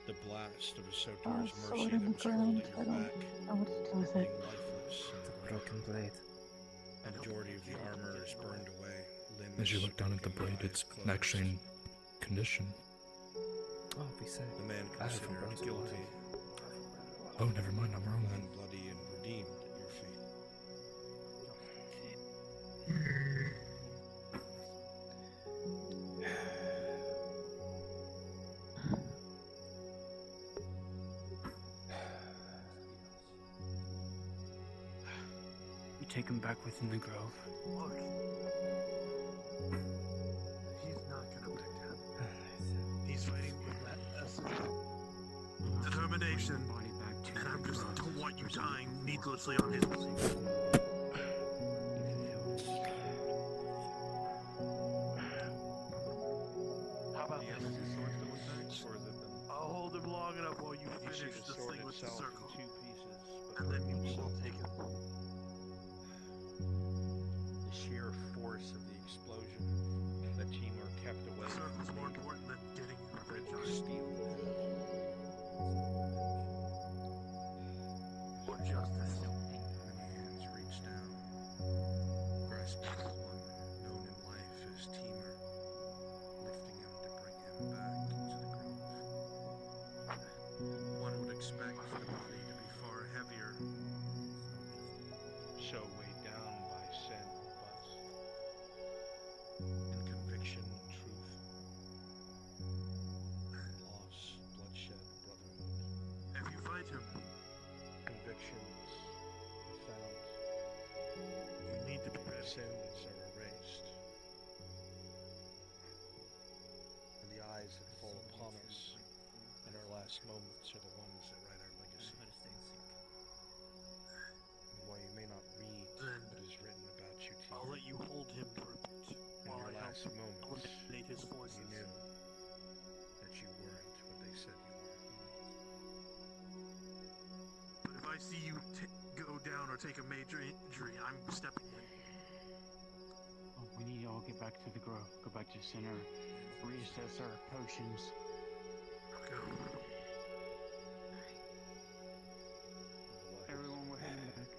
the blast of Sotar's mercy that was hurled at your back, being lifeless. The broken blade. The majority of the armor is burned away. Limbs As you look down at the blade, it's closed. actually in condition. Oh, we said. The man I have considered bronze guilty, Oh, never mind, I'm wrong then. and bloody and redeemed at your feet. We take him back within the grove. Look. He's not gonna back down. He's fighting with that essence of determination, and I just don't want you dying needlessly on his blade. How about this? I'll hold him long enough while you You see finish the this sword thing with the itself circle, in two pieces, and then you will take it. the sheer force of the explosion that Timur kept away. The circle's more important than getting revenge on Steel. or justice. Many hands reach down, grasping the one known in life as Timur, lifting him to bring him back into the grove. One would expect the body to be far heavier, so weighed down by sin, but in conviction, truth, loss, bloodshed, brotherhood, If you fight him, convictions are found, you need to be ready. sins are erased, and the eyes that fall upon us in our last moments are the ones that write our legacy. And while you may not read Then what is written about you, I'll Timur, let you hold him for a bit in while your I help last him moments, eliminate his forces. you knew that you weren't what they said you were. But if I see you go down or take a major injury, I'm stepping in. Oh, we need to all get back to the grove. Go back to the center. Reassess our potions. Go. Everyone, we're heading back.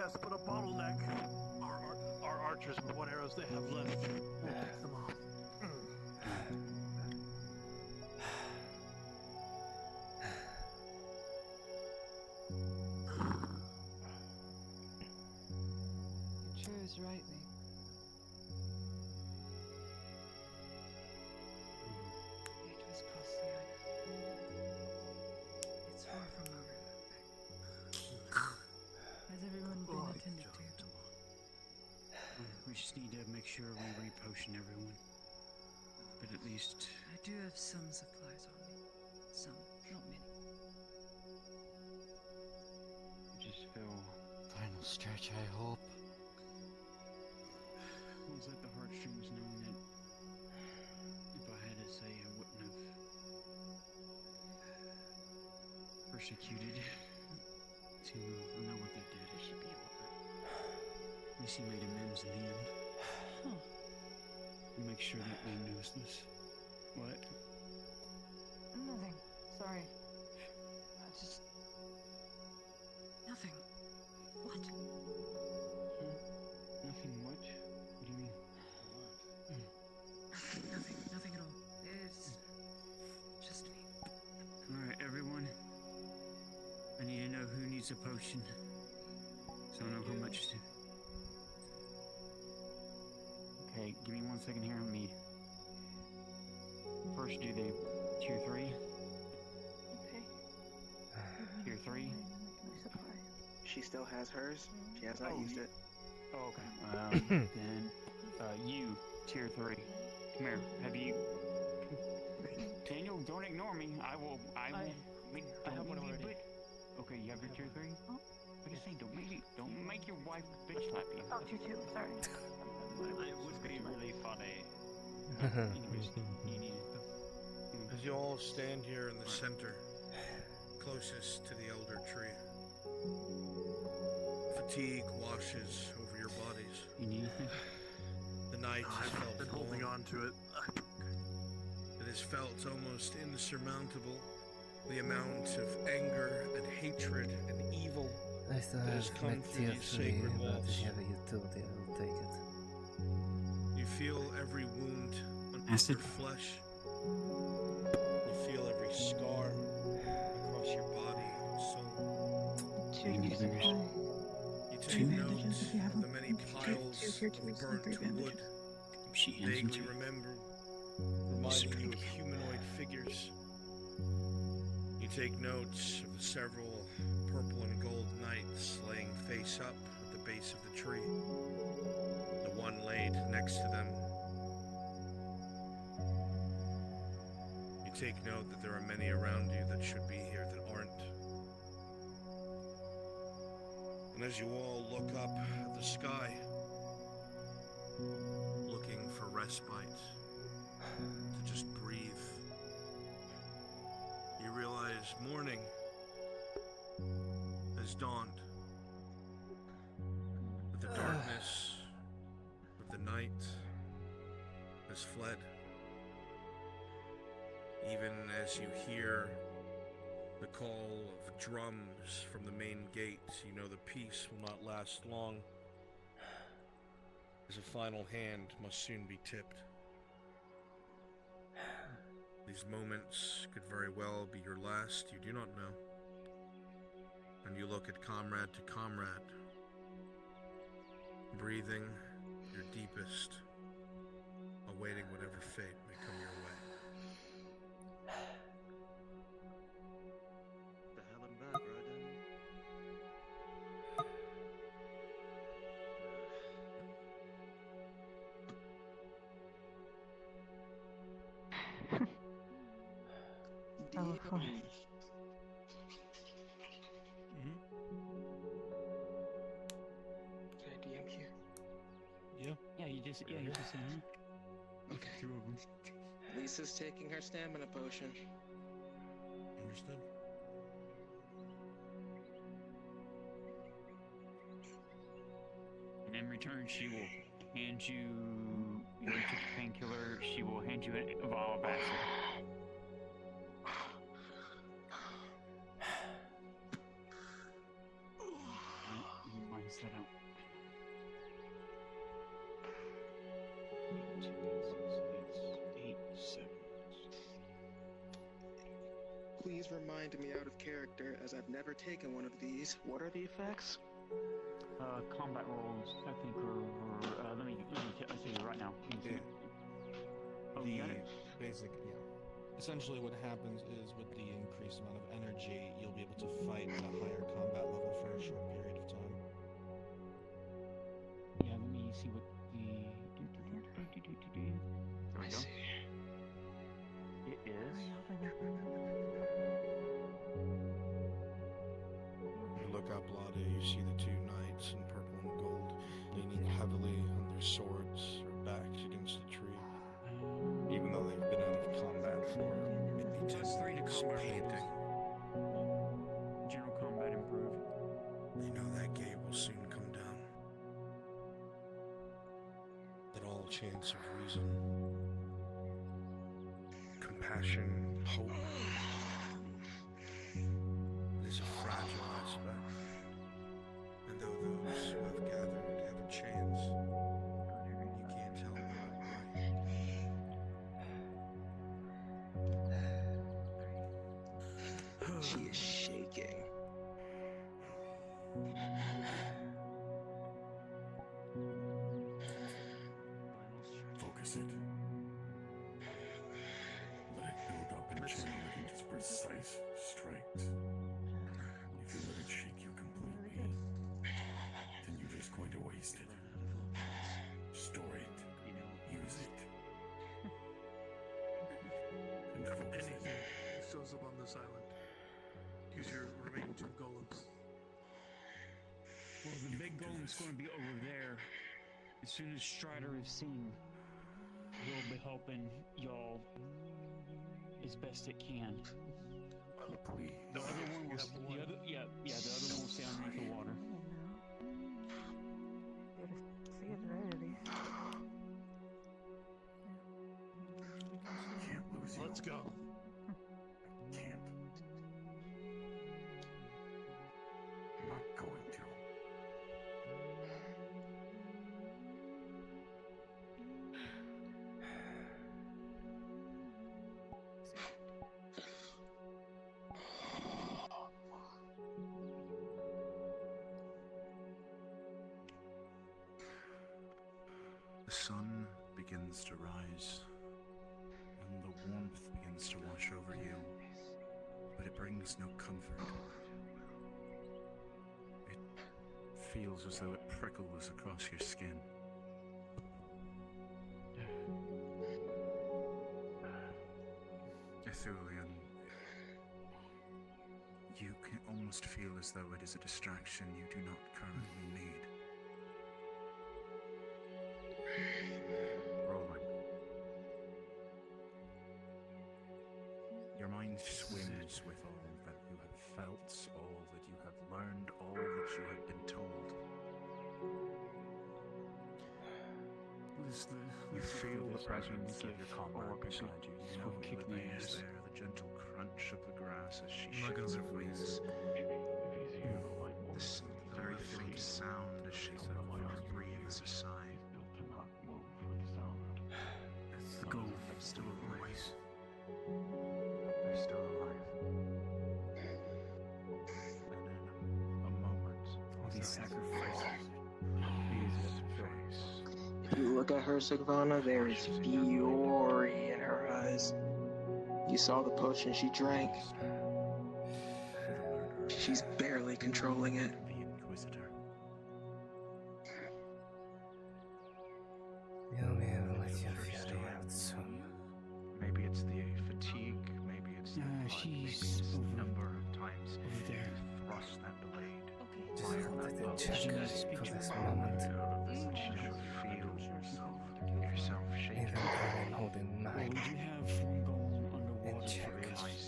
has to put a bottleneck. Our archers, with what arrows they have left, will pick them off. You chose rightly. It was costly, I know. It's far from over. Has everyone been attended to? We just need to make sure we repotion everyone. But at least... I do have some supplies on me. Some, not many. Just feel... Final stretch, I hope. Pulls at the heartstrings knowing that if I had to say, I wouldn't have persecuted to know what they did. It should be over. At least he made amends in the end. Huh. Make sure that Wayne knows this. What? Nothing. Sorry. Nothing. What? Nothing what? What do you mean? Nothing at all. It's just me. Alright, everyone. I need to know who needs a potion. So I know how much to... Okay, give me 1 second here on me. First do the tier 3. Okay. Tier 3. She still has hers. She has not used it. Oh, okay. Then, you, tier 3. Come here. Have you... Daniel, don't ignore me. I will... I have one already. Okay, you have your tier 3? Oh. What are you saying? Don't make your wife bitch slap you. Oh, tier 2, sorry. It would be really funny. As you all stand here in the center, closest to the elder tree, fatigue washes over your bodies. You need anything? The night has felt I've been holding on to it. It has felt almost insurmountable. The amount of anger and hatred and evil I still that has have come my through tier these 3, sacred but walls. if you have a utility, I will take it. You feel every wound on Acid. your flesh. You feel every scar across your body and soul. You take note of the many piles of burnt wood, vaguely reminding you of humanoid figures. You take notes of the several purple and gold knights laying face up at the base of the tree. The one laid next to them. You take note that there are many around you that should be here that aren't. And as you all look up at the sky, looking for respite, to just breathe, you realize morning has dawned. That the darkness of the night has fled. Even as you hear the call of drums from the main gate, you know the peace will not last long, as a final hand must soon be tipped. These moments could very well be your last, you do not know. And you look at comrade to comrade, breathing your deepest, awaiting whatever fate may come your way. The hell I'm back, Rhadod. That was fun. Can I DM you? Yeah, you just said, Okay. Two of them. Lisa's taking her stamina potion. Understood. And in return, she will hand you your painkiller. She will hand you a vial of acid. You minus that out. Please remind me out of character, as I've never taken one of these. What are the effects? Combat rolls, I think, are... let me I'll tell you right now. Yeah. Oh, you got it? Basic, yeah. Essentially what happens is with the increased amount of energy, you'll be able to fight at a higher combat level for a short period of time. Yeah, let me see what the... There we go. It is... You look up, Lada, you see the two knights in purple and gold leaning heavily on their swords or backs against the tree. Even though they've been out of combat for maybe 10 weeks, painting. General combat improved. They know that gate will soon come down. That all chance of reason, compassion, hope is a fragile aspect. And though those who have gathered have a chance, you can't tell them outright. She is shaking. Focus it. Let it build up and generate into precise strength. If you let it shake you completely, then you're just going to waste it. Store it. Use it. And focus it. Anything that shows up on this island, use your remaining 2 golems. Well, the big golem's going to be over there. As soon as Strider is seen, we'll be helping y'all as best it can. Please. The other one will the other one will stay underneath the water. Can't lose you. Let's go. Can't. I'm not going to. The sun begins to rise, and the warmth begins to wash over you, but it brings no comfort. It feels as though it prickles across your skin. Ethulian, you can almost feel as though it is a distraction you do not currently need. Rolling. Your mind swims with all that you have felt, all that you have learned, all that you have been told. You feel the presence of your comrade beside you. You know that Lily is there, the gentle crunch of the grass as she shakes her wings. This very faint sound as she breathes a sigh. The gold is still alive. They're still alive. And in a moment, All these sacrifices. If you look at her, Sigvana, there is fury in her eyes. You saw the potion she drank. She's barely controlling it. The Inquisitor. You'll be able to let your fury out soon. Maybe it's the fatigue, maybe it's the number of times you've thrust that blade. Just wanted to check for this moment. You feel yourself shaking. Even I'm holding Well, mine. we do have one golem underwater In check.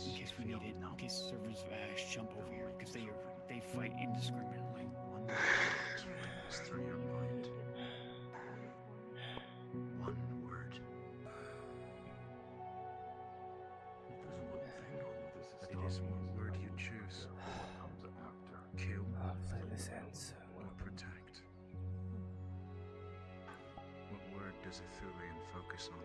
in case we need it, in case servers of Ash jump over here, because they fight indiscriminately. One word rings through your mind. One word. It is one word you choose. Kill I'll play this end soon. or protect. What word does Ethulian focus on?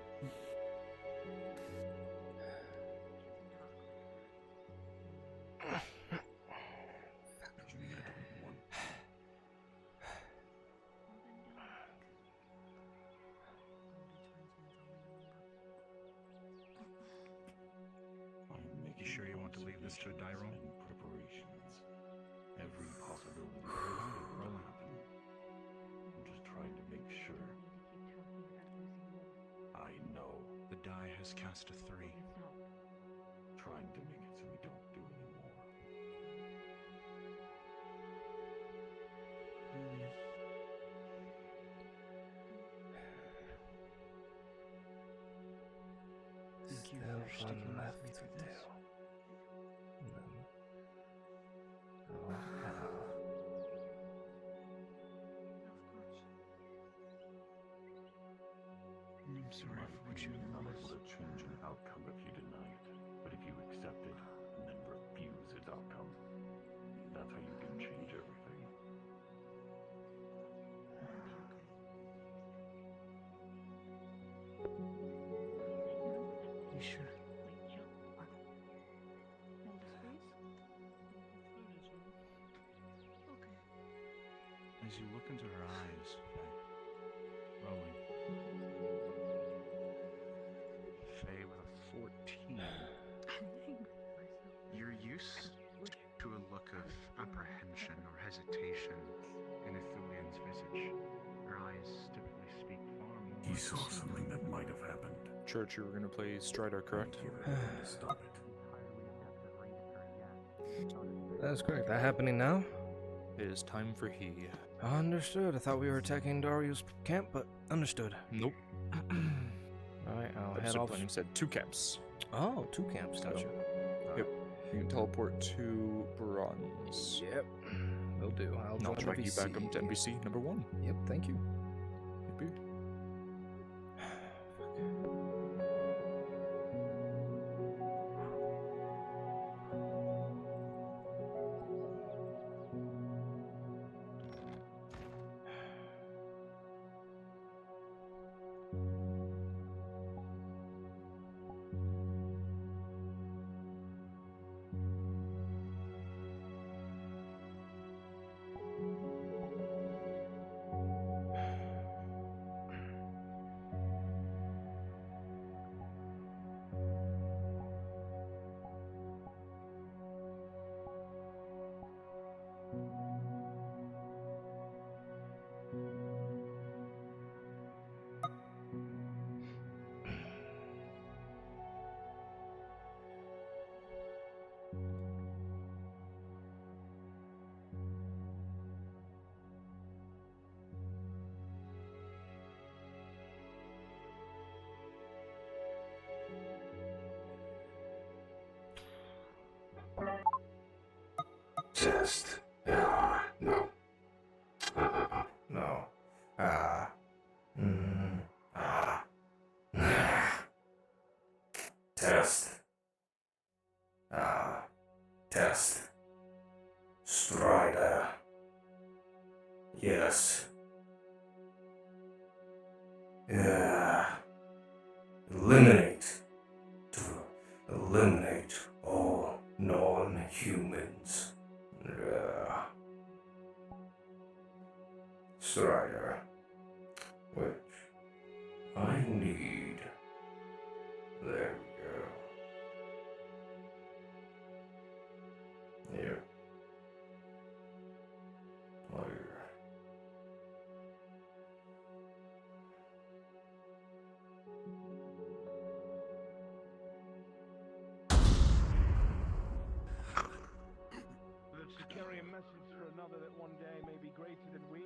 to leave this to a die roll? And preparations. Every possibility will happen. I'm just trying to make sure. I know. The die has cast a 3. Trying to make it so we don't do anymore. Still one left to do. I'm sorry for what you Not lost. able to change an outcome if you deny it, but if you accept it and then refuse its outcome, that's how you can change everything. You sure? As you look into her eyes, Faye, rolling. Faye with a 14. You're used to a look of apprehension or hesitation in Ithulian's visage. Her eyes typically speak far more. He saw something that might have happened. Church, you were going to play Strider, correct? To stop it. That's correct. That happening now? It is time for he. Understood. I thought we were attacking Dario's camp, but understood. Nope. Alright, I'll head Episode off. planning said 2 camps. Oh, 2 camps. So, Gotcha. Yep. You can teleport to Bronze. Yep. Will do. And I'll track you back up to NPC number 1. Yep, thank you. Yep. Test. No. No. Test. Test. Strider. Yes. Eliminate. To eliminate all non-humans. Strider. Which I need. There we go. Here. Player. Let's carry a message for another that one day may be greater than we.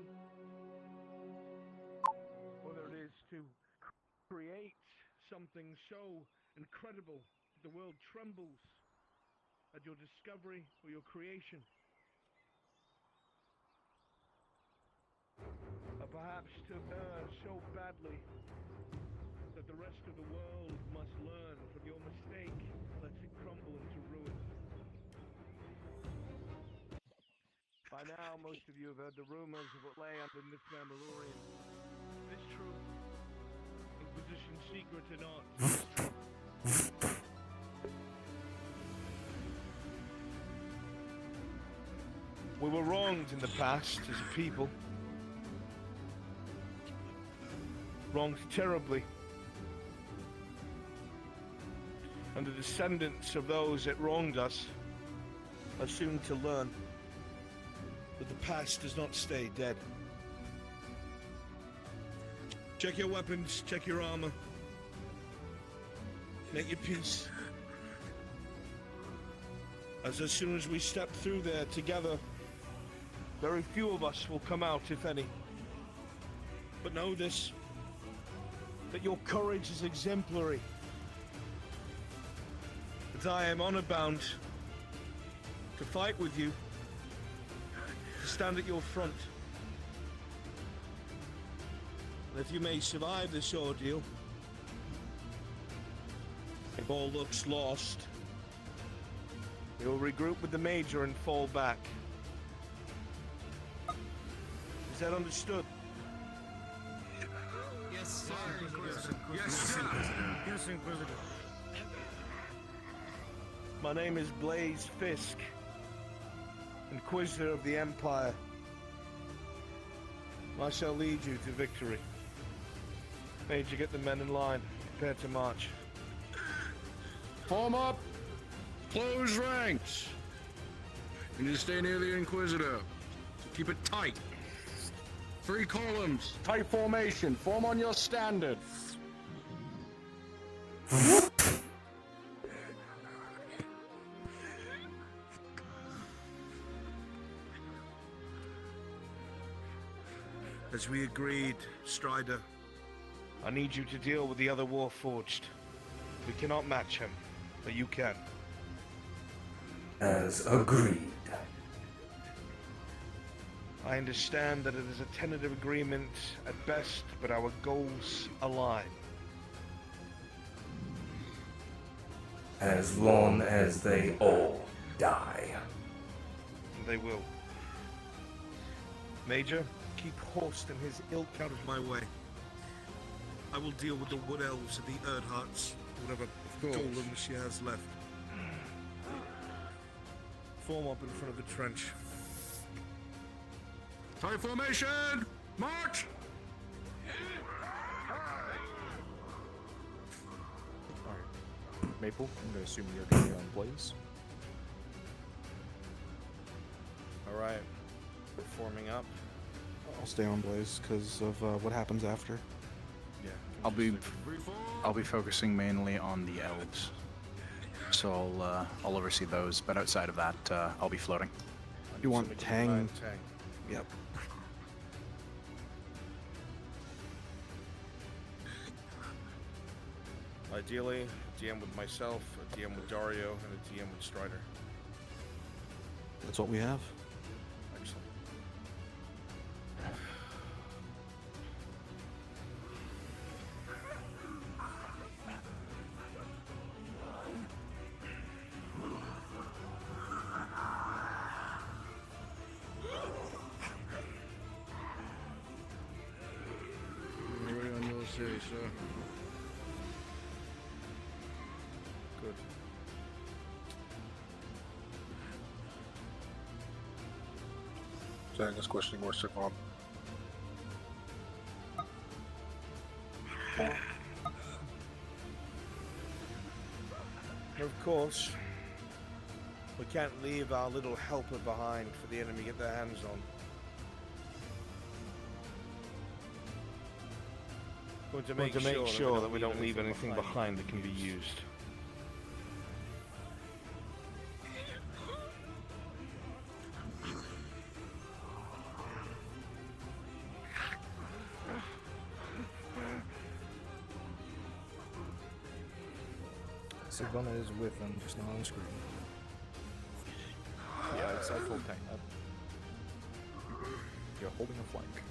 Whether it is to create something so incredible that the world trembles at your discovery or your creation. Or perhaps to err so badly that the rest of the world must learn from your mistake, lets it crumble into ruin. By now, most of you have heard the rumors of what lay underneath Mandalorian. Is this true? Inquisition secret or not? We were wronged in the past as a people. Wronged terribly. and the descendants of those that wronged us are soon to learn that the past does not stay dead. Check your weapons, check your armor. Make your peace. As soon as we step through there together, very few of us will come out, if any. But know this, that your courage is exemplary. That I am honor-bound to fight with you, to stand at your front. And if you may survive this ordeal, if all looks lost, we will regroup with the Major and fall back. Is that understood? Yes, sir. Yes, sir. Yes, Inquisitor. My name is Blaze Fisk, Inquisitor of the Empire. I shall lead you to victory. Major, get the men in line. Prepare to march. Form up! Close ranks! You need to stay near the Inquisitor. So keep it tight. 3 columns. Tight formation. Form on your standard. As we agreed, Strider, I need you to deal with the other Warforged. We cannot match him, but you can. As agreed. I understand that it is a tentative agreement at best, but our goals align. As long as they all die. They will. Major, keep Horst and his ilk out of my way. I will deal with the Wood Elves and the Erdharts, whatever golems she has left. Form up in front of the trench. Tight formation! March! Alright. Maple, I'm gonna assume you're gonna be on Blaze. Alright. We're forming up. I'll stay on Blaze because of what happens after. Yeah. I'll be focusing mainly on the elves, so I'll oversee those. But outside of that, I'll be floating. You want Tang? Yep. Ideally, a DM with myself, a DM with Dario, and a DM with Strider. That's what we have. Excellent. Ready on your say, sir. Good. Tang is questioning where Siobhan. Of course, we can't leave our little helper behind for the enemy to get their hands on. Going to make sure that we don't leave anything behind that can be used. Sigvana is with them, just not on screen. Yeah, it's full tank. You're holding a flank.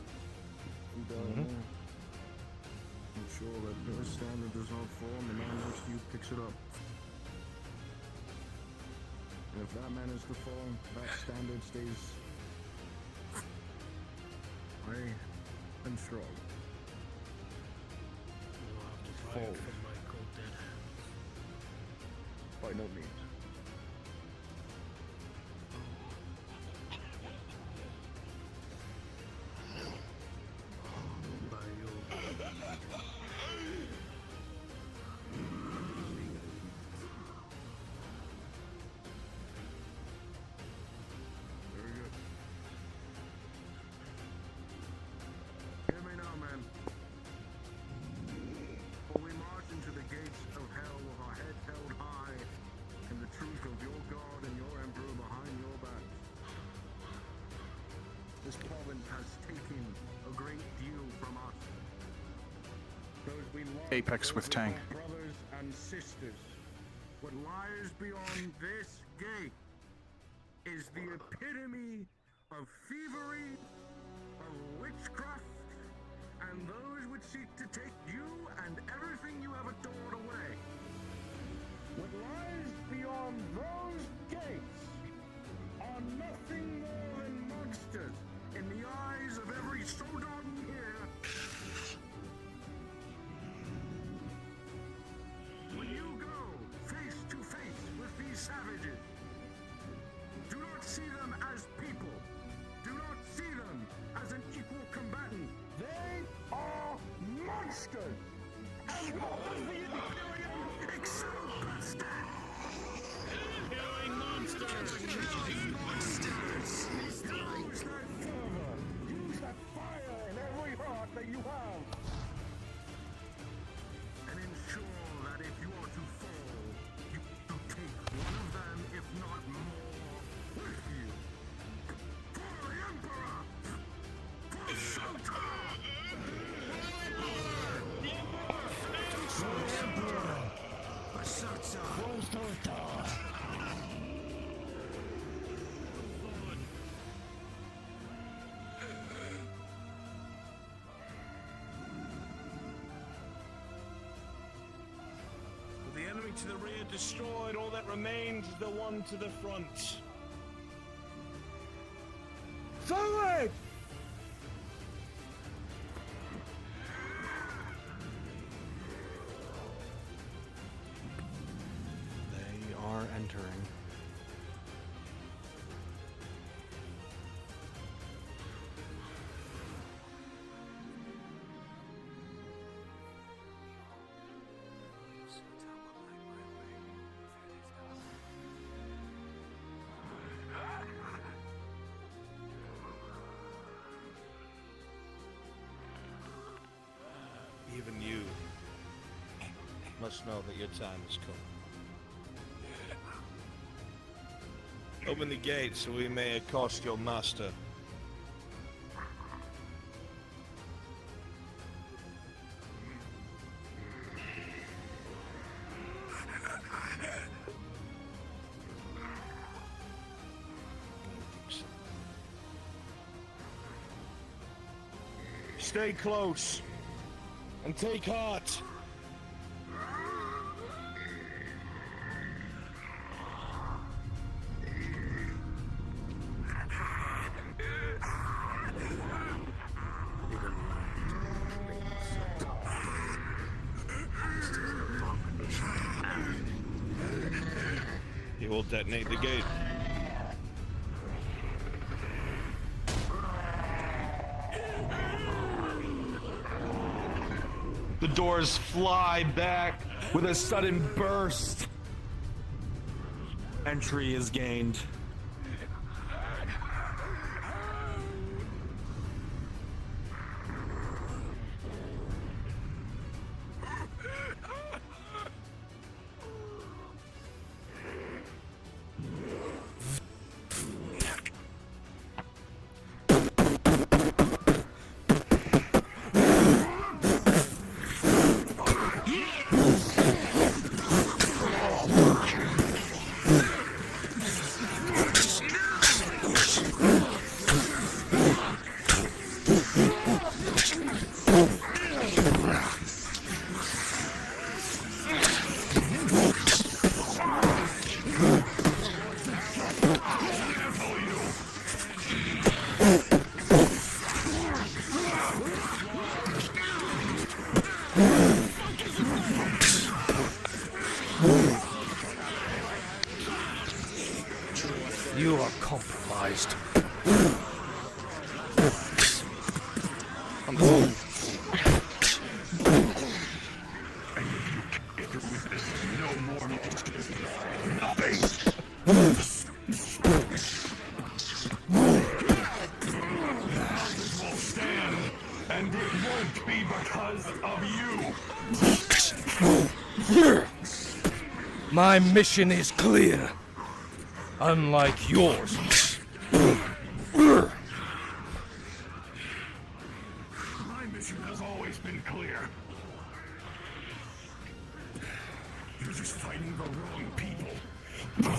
Ensure that your standard does not fall and the man next to you picks it up. And if that man is to fall, that standard stays. I am strong. Fall. By no means. apex with Tang. Brothers and sisters, what lies beyond this gate is the epitome of thievery, of witchcraft, and those would seek to take you and everything you have adored away. What lies beyond those gates are nothing more than monsters in the eyes of every Sodan here. When you go face to face with these savages, do not see them as people. Do not see them as an equal combatant. They are monsters! And what does the Imperium excel best at? Killing monsters! Killing monsters! Use that fervor! Use that fire in every heart that you have! And ensure that if you are to fall, you take one of them, if not more, with you. For the Emperor! For Shota! The enemy to the rear destroyed, all that remained is the one to the front. Forward! They are entering. Even you must know that your time has come. Open the gate so we may accost your master. Stay close and take heart. He will detonate the gate. The doors fly back with a sudden burst. Entry is gained. You are compromised. And it won't be because of you. My mission is clear. Unlike yours. My mission has always been clear. just fighting the wrong people. All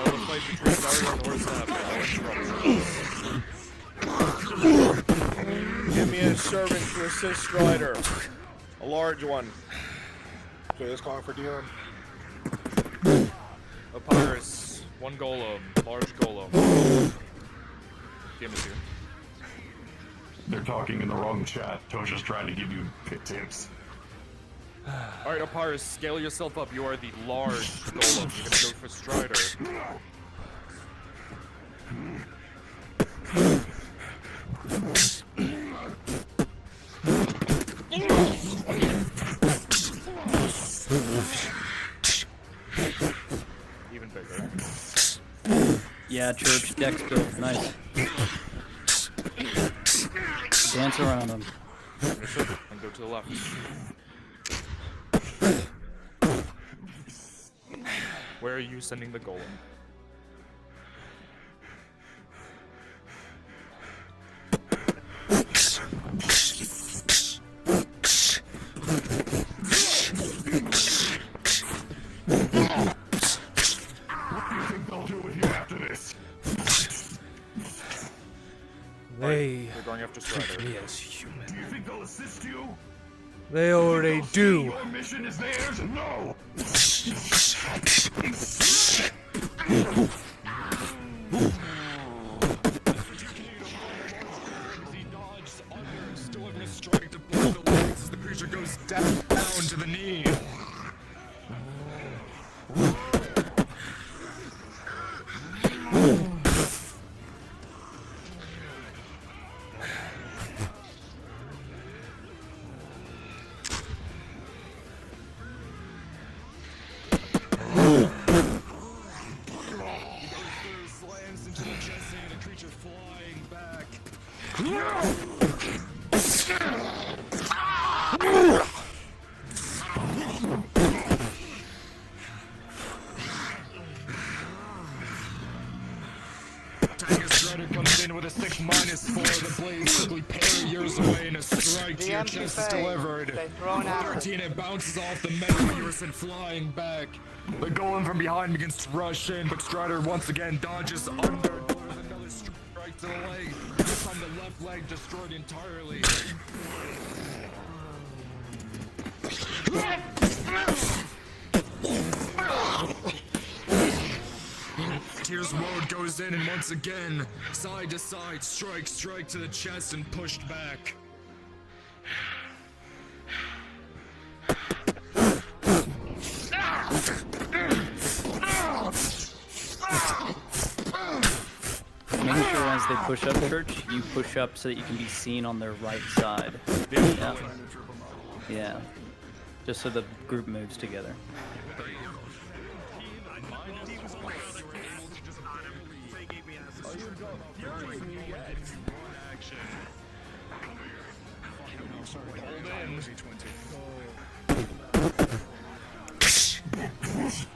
the fight between Gradia and Auzera. Give me a servant to assist Strider. A large one. Okay, let's call for Dion. Papyrus, one golem, large golem. Give it here. They're talking in the wrong chat. Tosha's trying to give you tips. Alright, Papyrus, scale yourself up. You are the large golem. You're gonna go for Strider. Even bigger. Yeah, Church, dex build, nice. Dance around him. And go to the left. Where are you sending the golem? They They're going after Strider. treat me as human. Do you think they'll assist you? They already do. Your mission is theirs? No! Strike to both the legs as the creature goes down to the knee. Slams into the chest and the creature flying back. Strider comes in with a sick -4. The blade quickly parry yours away and a strike to your chest is delivered. 13, it bounces off the metal and you're sent flying back. The golem from behind begins to rush in, but Strider once again dodges under. Delivers another strike to the leg. This time the left leg destroyed entirely. Tears Road goes in and once again, side to side, strike to the chest and pushed back. Make sure as they push up, Church, you push up so that you can be seen on their right side. Yeah. Yeah. Just so the group moves together.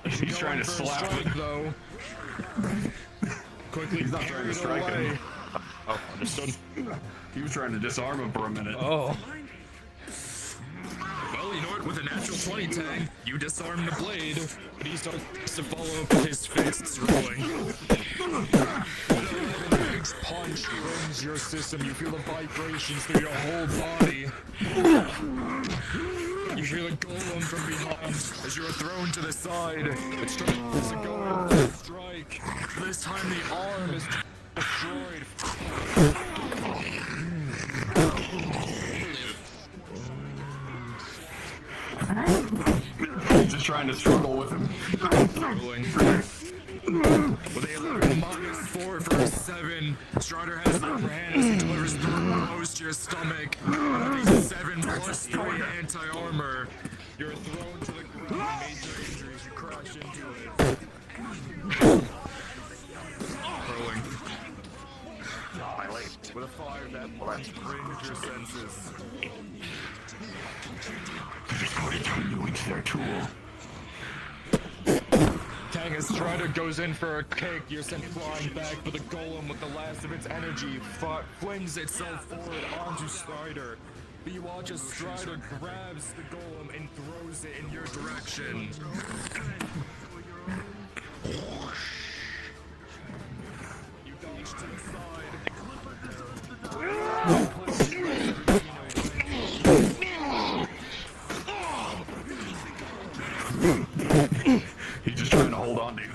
He's trying to slap him, though. Quickly, he's not trying to strike him. Oh, understood. He was trying to disarm him for a minute. Oh. Well, you know what? With a natural 20 tag, you disarm the blade, but he starts to follow up with his fists rolling. Big punch rings your system. You feel the vibrations through your whole body. You hear the golem from behind as you are thrown to the side. It starts to go over the strike. This time the arm is destroyed. He's just trying to struggle with him. With a -4 for a 7, Strider has the upper hand as he delivers 3 blows to your stomach. With a 7 plus 3 anti-armor, you're thrown to the ground. Major injuries, you crash into it. Rolling. With a 5, that punch brings your senses. Just put it on you, it's their tool. Kang as Strider goes in for a kick, you're sent flying back, but the golem with the last of its energy flings itself forward onto Strider. But you watch as Strider grabs the golem and throws it in your direction. You dodge to the side. He's just trying to hold on to you.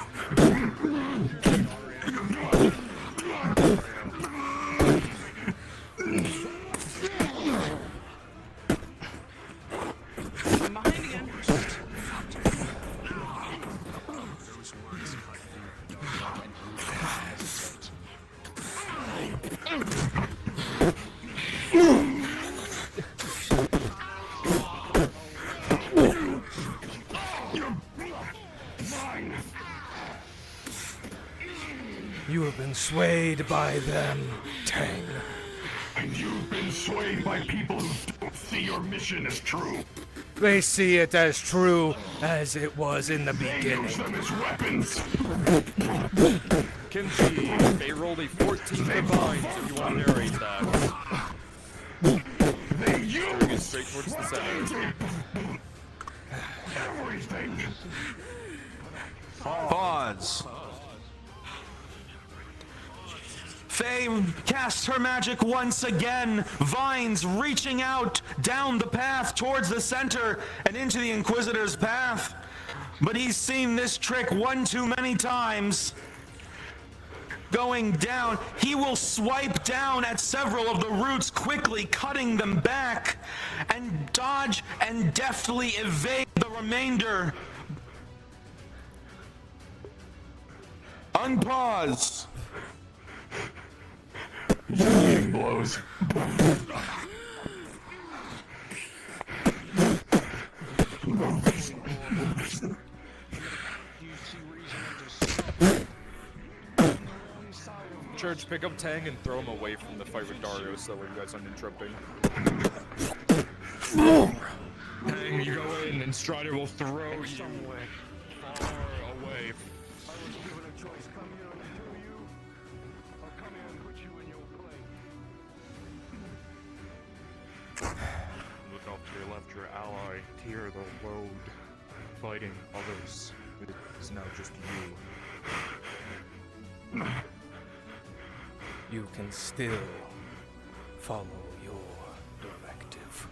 I'm behind again. You have been swayed by them, Tang. And you've been swayed by people who don't see your mission as true. They see it as true as it was in the beginning. Use them as weapons. Kimchi, they rolled a 14 combined if you want to narrate that. They use it straight towards the center. Everything. Pause. Faye casts her magic once again, vines reaching out down the path towards the center and into the Inquisitor's path. But he's seen this trick one too many times. Going down, he will swipe down at several of the roots, quickly cutting them back, and dodge and deftly evade the remainder. Unpause. Healing blows. Church, pick up Tang and throw him away from the fight with Dario so that way you guys aren't interrupting. Tang, you go in and Strider will throw you far away. Look off to your left, your ally, Tyr the Load, fighting others. It is now just you. You can still follow your directive.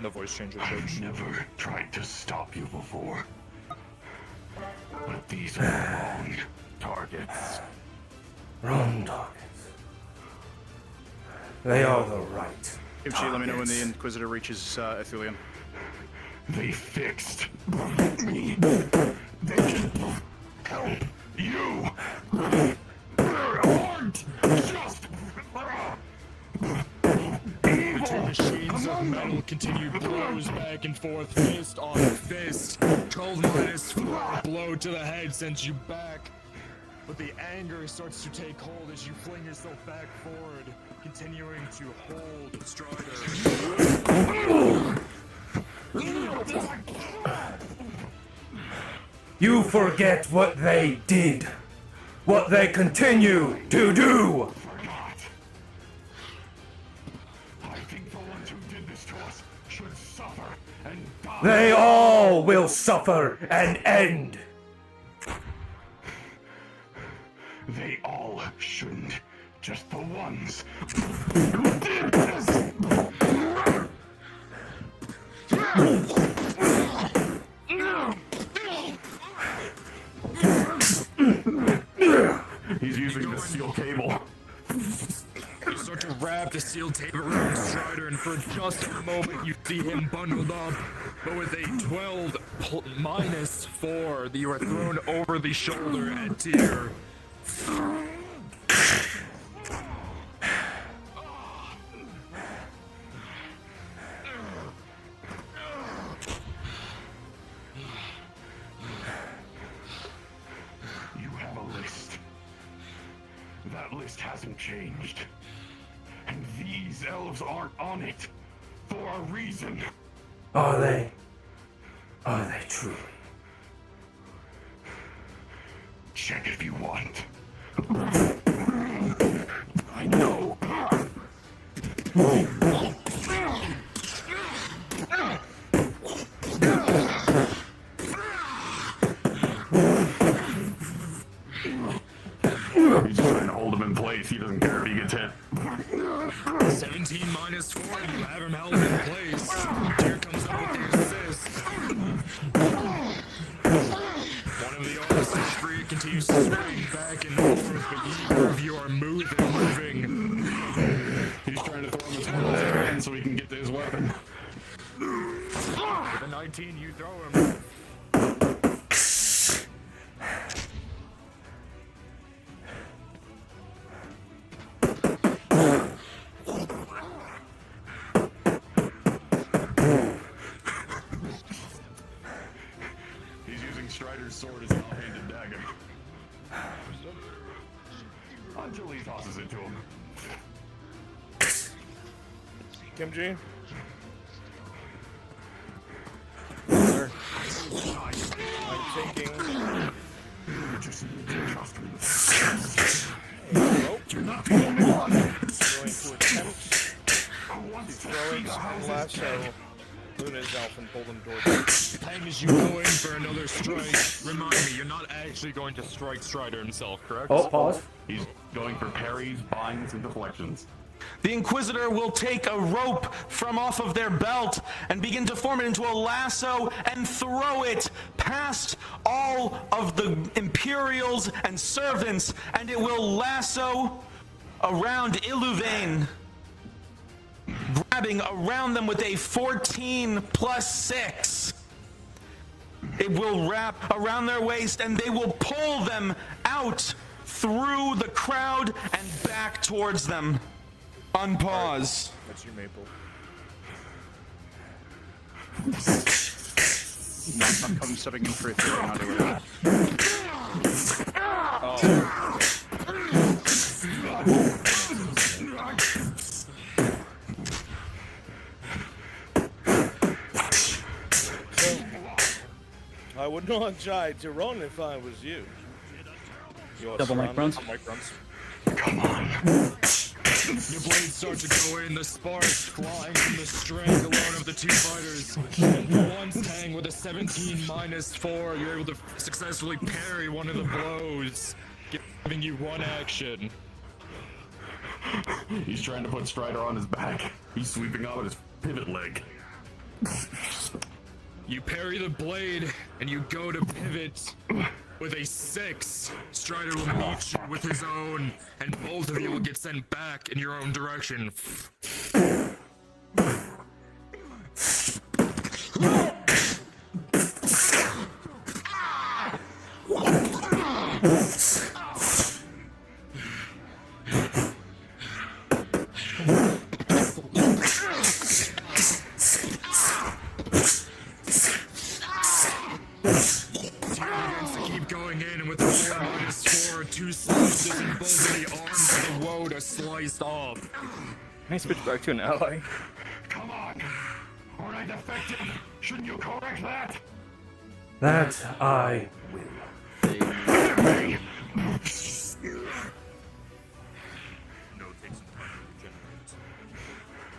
No voice changer, I've Church. never tried to stop you before. But these are the wrong targets. Wrong targets. They are the right. Kimchi, let me know when the Inquisitor reaches Athelion. They fixed me. They can help you. Aren't just The two machines of metal continue blows back and forth, fist on fist. 12 minus 4 blow to the head sends you back. But the anger starts to take hold as you fling yourself back forward, continuing to hold Strider. You forget what they did. What they continue to do. I think the ones who did this to us should suffer and die. They all will suffer and end. They all shouldn't. Just the ones who did this. He's using the steel cable. You start to wrap the steel tape around Strider, and for just a moment you see him bundled up. But with a 12 minus 4, you are thrown over the shoulder at Tyr. You have a list. That list hasn't changed. And these elves aren't on it. For a reason. Are they? Are they truly? Check if you want. I know. He's just trying to hold him in place. He doesn't care if he gets hit. 17 minus 4, you have him held in place. Here comes up with the assist. One of the arms is free, continues to swing back and forth, but neither of you are moving. He's trying to throw him his hand so he can get to his weapon. With a 19, you throw him. He's using Strider's sword as an offhanded dagger. Until he tosses it to him. Kim G? Sir. I'm taking... You're not the only one. Going to attempt to throw it and lasso Luna's elf and pull them towards him. Time as you go in for another strike, remind me, you're not actually going to strike Strider himself, correct? Oh, pause. He's going for parries, binds, and deflections. The Inquisitor will take a rope from off of their belt and begin to form it into a lasso and throw it past all of the Imperials and servants, and it will lasso around Illuvain, grabbing around them with a 14 plus 6. It will wrap around their waist and they will pull them out through the crowd and back towards them. Unpause. That's you, Maple. I'm stepping in for a thing, not doing that. I would not try to run if I was you. Double mic runs. Come on. Your blades start to go in, the sparks flying from the strength alone of the two fighters. One stang with a 17 minus 4, you're able to successfully parry one of the blows, giving you one action. He's trying to put Strider on his back. He's sweeping out with his pivot leg. You parry the blade, and you go to pivot with a 6. Strider will meet you with his own, and both of you will get sent back in your own direction. Two slices and both of the arms of the woad are sliced off. Can I switch back to an ally? Come on. Aren't I defective? Shouldn't you correct that? That I will. No, take some time to regenerate.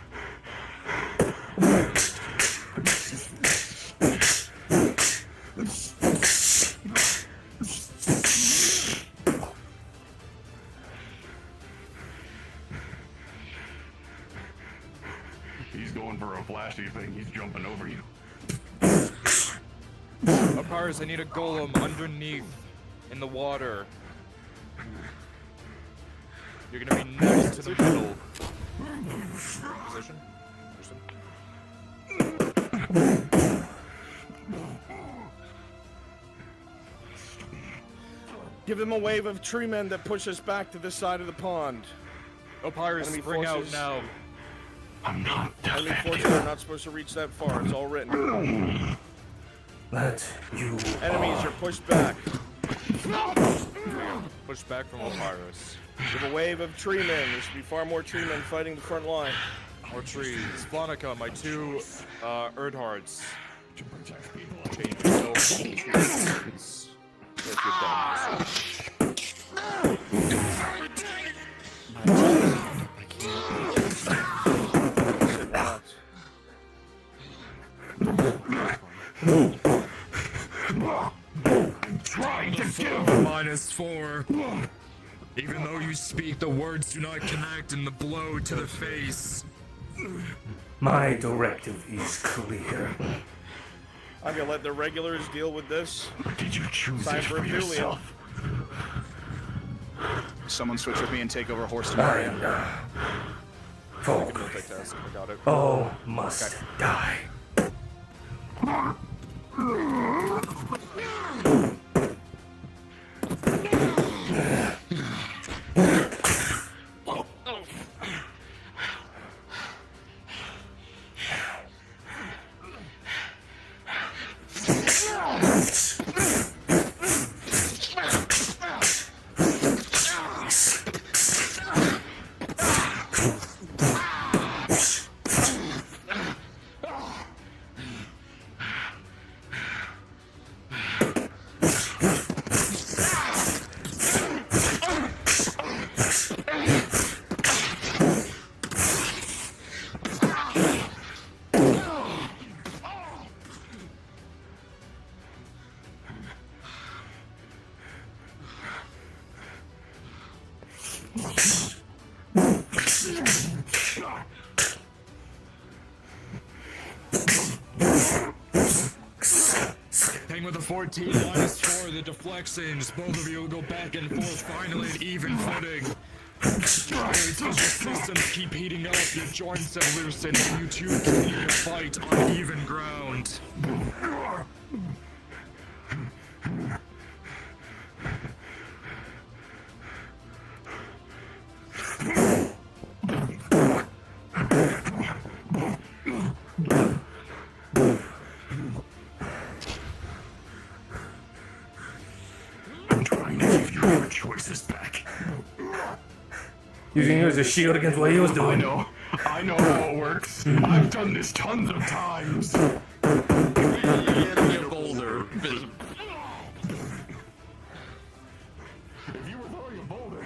He's going for a flashy thing. He's jumping over you. Apars, I need a golem underneath in the water. You're gonna be next to the middle. Position. Give him a wave of tree men that push us back to this side of the pond. Opars, Enemy spring out forces- now. I'm not Enemy forces are not supposed to reach that far. It's all written. Let you. Enemies are pushed back. Push back from Opars. Give a wave of tree men. There should be far more tree men fighting the front line. More trees. Flonica, my two Erdhards. Change yourself. If you're done. -4. Even though you speak, the words do not connect in the blow to the face. My directive is clear. I'm gonna let the regulars deal with this. Did you choose Time it for for Julian. yourself? Someone switch with me and take over Horse and Maria. Folk. Multitask. I got it. All must die. Hang with a 14 -4, the deflections. Both of you will go back and forth, finally at even footing. It's because your systems keep heating up, your joints have loosened, and you two continue to fight on even ground. I'm trying to give you your choices back. Using you as a shield against what he was doing. I know how it works. I've done this tons of times. Get bolder. If you were throwing a boulder,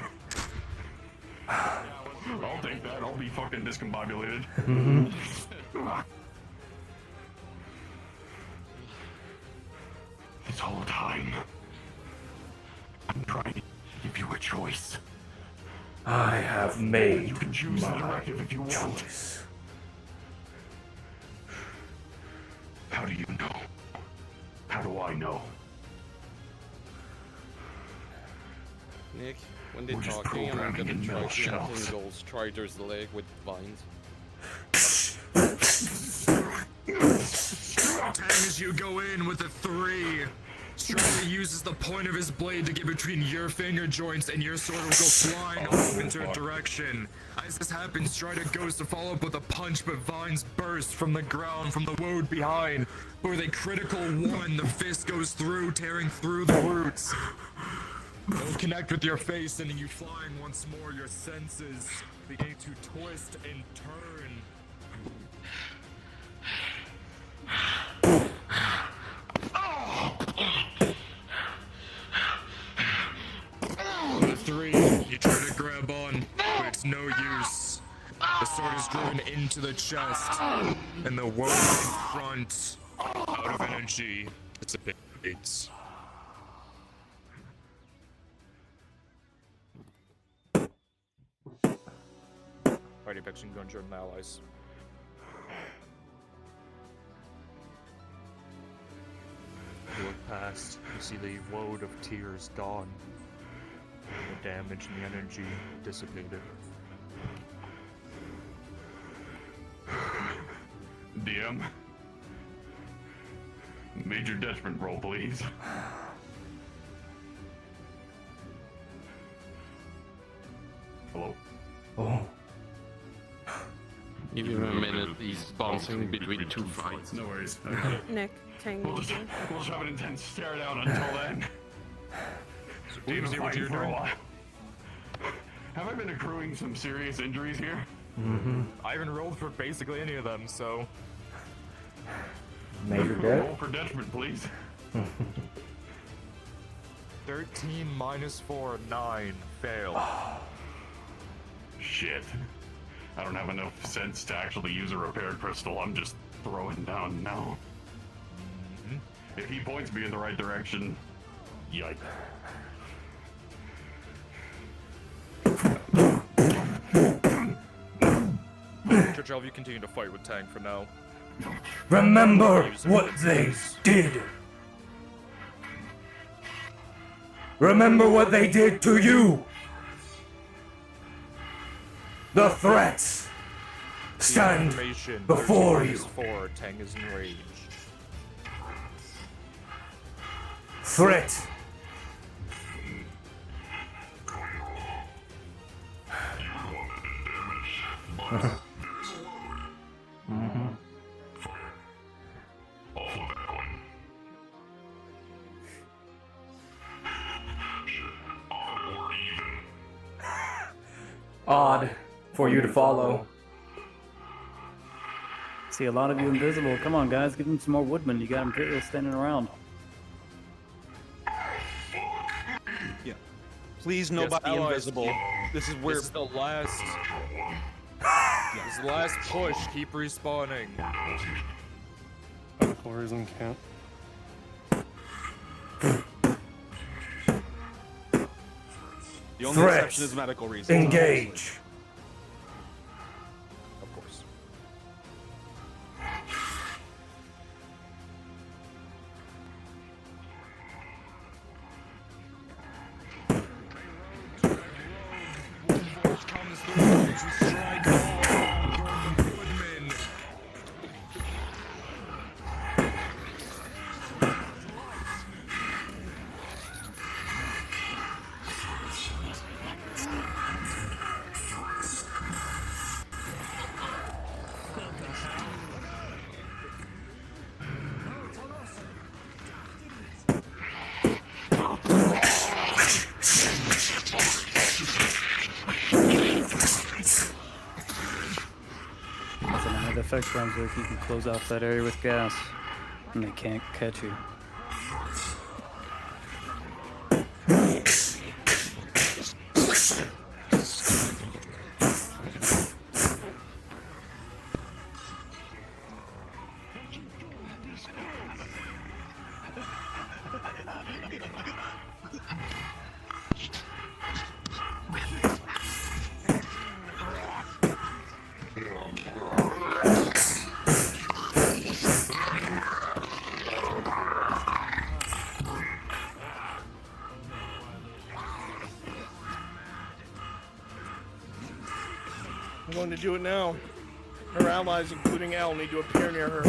I'll take that. I'll be fucking discombobulated. This whole time, I'm trying to give you a choice. I have made You can choose the my directive if you want. choice. How do you know? How do I know? Nick, when they're We're just talking, I'm programming gonna in try metal to shells. tingle Strider's leg with vines. Tang as you go in with a 3. Strider uses the point of his blade to get between your finger joints, and your sword will go flying off into a direction. As this happens, Strider goes to follow up with a punch, but vines burst from the ground from the wood behind. With a critical 1, the fist goes through, tearing through the roots. It'll connect with your face, sending you flying once more, your senses beginning to twist and turn. With a 3, you try to grab on, but it's no use. The sword is driven into the chest, and the wound in front, out of energy, dissipates. Alrighty, Vex, you can go and join the allies. You look past, you see the woad of tears gone. The damage and the energy dissipated. DM. Major detriment roll, please. Hello? Oh. Give him a minute, he's bouncing between two fights. No worries. Nick, Tang, We'll just have an intense stare down until then. We've been fighting for a while. Have I been accruing some serious injuries here? I haven't rolled for basically any of them, so... Major death? Roll for detriment, please. 13 -4, 9. Fail. Shit. I don't have enough sense to actually use a repaired crystal. I'm just throwing down now. If he points me in the right direction, yikes. Church Elf, you continue to fight with Tang for now. Remember Use it what against they us. did. Remember what they did to you. The threats stand Information before Church you. Elf is for Tang is enraged. Threat. Odd for you to follow. See a lot of you invisible. Come on, guys, give them some more woodmen. You got Imperial standing around. Yeah. Please, nobody allies, invisible. This is where. This is the last. This is the last push. Keep respawning. Medical reason can't. The only Threats. exception is medical reasons. Engage. Of course. Comes through to strike all woodmen. The effect rounds where you can close off that area with gas, and they can't catch you. I'm going to do it now. Her allies, including Al, need to appear near her.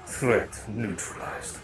Threat neutralized.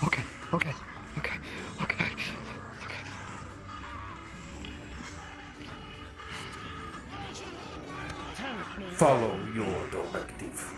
Okay, okay, okay, okay. Follow your directive.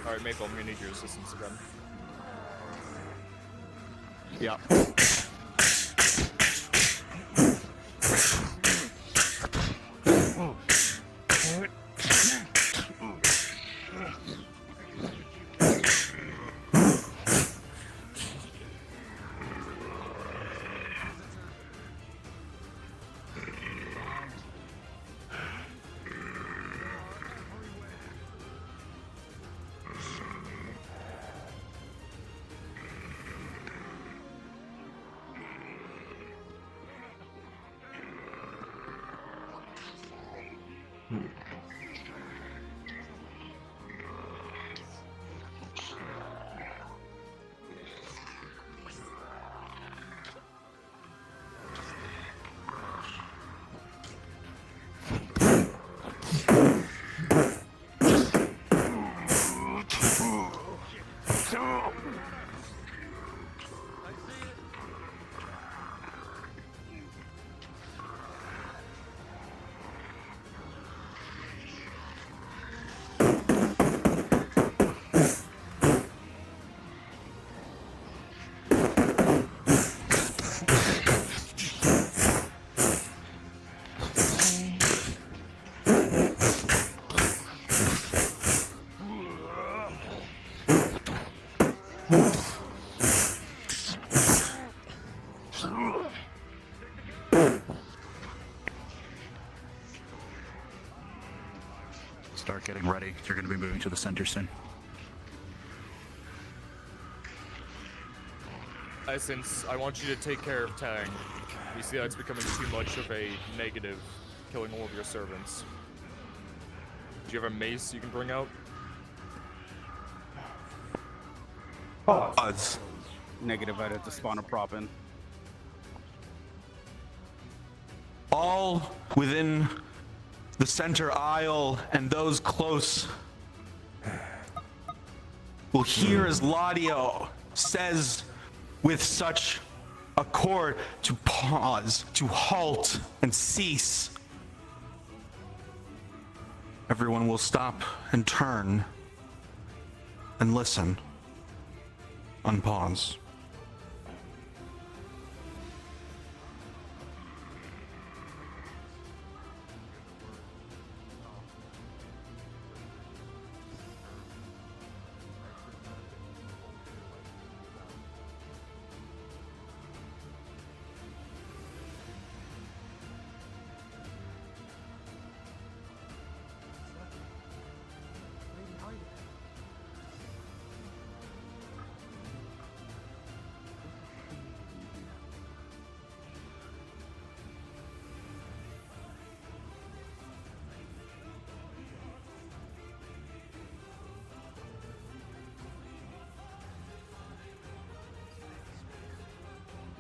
Alright, Maple, I'm gonna need your assistance again. Yeah. Start getting ready. You're going to be moving to the center soon. Essence, I want you to take care of Tang. You see that's becoming too much of a negative, killing all of your servants. Do you have a mace you can bring out? Odds. Negative, I'd have to spawn a prop in. All within the center aisle and those close will hear as Gladia says with such accord to pause, to halt and cease. Everyone will stop and turn and listen. Unpause.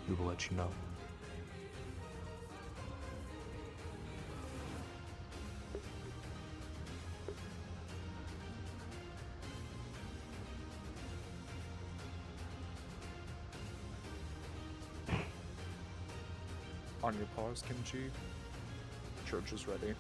We will let you know. On your pause, Kimchi. Church is ready.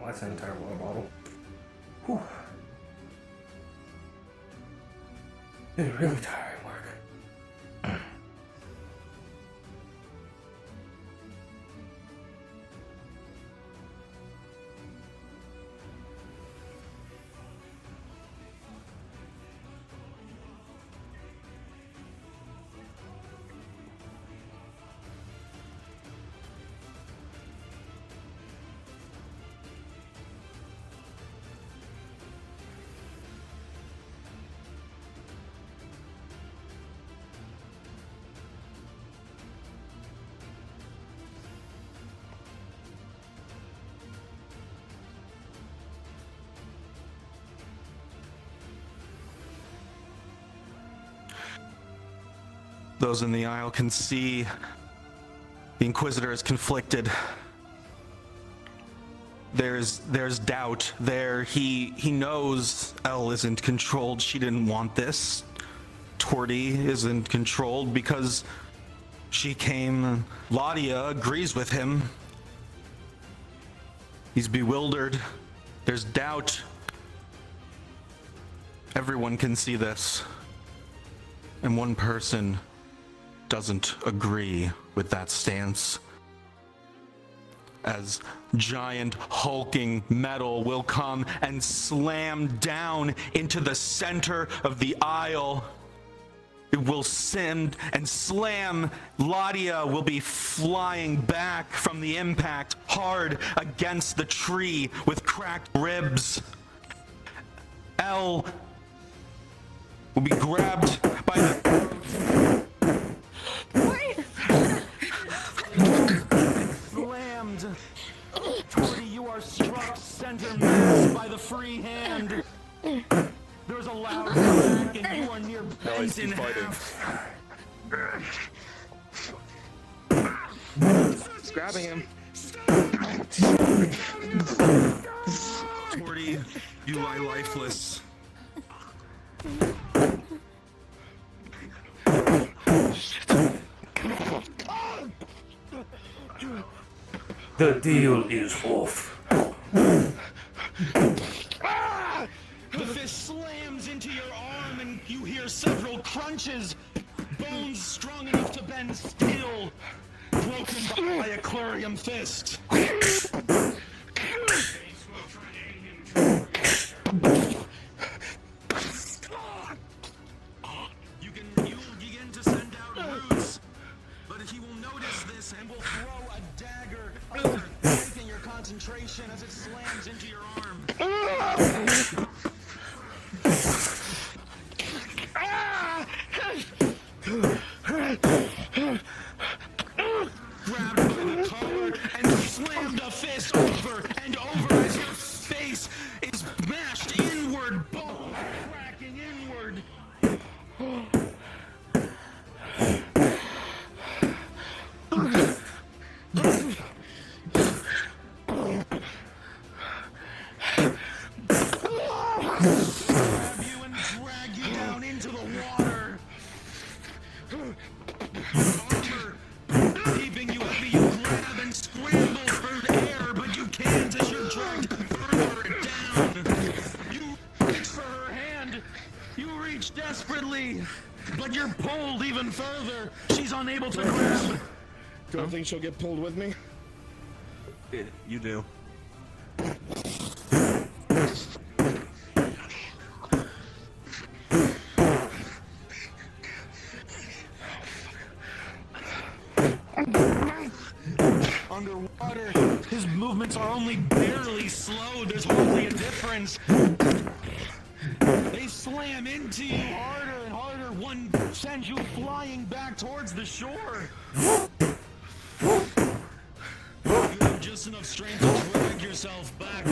that's an entire water bottle. Whew. It's really tiring work. Those in the aisle can see the Inquisitor is conflicted. There's doubt there. He knows Elle isn't controlled. She didn't want this. Torty isn't controlled because she came. Ladia agrees with him. He's bewildered. There's doubt. Everyone can see this. And one person doesn't agree with that stance. As giant hulking metal will come and slam down into the center of the aisle. It will send and slam. Ladia will be flying back from the impact hard against the tree with cracked ribs. Elle will be grabbed by the... Slammed. Torty, you are struck center mass by the free hand. There's a loud crack and you are near bent in half. It's grabbing him. Torty, you lie lifeless. The deal is off. The fist slams into your arm and you hear several crunches. Bones strong enough to bend steel. Broken by a Clarium fist. You will begin to send out roots, but he will notice this and will throw a dagger, breaking your concentration as it slams into your arm. Grabbed by the collar and slammed a fist over and over as your face is mashed inward, bone cracking inward. Grab you and drag you down into the water. Armor keeping you heavy, you grab and scramble for air, but you can't as you're dragged further down. You reach for her hand. You reach desperately, but you're pulled even further. She's unable to grab. Don't think she'll get pulled with me? You do. Underwater, his movements are only barely slowed. There's hardly a difference. They slam into you harder and harder. One sends you flying back towards the shore. You have just enough strength to drag yourself back.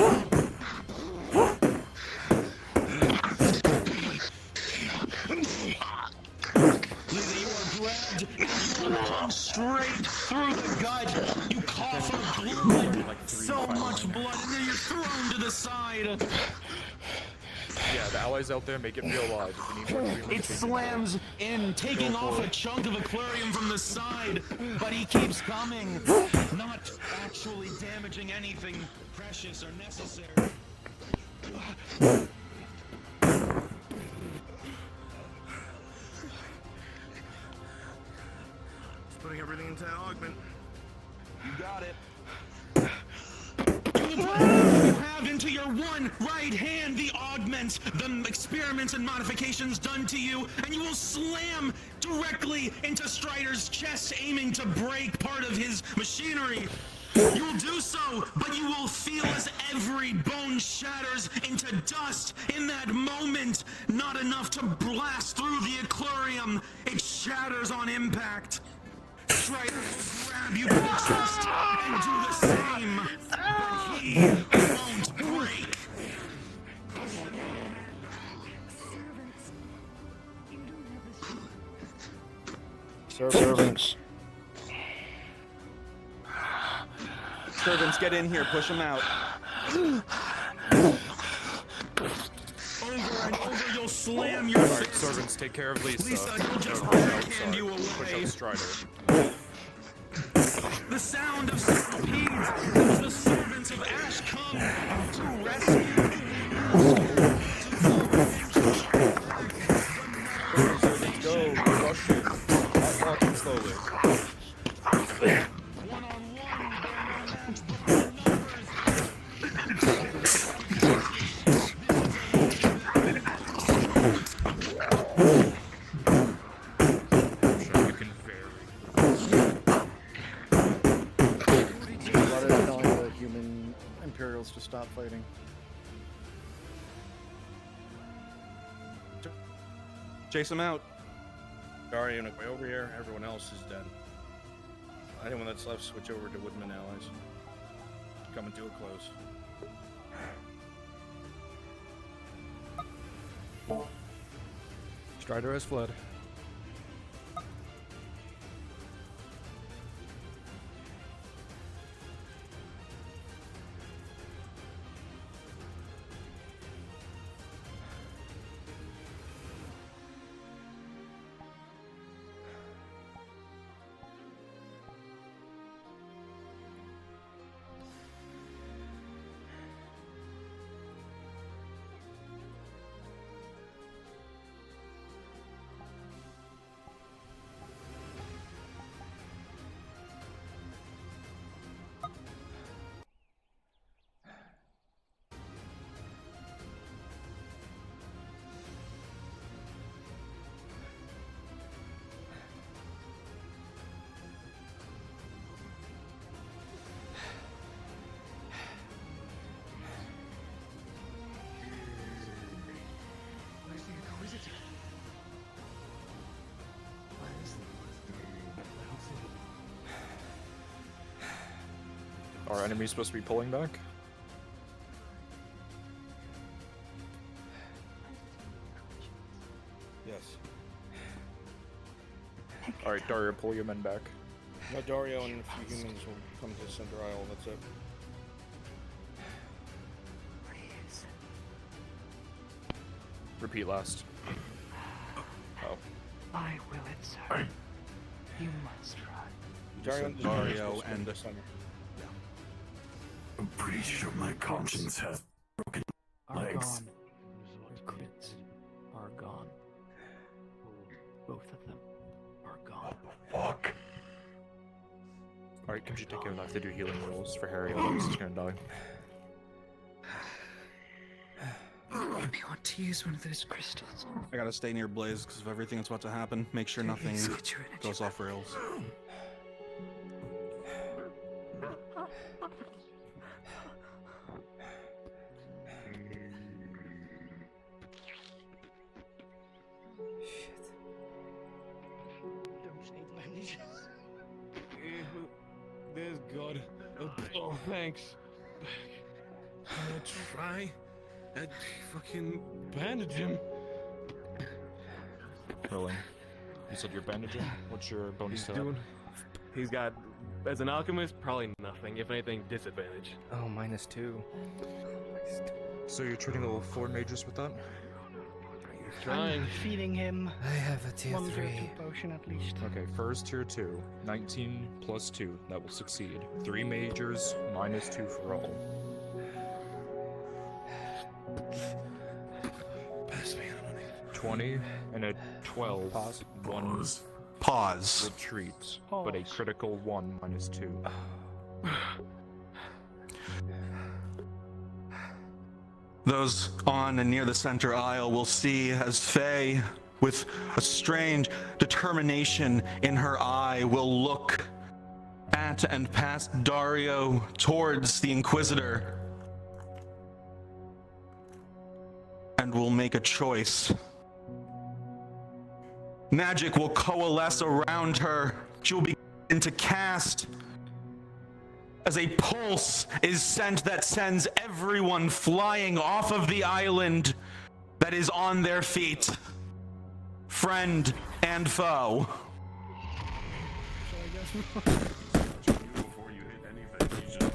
Lizzie, you are grabbed and punched straight through the gut. You cough up blood, so much blood, and then you're thrown to the side. Yeah, the allies out there, make it feel alive. If you need more It communication. slams in, taking Go off for a it. chunk of aquarium from the side, but he keeps coming, not actually damaging anything precious or necessary. Just putting everything into augment. You got it. You will put everything you have into your one right hand, the augment, the experiments and modifications done to you, and you will slam directly into Strider's chest, aiming to break part of his machinery. You will do so, but you will feel as every bone shatters into dust in that moment. Not enough to blast through the aquarium. It shatters on impact. Strider will grab you by the chest and do the same, but he won't break. Servants. Servants, get in here. Push him out. Over and over, you'll slam your Alright, servants, take care of Lisa. Lisa, you'll just No, backhand you push away. out Strider. The sound of centipedes as the servants of Ash come to rescue. Servants, go. Rush it. Not walking slowly. Started telling the human Imperials to stop fighting. Chase him out. Daria unit way over here. Everyone else is dead. Anyone that's left, switch over to Woodman allies. Coming to a close. Strider has fled. Our enemy's supposed to be pulling back? Yes. Alright, Dario, pull your men back. Now Dario and a few humans will come to Center Isle, that's it. Repeat last. Oh. I will it, sir. You must run. Dario and the center. I'm pretty sure my conscience has broken legs. Recruits are gone. Both of them are gone. Fuck. Alright, could you take care of that? They do healing rolls for Harry, otherwise he's gonna die. I want to use one of those crystals. I gotta stay near Blaze because of everything that's about to happen. Make sure nothing Get your energy goes off rails. There's God. Oh, thanks. I'm gonna try and fucking bandage him. Rolling. You said you're bandaging? What's your bonus to that? He's got, as an alchemist, probably nothing. If anything, disadvantage. Oh, -2. So you're treating level 4 mages with that? I'm feeding him. I have a tier one 3 tier 2 potion at least. Okay, first tier 2. 19 plus 2. That will succeed. 3 majors, minus 2 for all. Pass me on. 20 and a 12. Pause. One Pause. retreat, but a critical 1 minus 2. Those on and near the center aisle will see as Faye, with a strange determination in her eye, will look at and past Dario towards the Inquisitor and will make a choice. Magic will coalesce around her. She will begin to cast as a pulse is sent that sends everyone flying off of the island that is on their feet, friend and foe. Before you hit anything, you just...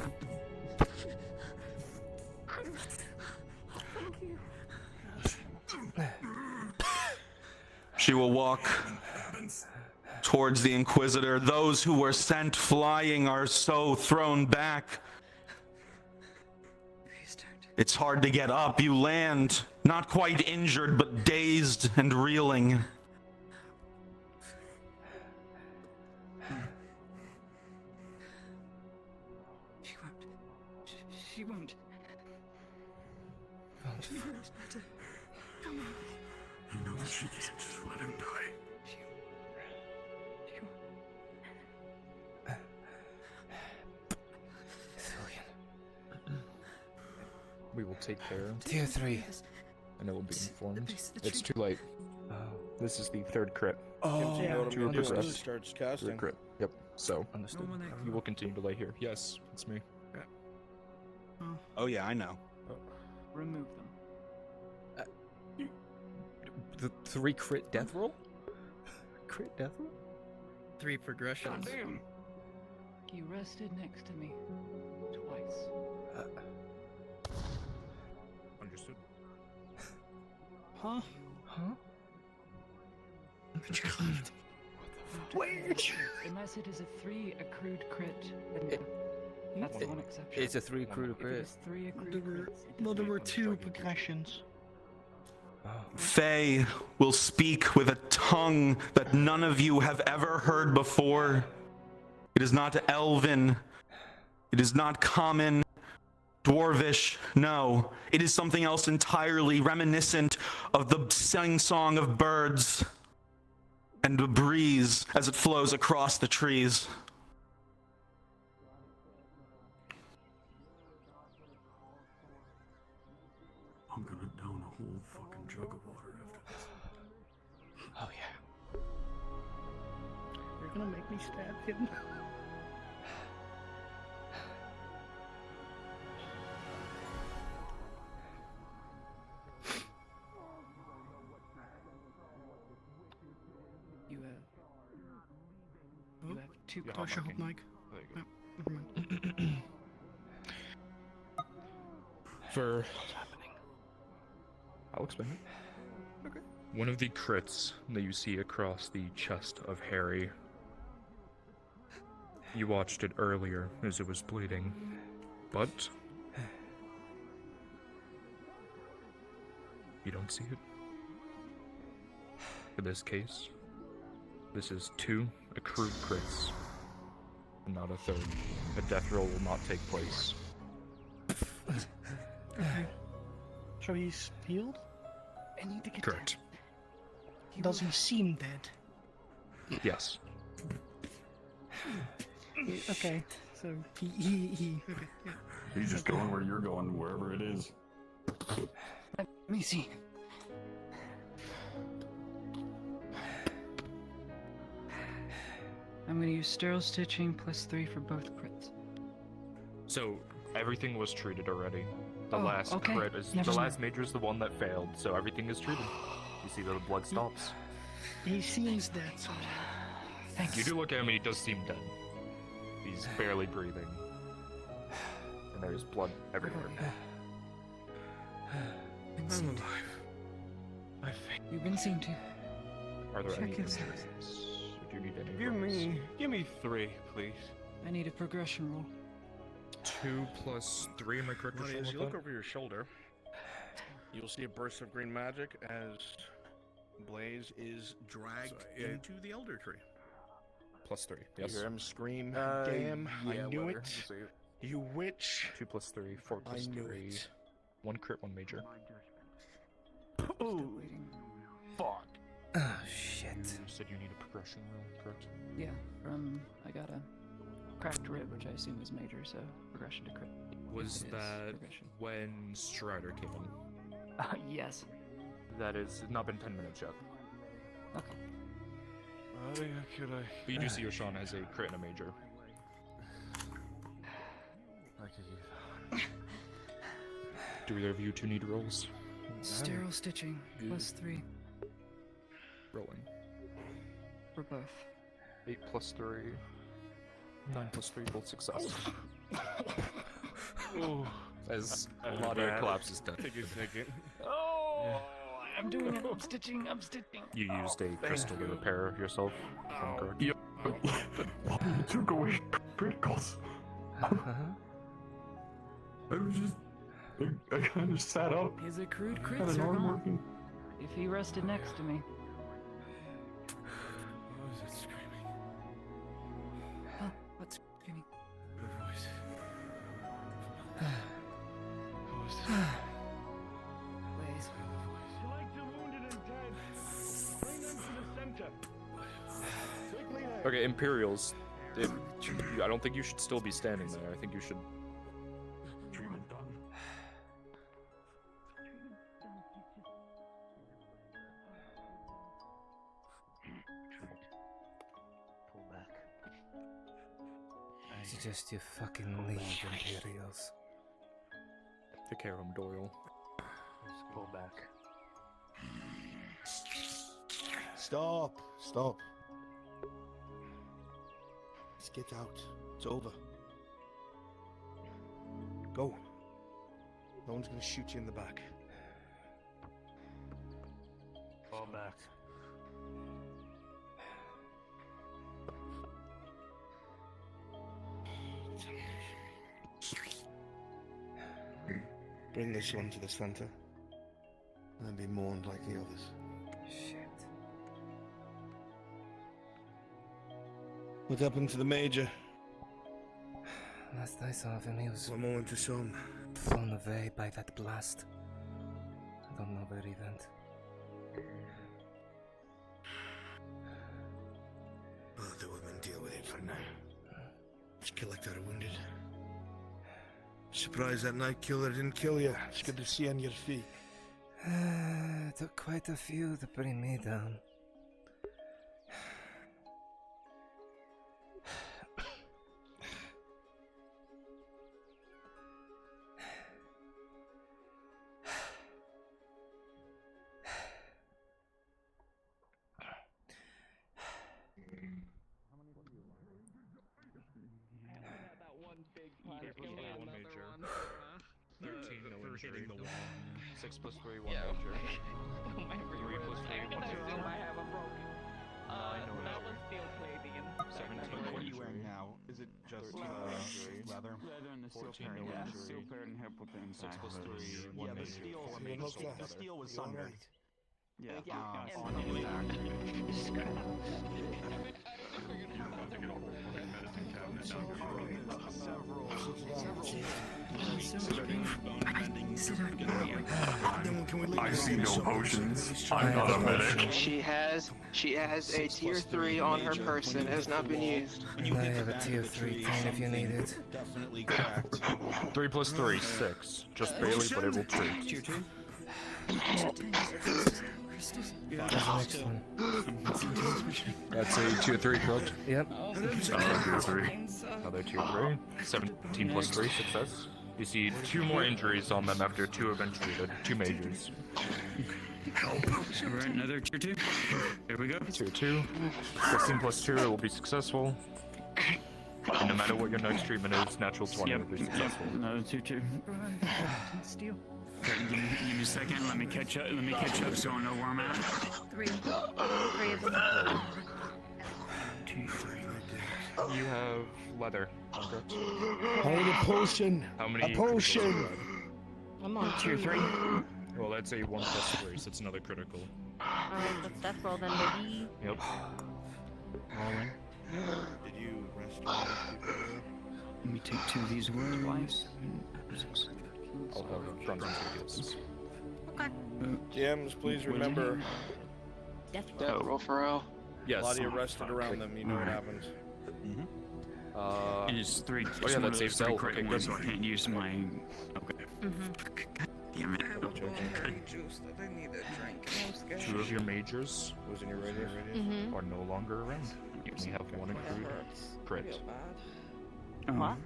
She will walk towards the Inquisitor. Those who were sent flying are so thrown back. It's hard to get up. You land, not quite injured, but dazed and reeling. She won't. She knows better. Come on. He knows she can't just let him die. We will take care. Tier 3. And it will be informed. It's too late. Oh. This is the 3rd crit. Oh, yeah. Two Understood. progressed. Starts casting. 3rd crit. Yep. So Understood. you will continue to lay here. Yes, it's me. Oh yeah, I know. Remove them. The 3 crit death roll? Crit death roll? 3 progressions. You rested next to me twice. Understood. Huh? Huh? Weird. Unless it is a 3 accrued crit, then that's the one exception. It's a 3 accrued If it crit. is 3 accrued crits, No, there were 2 progressions. Faye will speak with a tongue that none of you have ever heard before. It is not Elven. It is not common, dwarvish. No, it is something else entirely, reminiscent of the sing-song of birds and the breeze as it flows across the trees. I'm gonna down a whole fucking jug of water after this. Oh yeah. You're gonna make me stab him. You have 2 Oh, shut up, Mike. No, never mind. For I'll explain it. Okay. One of the crits that you see across the chest of Harry, you watched it earlier as it was bleeding, but you don't see it. For this case, this is 2 accrued crits, and not a 3rd. A death roll will not take place. Okay. So he's healed? I need to get Correct. Does he seem dead? Yes. Okay, so he okay, yeah. He's just going where you're going, wherever it is. Let me see. I'm gonna use sterile stitching plus 3 for both crits. So everything was treated already. The Oh, last okay. crit is Never the mind. last major is the one that failed, so everything is treated. You see that the blood stops. He seems dead, so Thanks. You do look at him and he does seem dead. He's barely breathing. And there's blood everywhere. Vincent. I'm alive. I think. You've been seen to. Are there any Check it. instances? Do you need any? Give me 3, please. I need a progression roll. 2 plus 3. Am I correct? Monty, As as you look over your shoulder, you'll see a burst of green magic as Blaze is dragged into the Elder Tree. Plus 3. You Yes. hear him scream, "Damn, I knew it! You witch!" 2 plus 3. 4 plus I knew 3. it. 1 crit, 1 major. Ooh. Waiting. Fuck. Oh, shit. You said you need a progression roll, correct? Yeah, I got a cracked rib, which I assume is major, so progression to crit. Was It is that progression. when Strider came in? Yes. That is not been 10 minutes yet. Okay. But you do see Yoshan as a crit and a major. Do either of you two need rolls? Sterile stitching, plus 3 Rolling. for both. 8 plus 3. 9 plus 3, both success. As Rhadod collapses dead. Take a second. Oh, I'm doing it. I'm stitching. You used a crystal to repair yourself, if I'm correct? Yep. You took away criticals. I was just. I kind of sat up. His accrued Had crits an are arm gone. working. If he rested next to me. What was it screaming? Huh, what's screaming? Her voice. What was it? Blaze. Select the wounded and dead. Bring them to the center. Quickly there. Okay, Imperials. I don't think you should still be standing there. I think you should. Treatment done. Pull back. I suggest you fucking leave, Imperials. Take care of him, Doyle. Pull back. Stop! Stop! Let's get out. It's over. Go. No one's gonna shoot you in the back. Fall back. Bring this one to the center. And be mourned like the others. Shit. What happened to the Major? Last I saw of him, he was One moment to some. flown away by that blast. I don't know where he went. Oh, the women deal with it for now. Let's collect our wounded. Surprised that night killer didn't kill you. It's good to see you on your feet. Took quite a few to bring me down. One major. 13, no injury. 6 plus 3, 1 Yeah. major. 3 plus 3, 1 major. I have a broken. No that injury. was steel plating. 17, no What are you injury. wearing now? Is it just 13, no injury. leather? Leather and the steel 14, pairing. no Yeah, injury. steel pairing here put the 6 inside. plus 3, 1 Yeah, the major. steel, 4 the major. steel, the steel was You all sundered. right? Yeah, Yeah, on and the the back. I see no potions. I'm not a medic. She has a tier 3 on her person. It has not been used. I have a tier 3 cane if you need it. Definitely cracked. 3 plus 3, 6. Just barely, but it will treat. Tier 2? That's the next one. That's a tier 3, correct? Yep. Tier 3. Another tier 3. 17 plus 3, success. You see 2 more injuries on them after 2 have been treated. 2 majors. Alright, another tier 2. Here we go. Tier 2. 16 plus 2, it will be successful. And no matter what your next treatment is, natural 20 will be successful. Another tier 2. Steel. Okay, give me a second. Let me catch up. Let me catch up so I know where I'm at. Three of them. 2, 3. You have leather. Correct? I need a potion. How many? A potion. I'm on Tier 3. Well, that's a 1+3, so it's another critical. Alright, let's death roll then, baby. Yep. Rolling. Did you rest? Let me take 2 of these away. I'll have bronze materials. Okay. GMs, please remember. Death Death roll for L. Yes. Lottie arrested around them. You know what happens. And it's 3. Oh yeah, that saves L. Okay, good. so I can't use my. Okay. God damn it. I need a drink. I'm scared. 2 of your majors Who's in your radio? are no longer around. You only have 1 accrued crit. What?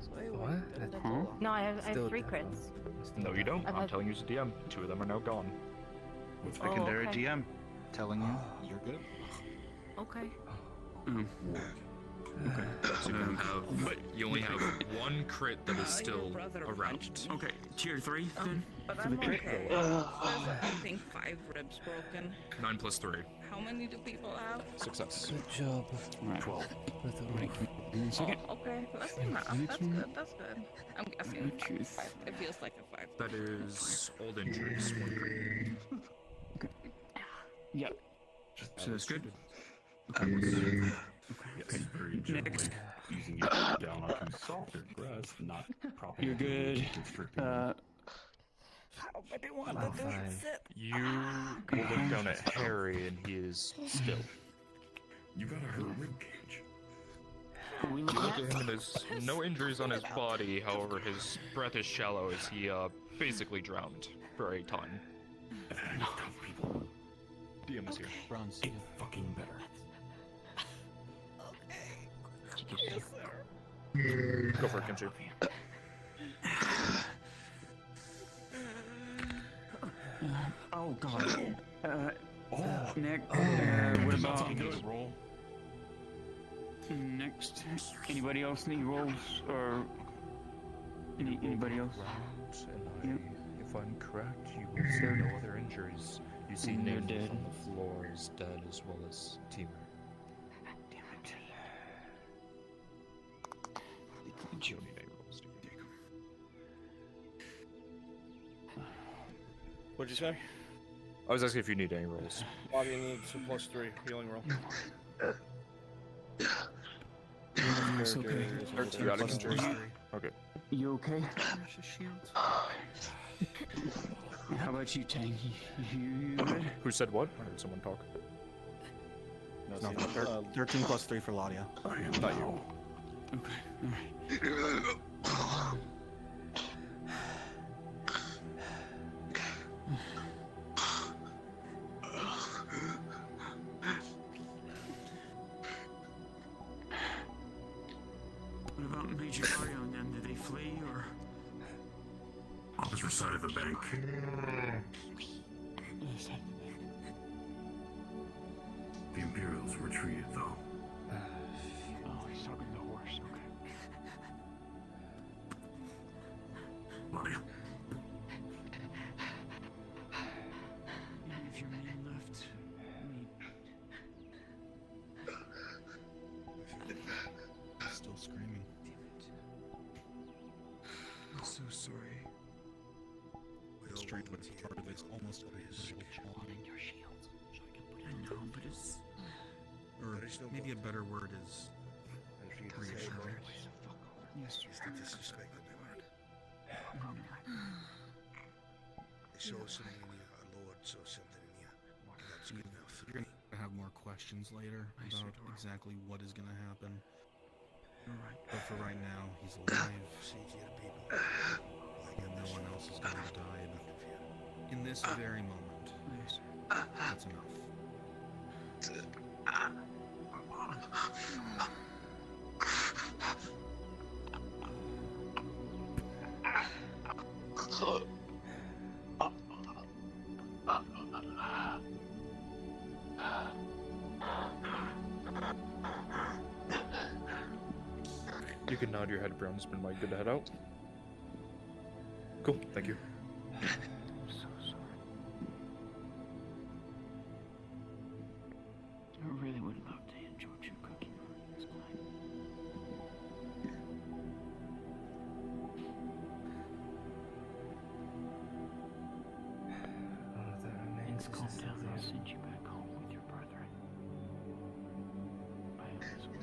Huh? No, I have 3 crits. No, you don't. I've I'm had- telling you as a DM. 2 of them are now gone. Secondary okay. DM telling you you're good. Okay. So you only have 1 crit that is still around. Okay, tier 3 then? But For I'm the crit? okay. I think 5 ribs broken. 9 plus 3. How many do people have? Success. Good job. Alright. 12. With the Oh, okay. That's enough. That's good. That's good. I'm guessing 5. It feels like a 5. That is old injuries. 1 crit. Yep. So that's good. Yes, very gently. Using it down onto softer grass, not properly. You're good. You will look down at Harry and he is still. You got a hurt rib cage. You look at him and there's no injuries on his body, however his breath is shallow as he basically drowned for a time. I've had tough people. DM is here. Bronze. It fucking better. Go for it, Kenshi. Oh god. Nick, what about roll? next? Anybody else need rolls or anybody else? And if I'm correct, you will see no other injuries. You see And they're Nathan dead. on the floor is dead as well as Teamer. Damn it. You don't need any rolls to take them. What'd you say? I was asking if you need any rolls. Bobby needs a +3 healing roll. It's okay. 13 plus 3. Okay. You okay? How about you, Tang? You good? Who said what? I heard someone talk. No, 13 plus 3 for Ladia. Not you. Okay. What about Major Gradia and them? Did they flee or? Opposite side of the bank. The Imperials retreated, though. Oh, he's talking to the horse. Okay. Ladia. If your man left me. Still screaming. I'm so sorry. Strength was part of this almost unbelievable challenge. Your shield, so I can put it. I know, but it's. Or maybe a better word is reassuring. Yes. It's the disrespect that they want. They saw something in you, our Lord saw something in you. That's good enough for You're me. gonna have more questions later about exactly what is gonna happen. But for right now, he's alive. See to your people. And no one else is gonna die in this very moment. That's enough. You can nod your head, Brown. It's been good to head out. Cool, thank you. I'm so sorry. things calm down, I'll send you back home with your brethren. By Allah's will.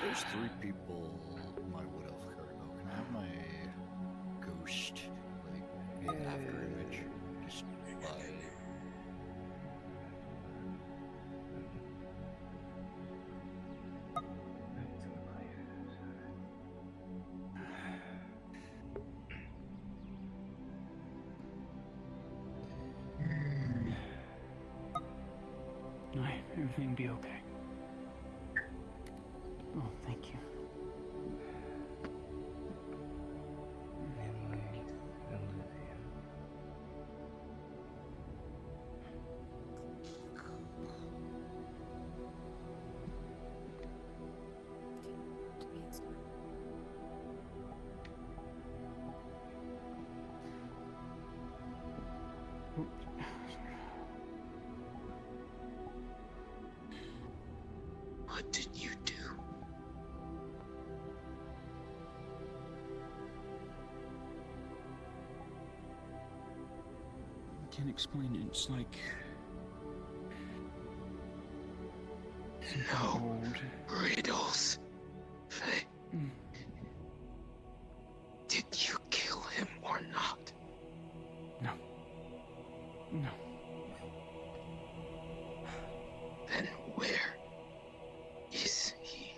There's 3 people my would have cared about. Can I have my ghost, like, after image? Just by. No, everything be okay. Oh, thank you. What did you do? I can't explain it. It's like No riddles. Faye. Did you kill him or not? No. No. Then where is he?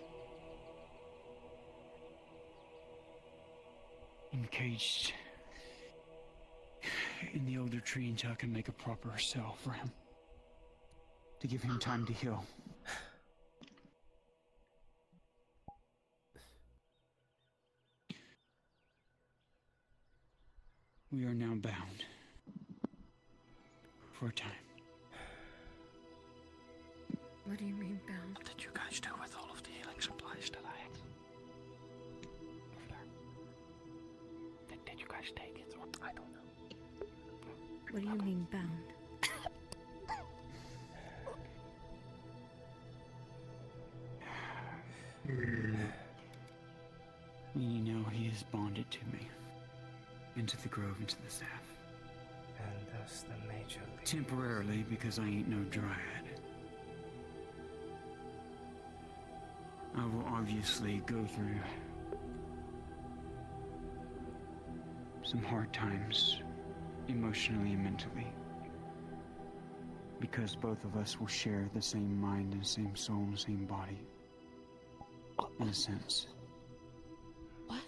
Encaged in the older tree until I can make a proper cell for him. To give him time to heal. We are now bound. For a time. What do you mean bound? What did you guys do with all of the healing supplies that I had? Did you guys take it? Or I don't know. What do you mean bound? You know, he is bonded to me. Into the grove, into the staff. And thus the major league. Temporarily, because I ain't no dryad. I will obviously go through some hard times, emotionally and mentally. Because both of us will share the same mind and same soul and same body. In a sense. What?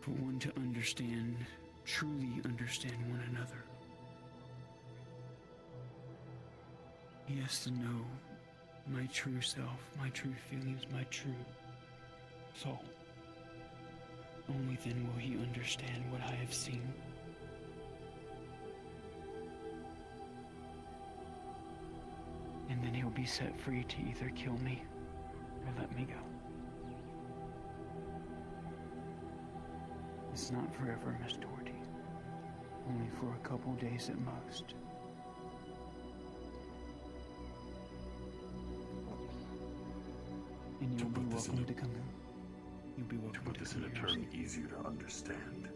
For one to understand, truly understand one another. He has to know my true self, my true feelings, my true soul. Only then will he understand what I have seen. And then he'll be set free to either kill me or let me go. It's not forever, Miss Doherty. Only for a couple days at most. And you'll be welcome to come in. You'll be welcome to put this in a term easier to understand.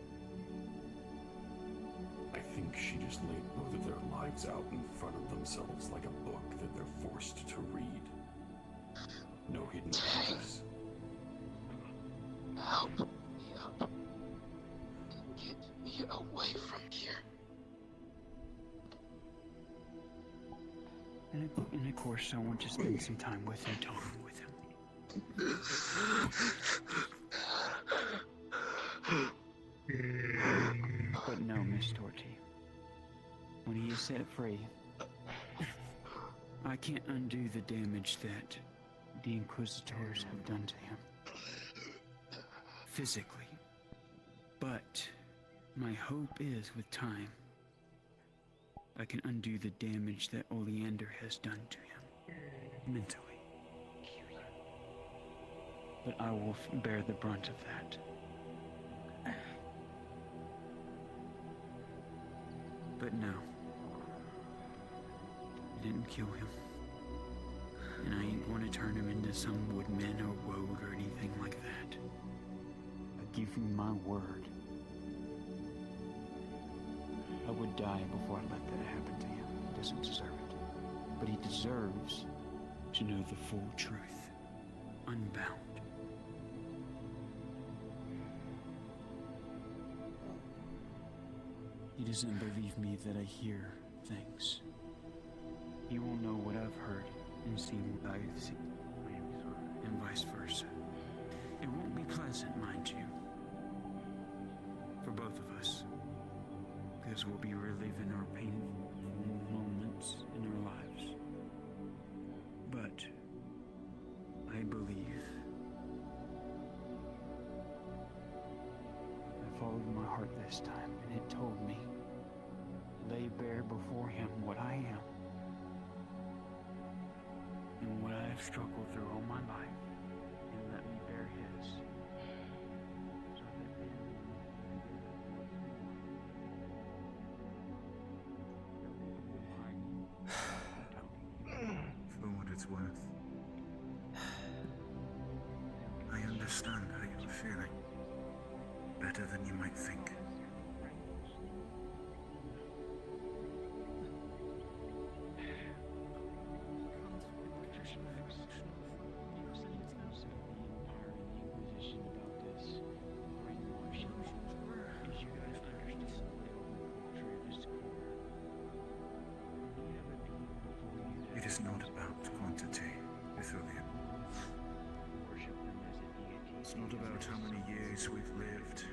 I think she just laid both of their lives out in front of themselves like a book that they're forced to read. No hidden pages. Help me up. Get me away from here. And of course, I want to spend some time with him, talking with him. But no, Miss Doherty. When he is set free, I can't undo the damage that the Inquisitors have done to him. Physically. But my hope is, with time, I can undo the damage that Oleander has done to him. Mentally. But I will bear the brunt of that. But no. didn't kill him. And I ain't going to turn him into some woodman or woad or anything like that. I give you my word. I would die before I let that happen to him. He doesn't deserve it. But he deserves to know the full truth. Unbound. He doesn't believe me that I hear things. He will know what I've heard and seen what I've seen. And vice versa. It won't be pleasant, mind you. For both of us. Because we'll be reliving our painful moments in our lives. But I believe I followed my heart this time, and it told me, lay bare before him what I am and what I have struggled through all my life, and let me bear his. So that For what it's worth, I understand how you're feeling. Better than you might think. It is not about quantity, Ithurian. It's not about how many years we've lived.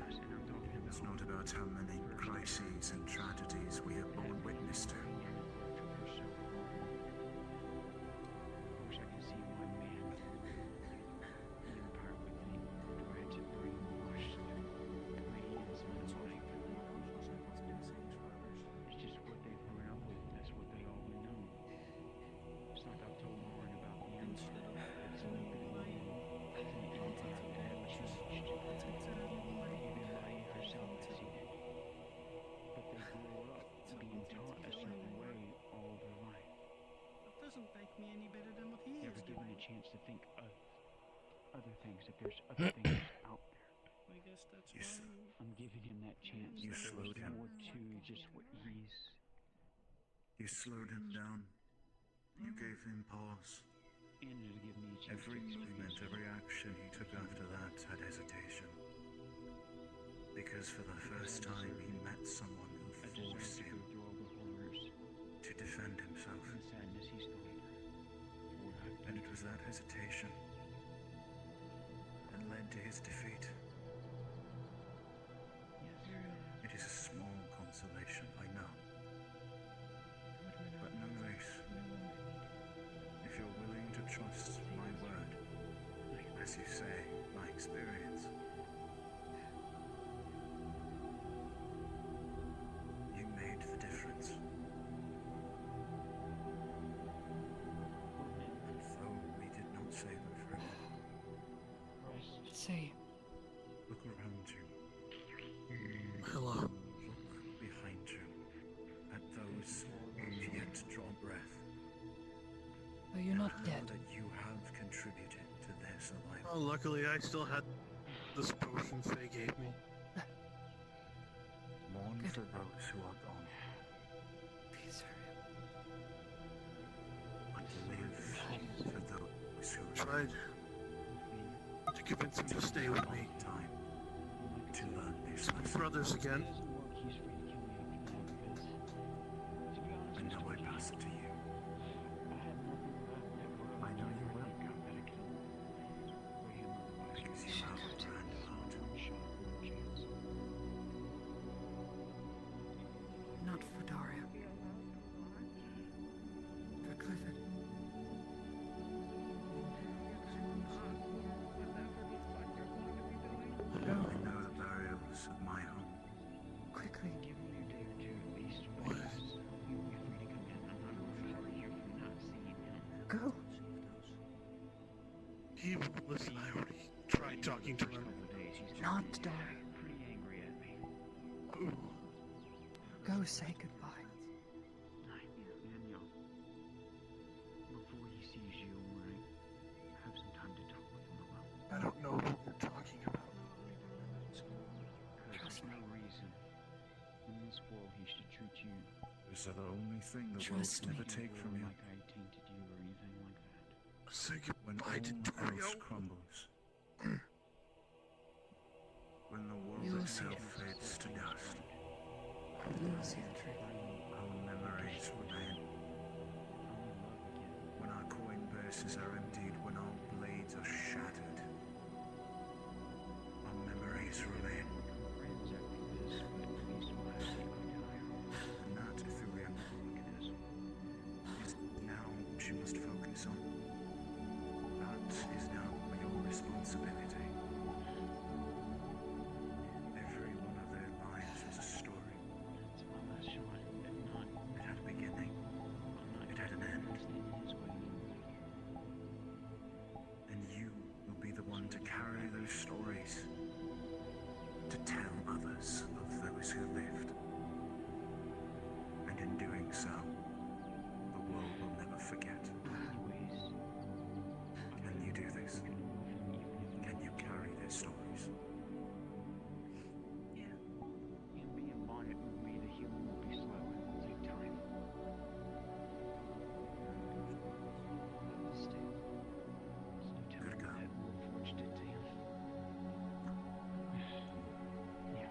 It's not about how many crises and tragedies we have borne witness to. chance to think of other things, if there's other things out there. I guess that's I'm giving him that chance. You that slowed there's him. more to just what he's... You slowed him down. You gave him pause. And to give me a chance Every to movement, experience every action he took after that had hesitation. Because for the first time he met someone who forced him to defend himself. the sadness he's gone through. And it was that hesitation that led to his defeat. It is a small consolation, I know. But no race. If you're willing to trust my word, as you say, my experience, you made the difference. And though we did not say them forever, Say, look around you. Hello. Look behind you at those who've yet to draw breath. are you not Know dead? that you have contributed to their survival. Oh, luckily I still had this potion Faye gave me. Mourn for those who are gone. Please And live for those who Tried to convince him to stay with me. Time to learn this My lesson. brothers again. And now I pass it to you. I know you will. Because you have a grand heart. Not for Daria. For Clifford. I know the burials of my home. Quickly. Go. He won't listen. I already tried talking to him. Not Daria. Pretty angry at me. Ooh. Go say goodbye. Daniel. Memories are the only thing the world Trust can never me. take from you. Like I tainted you or anything like that. Say goodbye to Dario. Crumbles. When the world You'll itself see. fades to dust, You'll see the truth. our memories remain. When our coin purses are emptied, when our blades are shattered, our memories remain. And that, Etheria, is now what you must focus on. That is now your responsibility. Every one of their lives was a story. It had a beginning. It had an end. And you will be the one to carry those stories, to tell others of those who lived. And in doing so, the world will never forget. Can you do this? Can you carry their stories? Yeah. And being bonded with me, the healing will be slow and will take time. Good girl. Forged it to him. Yeah.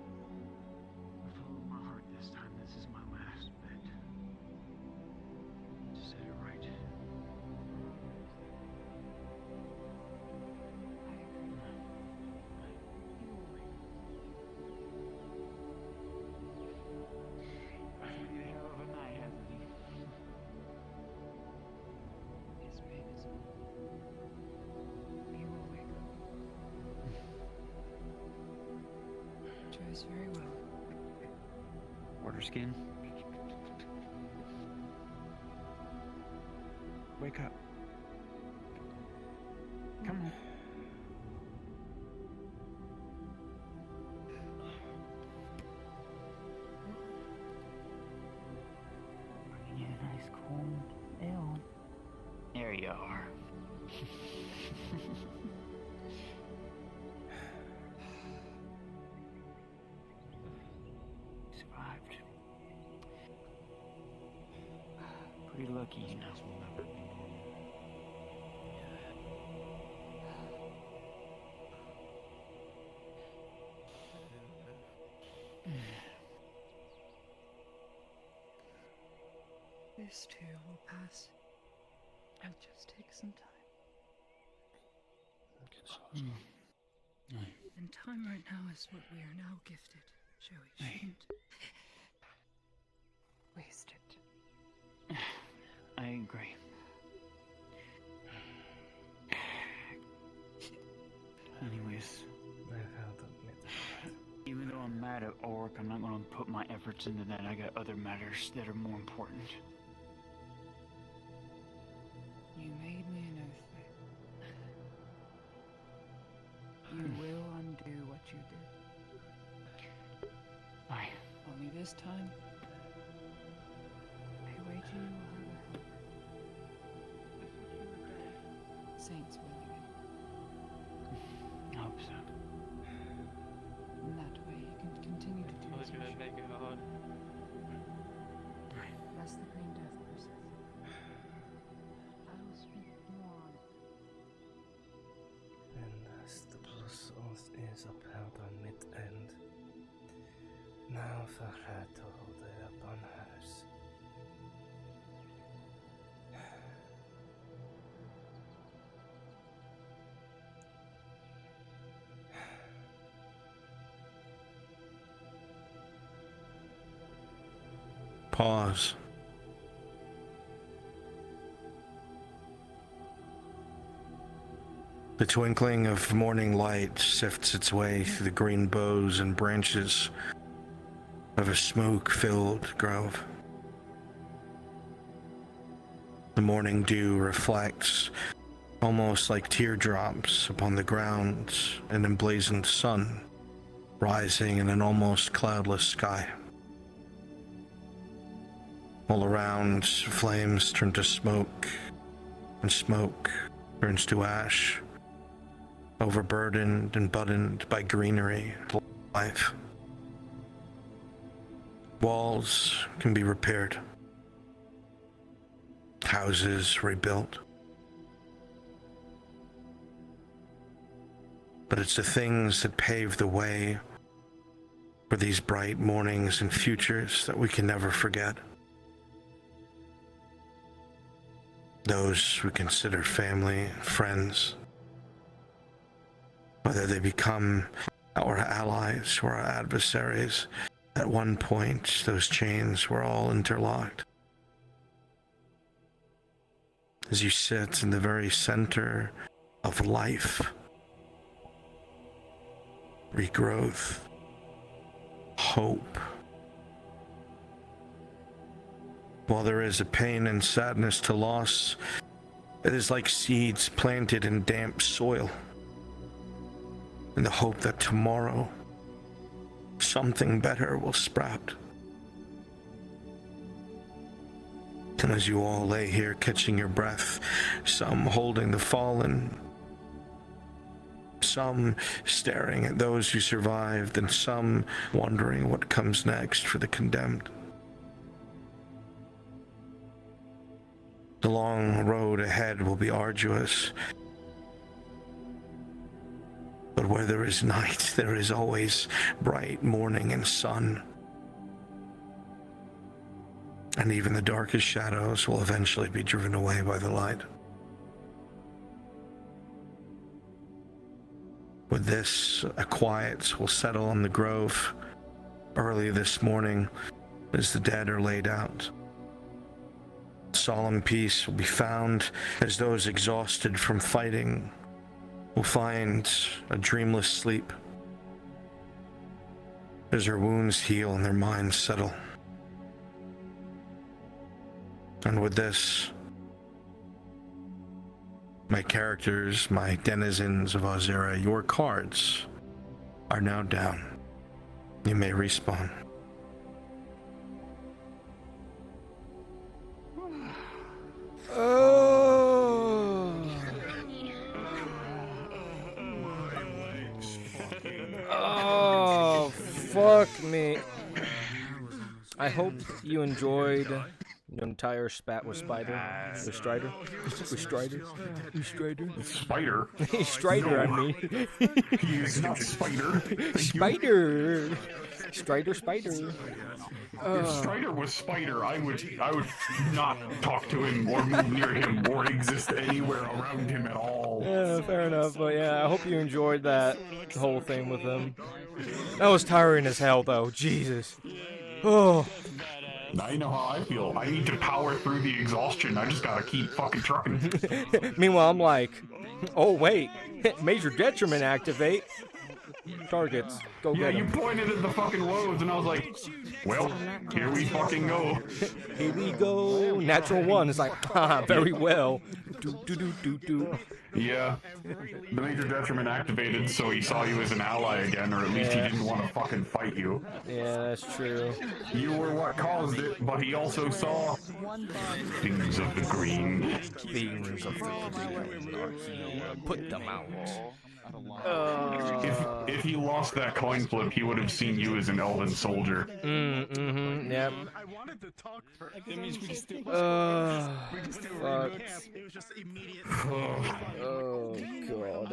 I followed my heart this time. This is my last bet. To set it right. He's made a hell of a night, hasn't he? His pain is he will wake up. Choice very well. Water skin. Wake up. Come on. Bringing you a nice cold ale. There you are. Survived. Pretty lucky, you know. This too will pass. It'll just take some time. And time right now is what we are now gifted, so we shouldn't waste it. I agree. Anyways, even though I'm mad at Ulrich, I'm not going to put my efforts into that. I got other matters that are more important. You made me an oath. You will undo what you did. Aye. Only this time, I wager you will have a saints willing it. I hope so. And that way you can continue to do I was as you gonna should. make it hard. Lest the green death persist. I will speak more on it. And as the Blues oath is upheld on mid-end, now for her to hold it up on hers. Pause. The twinkling of morning light sifts its way through the green boughs and branches of a smoke-filled grove. The morning dew reflects almost like teardrops upon the ground, an emblazoned sun rising in an almost cloudless sky. All around, flames turn to smoke, and smoke turns to ash, overburdened and burdened by greenery and life. Walls can be repaired, houses rebuilt. But it's the things that pave the way for these bright mornings and futures that we can never forget. Those we consider family, friends, whether they become our allies or our adversaries, at one point those chains were all interlocked. As you sit in the very center of life, regrowth, hope. While there is a pain and sadness to loss, it is like seeds planted in damp soil, in the hope that tomorrow something better will sprout. And as you all lay here catching your breath, some holding the fallen, some staring at those who survived, and some wondering what comes next for the condemned. The long road ahead will be arduous, but where there is night, there is always bright morning and sun. And even the darkest shadows will eventually be driven away by the light. With this, a quiet will settle on the grove. Early this morning, as the dead are laid out, solemn peace will be found as those exhausted from fighting will find a dreamless sleep as their wounds heal and their minds settle. And with this, my characters, my denizens of Auzera, your cards are now down. You may respawn. Oh, fuck me. I hope you enjoyed your entire spat with Spider. With Strider. With Strider. With Strider. Spider? Strider, I No. mean. He is not Spider. Thank Spider! Strider, Spider. If Strider was Spider, I would not talk to him or move near him or exist anywhere around him at all. Yeah, fair enough. But yeah, I hope you enjoyed that whole thing with him. That was tiring as hell, though. Jesus. Oh. I know how I feel. I need to power through the exhaustion. I just gotta keep fucking trucking. Meanwhile, I'm like, oh wait, major detriment activate. Targets, go Yeah, get you them. pointed at the fucking loads, and I was like, well, here we fucking go. Here we go. Natural one. It's like, ah, very well. Do do do do do. Yeah, the major detriment activated, so he saw you as an ally again, or at least he didn't want to fucking fight you. Yeah, that's true. You were what caused it, but he also saw things of the green. Things of the green are here. Put them out. If he lost that coin flip, he would have seen you as an elven soldier. Yep. I wanted to talk for. That means we can still. Fuck. It was just immediate. Oh god,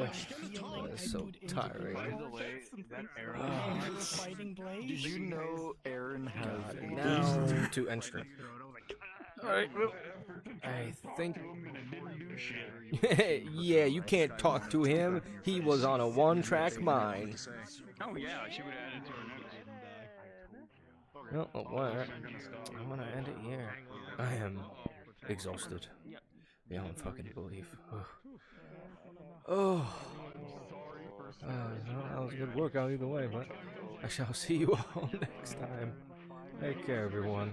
that's so tiring. By the way, that Aaron fighting blade. Did you know Aaron has Now to Enstrom. Alright, well, I think... yeah, you can't talk to him. He was on a one-track mind. Oh yeah, she would add it to her notes. No, what? I'm gonna end it here. I am exhausted. Beyond fucking belief. Oh. That was a good workout either way, but I shall see you all next time. Take care, everyone.